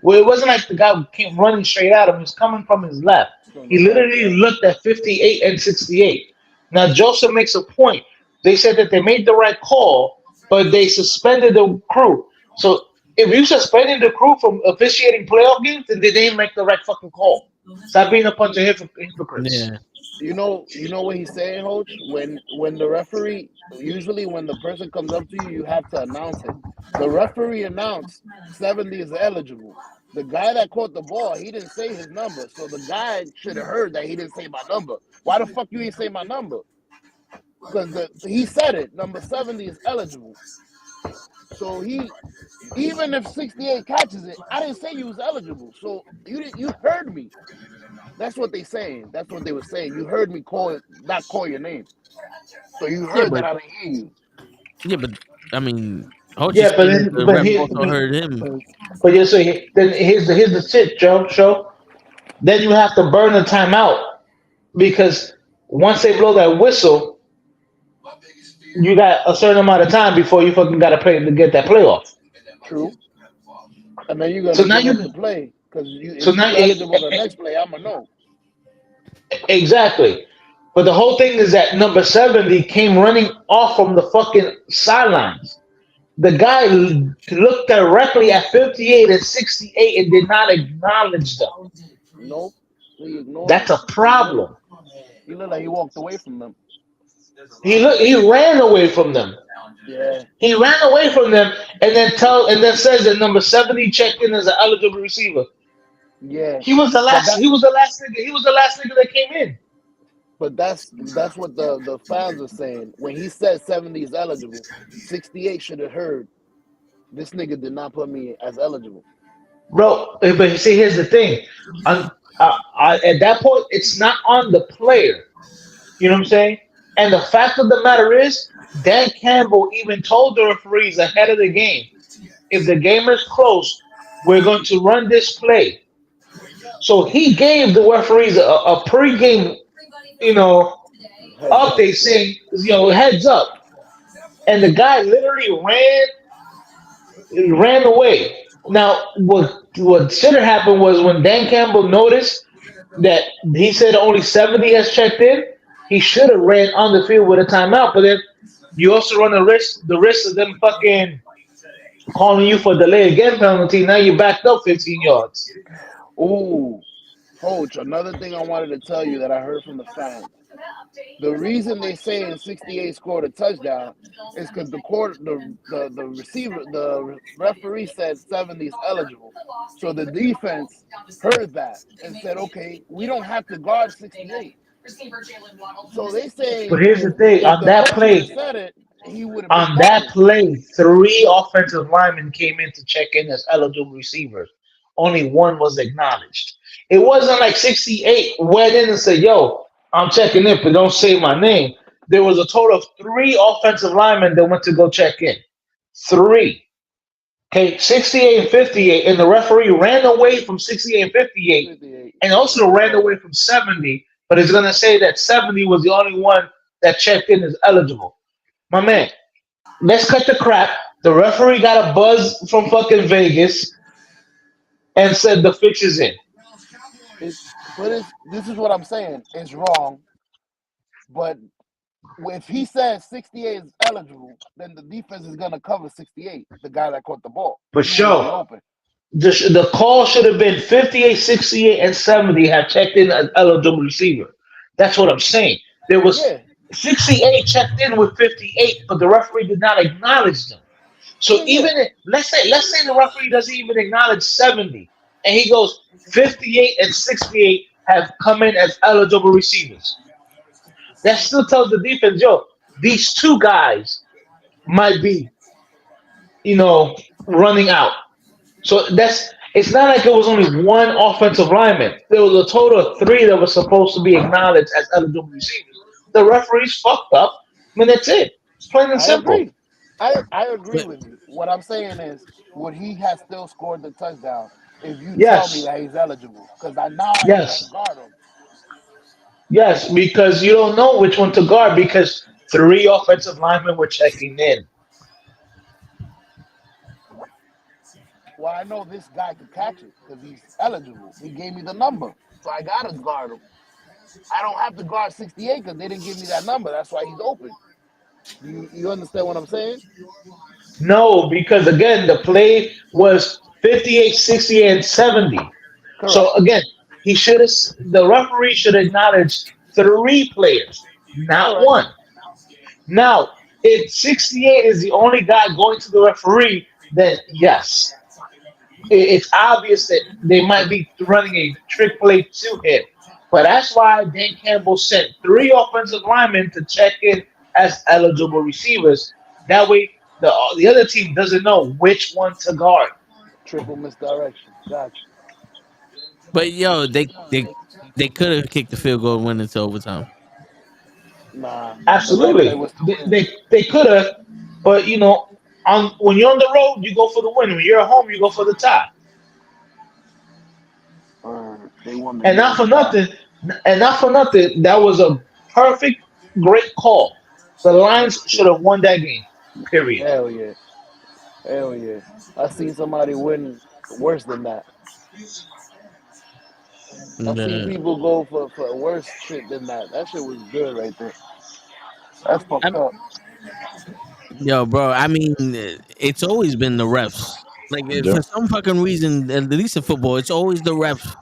Well, it wasn't like the guy came running straight at him. He was coming from his left. He literally looked at 58 and 68. Now, Joseph makes a point. They said that they made the right call, but they suspended the crew. So if you suspended the crew from officiating playoff games, then they didn't make the right fucking call. Stop being a bunch of hypocrites.
Yeah.
You know what he's saying, Hoach? When the referee, usually when the person comes up to you, you have to announce it. The referee announced 70 is eligible. The guy that caught the ball, he didn't say his number. So the guy should have heard that he didn't say my number. Why the fuck you didn't say my number? Because he said it. Number 70 is eligible. So even if 68 catches it, I didn't say you was eligible. So you heard me. That's what they saying. That's what they were saying. You heard me not call your name. So you heard that I didn't hear you.
Yeah, but I mean,
but he
also heard him.
But yeah, so then here's the shit, Joe. Then you have to burn the timeout because once they blow that whistle, you got a certain amount of time before you fucking got to play to get that playoff.
True. And then you got to play because if you're eligible for the next play, I'm going to know.
Exactly. But the whole thing is that number 70 came running off from the fucking sidelines. The guy looked directly at 58 and 68 and did not acknowledge them.
Nope.
That's a problem.
He looked like he walked away from them.
He ran away from them.
Yeah.
He ran away from them and then says that number 70 checked in as an eligible receiver.
Yeah.
He was the last nigga that came in.
But that's what the fans are saying. When he said 70 is eligible, 68 should have heard This nigga did not put me as eligible.
Bro, but see, here's the thing. At that point, it's not on the player. You know what I'm saying? And the fact of the matter is, Dan Campbell even told the referees ahead of the game, if the game is close, we're going to run this play. So he gave the referees a pregame, you know,
Heads up.
update saying, heads up. And the guy literally ran away. Now, what should have happened was when Dan Campbell noticed that he said only 70 has checked in, he should have ran on the field with a timeout. But then you also run the risk of them fucking calling you for delay again penalty. Now you backed up 15 yards.
Ooh, Coach, another thing I wanted to tell you that I heard from the fans. The reason they say in 68 scored a touchdown is because the receiver, the referee said 70 is eligible. So the defense heard that and said, okay, we don't have to guard 68. So they say
But here's the thing:
if the coach would have said it, he would have been
on that
guarded.
play, 3 offensive linemen came in to check in as eligible receivers. Only one was acknowledged. It wasn't like 68 went in and said, "Yo, I'm checking in, but don't say my name." There was a total of 3 offensive linemen that went to go check in. 3. Okay, 68 and 58, and the referee ran away from 68 and 58,
58.
and also ran away from 70. But it's gonna say that 70 was the only one that checked in as eligible. My man, let's cut the crap. The referee got a buzz from fucking Vegas and said the fix is in.
This is what I'm saying. It's wrong. But if he says 68 is eligible, then the defense is going to cover 68, the guy that caught the ball.
For
He will be
sure.
open.
The call should have been 58, 68, and 70 have checked in as eligible receiver. That's what I'm saying. There was
Yeah.
68 checked in with 58, but the referee did not acknowledge them. So even let's say the referee doesn't even acknowledge 70, and he goes 58 and 68 have come in as eligible receivers. That still tells the defense, yo, these 2 guys might be, running out. So it's not like it was only one offensive lineman. There was a total of 3 that were supposed to be acknowledged as eligible receivers. The referees fucked up. I mean, that's it. It's plain and simple.
Agree. I agree with you. What I'm saying is, would he have still scored the touchdown if you tell me that he's eligible? Because I have to guard him.
Yes, because you don't know which one to guard because 3 offensive linemen were checking in.
Well, I know this guy could catch it because he's eligible. He gave me the number, so I got to guard him. I don't have to guard 68 because they didn't give me that number. That's why he's open. You understand what I'm saying?
No, because again, the play was 58, 68, and 70. Correct. So again, the referee should acknowledge 3 players, not 1. Now, if 68 is the only guy going to the referee, then yes, it's obvious that they might be running a trick play to him. But that's why Dan Campbell sent 3 offensive linemen to check in as eligible receivers. That way, the other team doesn't know which one to guard.
Triple misdirection. Gotcha.
But yo, they could have kicked the field goal and went into overtime.
Nah,
absolutely. They could have, but when you're on the road, you go for the win. When you're at home, you go for the tie.
They won.
And not for nothing. That was a perfect, great call. The Lions should have won that game. Period.
Hell yeah! I've seen somebody win worse than that. I've seen people go for worse shit than that. That shit was good right there. That's fucked up.
Yo, bro, I mean, it's always been the refs. Like, for some fucking reason, at least in football, it's always the refs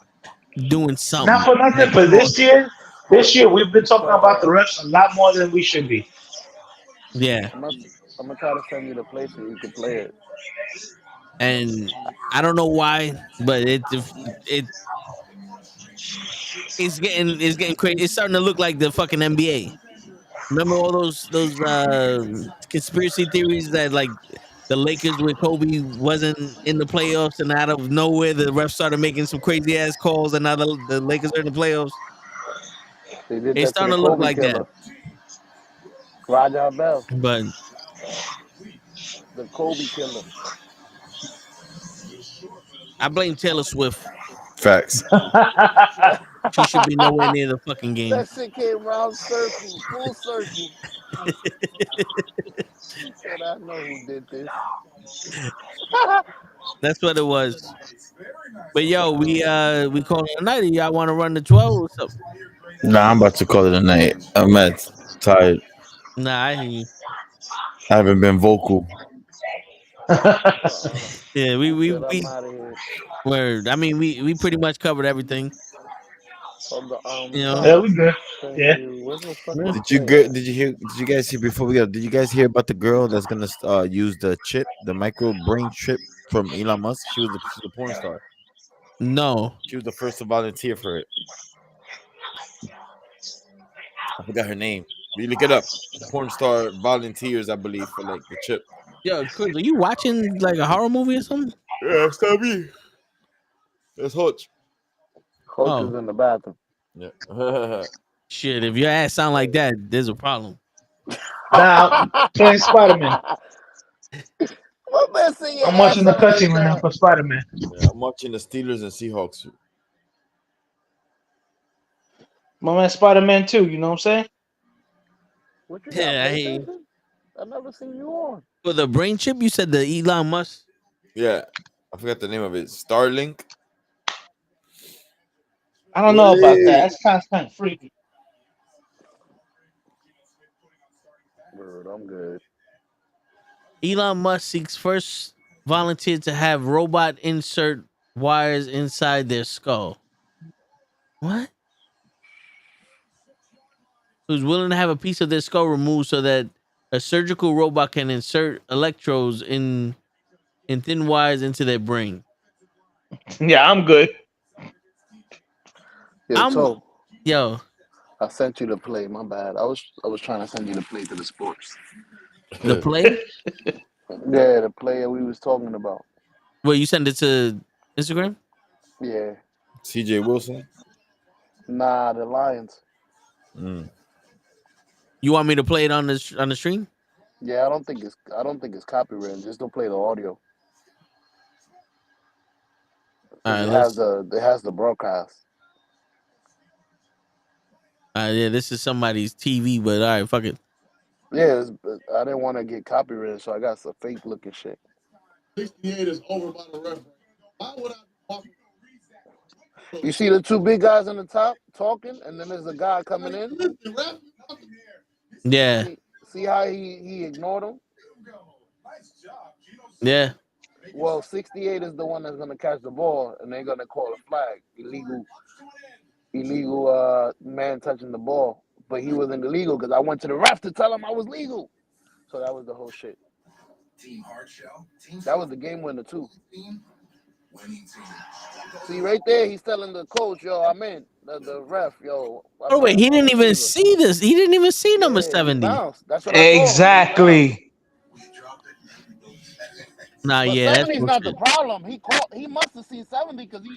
doing something.
Not for nothing, but this year we've been talking about the refs a lot more than we should be.
Yeah.
I'm gonna try to send you the place where you can play it.
And I don't know why, but it's getting crazy. It's starting to look like the fucking NBA. Remember all those conspiracy theories that like the Lakers when Kobe wasn't in the playoffs, and out of nowhere the refs started making some crazy ass calls, and now the Lakers are in the playoffs.
They did
It's
that to
starting
the
to look
Kobe
like that.
killer, Raja Bell,
But
the Kobe killer.
I blame Taylor Swift.
Facts.
She should be nowhere near the fucking game.
That shit came round circle, full circle. She said, "I know who did this."
That's what it was. But yo, we call it a night. Y'all want to run the 12 or something?
Nah, I'm about to call it a night. I'm tired.
Nah, I hear you.
I haven't been vocal.
Yeah, we
I'm out of here.
word. I mean, we pretty much covered everything.
From the
You know?
Yeah, we good. Yeah.
Where's the fucking
Did you guys hear before we go? Did you guys hear about the girl that's gonna use the chip, the micro brain chip from Elon Musk? She's a porn star.
No.
She was the first to volunteer for it. I forgot her name. You look it up. Porn star volunteers, I believe, for like the chip.
Yo, Chris, are you watching like a horror movie or something?
Yeah, it's not me. That's Hutch.
Coach is in the bathroom.
Yeah.
Shit, if your ass sound like that, there's a problem.
Now playing Spider-Man.
What man say
I'm watching the cutscene right now for Spider-Man.
Yeah, I'm watching the Steelers and Seahawks.
My man Spider-Man 2, you know what I'm saying?
What you
Yeah, I hear you.
PlayStation? I never seen you on.
For the brain chip, you said the Elon Musk.
Yeah, I forgot the name of it. Starlink.
I don't know about that. That's kind of freaky.
Word, I'm good.
Elon Musk seeks first volunteer to have robot insert wires inside their skull. What? Who's willing to have a piece of their skull removed so that a surgical robot can insert electrodes in thin wires into their brain.
Yeah, I'm good.
Yo.
I sent you the play. My bad. I was trying to send you the play to the sports.
The play?
Yeah, the player we was talking about.
Well, you send it to Instagram?
Yeah.
CJ Wilson.
Nah, the Lions.
You want me to play it on the stream?
Yeah, I don't think it's copyrighted. Just don't play the audio. It has the broadcast.
Yeah, this is somebody's TV, but all right, fuck it.
Yeah, I didn't want to get copyrighted, so I got some fake looking shit.
68 is over by the referee. Why would I be walking?
You see the two big guys on the top talking, and then there's a guy coming in.
Yeah.
See how he ignored him?
Yeah.
Well, 68 is the one that's gonna catch the ball, and they're gonna call a flag. Illegal man touching the ball. But he wasn't illegal because I went to the ref to tell him I was legal. So that was the whole shit. That was the game winner too. See right there, he's telling the coach, "Yo, I'm in." The ref, "Yo."
Oh wait, he didn't even see this. He didn't even see number 70.
That's what I
exactly.
Nah,
but
yeah,
70's not the problem. He must have seen 70 because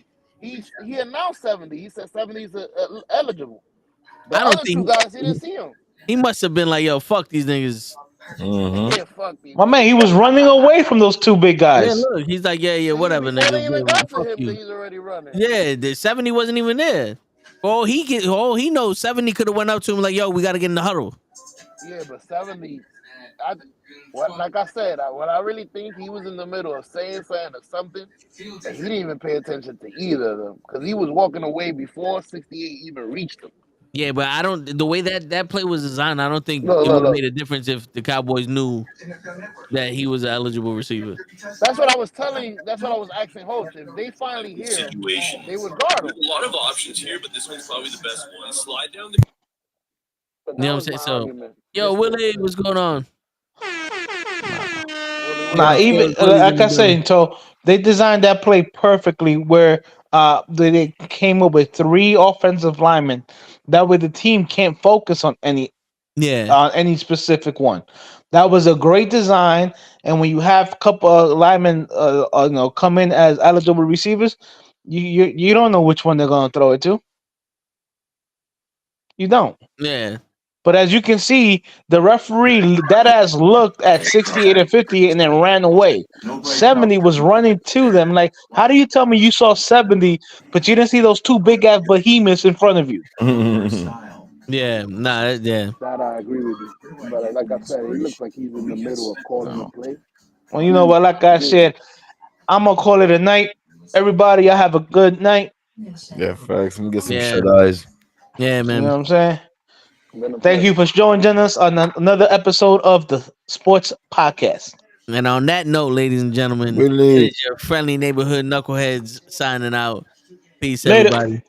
he announced 70. He said 70 is eligible. The
I don't
other
think
two guys, he didn't see him.
He must have been like, "Yo, fuck these niggas."
Yeah, fuck these.
My man, he was running away from those two big guys.
Yeah, look, he's like, yeah, whatever,
Before they even got
nigga.
to
Fuck
him,
you.
he's already running.
Yeah, the 70 wasn't even there. All he knows, 70 could have went up to him like, "Yo, we got to get in the huddle."
Yeah, but 70. Like I said, what I really think he was in the middle of saying or something, and he didn't even pay attention to either of them because he was walking away before 68 even reached him.
Yeah, but I don't. The way that play was designed, I don't think it
Look.
would have made a difference if the Cowboys knew that he was an eligible receiver.
That's what I was asking Hoach. If they finally hear him, they would guard him.
A lot of options here, but this one's probably the best one. Slide down the.
You know what I'm saying? So, yo, Willie, what's going on?
Nah, even like I said, so they designed that play perfectly where they came up with 3 offensive linemen. That way the team can't focus on any specific one. That was a great design, and when you have a couple of linemen, come in as eligible receivers, you don't know which one they're gonna throw it to. You don't.
Yeah.
But as you can see, the referee that ass looked at 68 and 50 and then ran away. 70 was running to them. Like, how do you tell me you saw 70, but you didn't see those two big ass behemoths in front of you?
Yeah, yeah.
That I agree with you. But like I said, he looks like he's in the middle of calling the play.
Well, you know what? Like I said, I'm gonna call it a night. Everybody, y'all have a good night.
Yeah, facts. Let me get some
Yeah.
shut eyes.
Yeah, man.
You know what I'm saying? Thank you for joining us on another episode of the Sports Podcast.
And on that note, ladies and gentlemen,
Really?
it is your friendly neighborhood knuckleheads signing out. Peace,
Later.
everybody.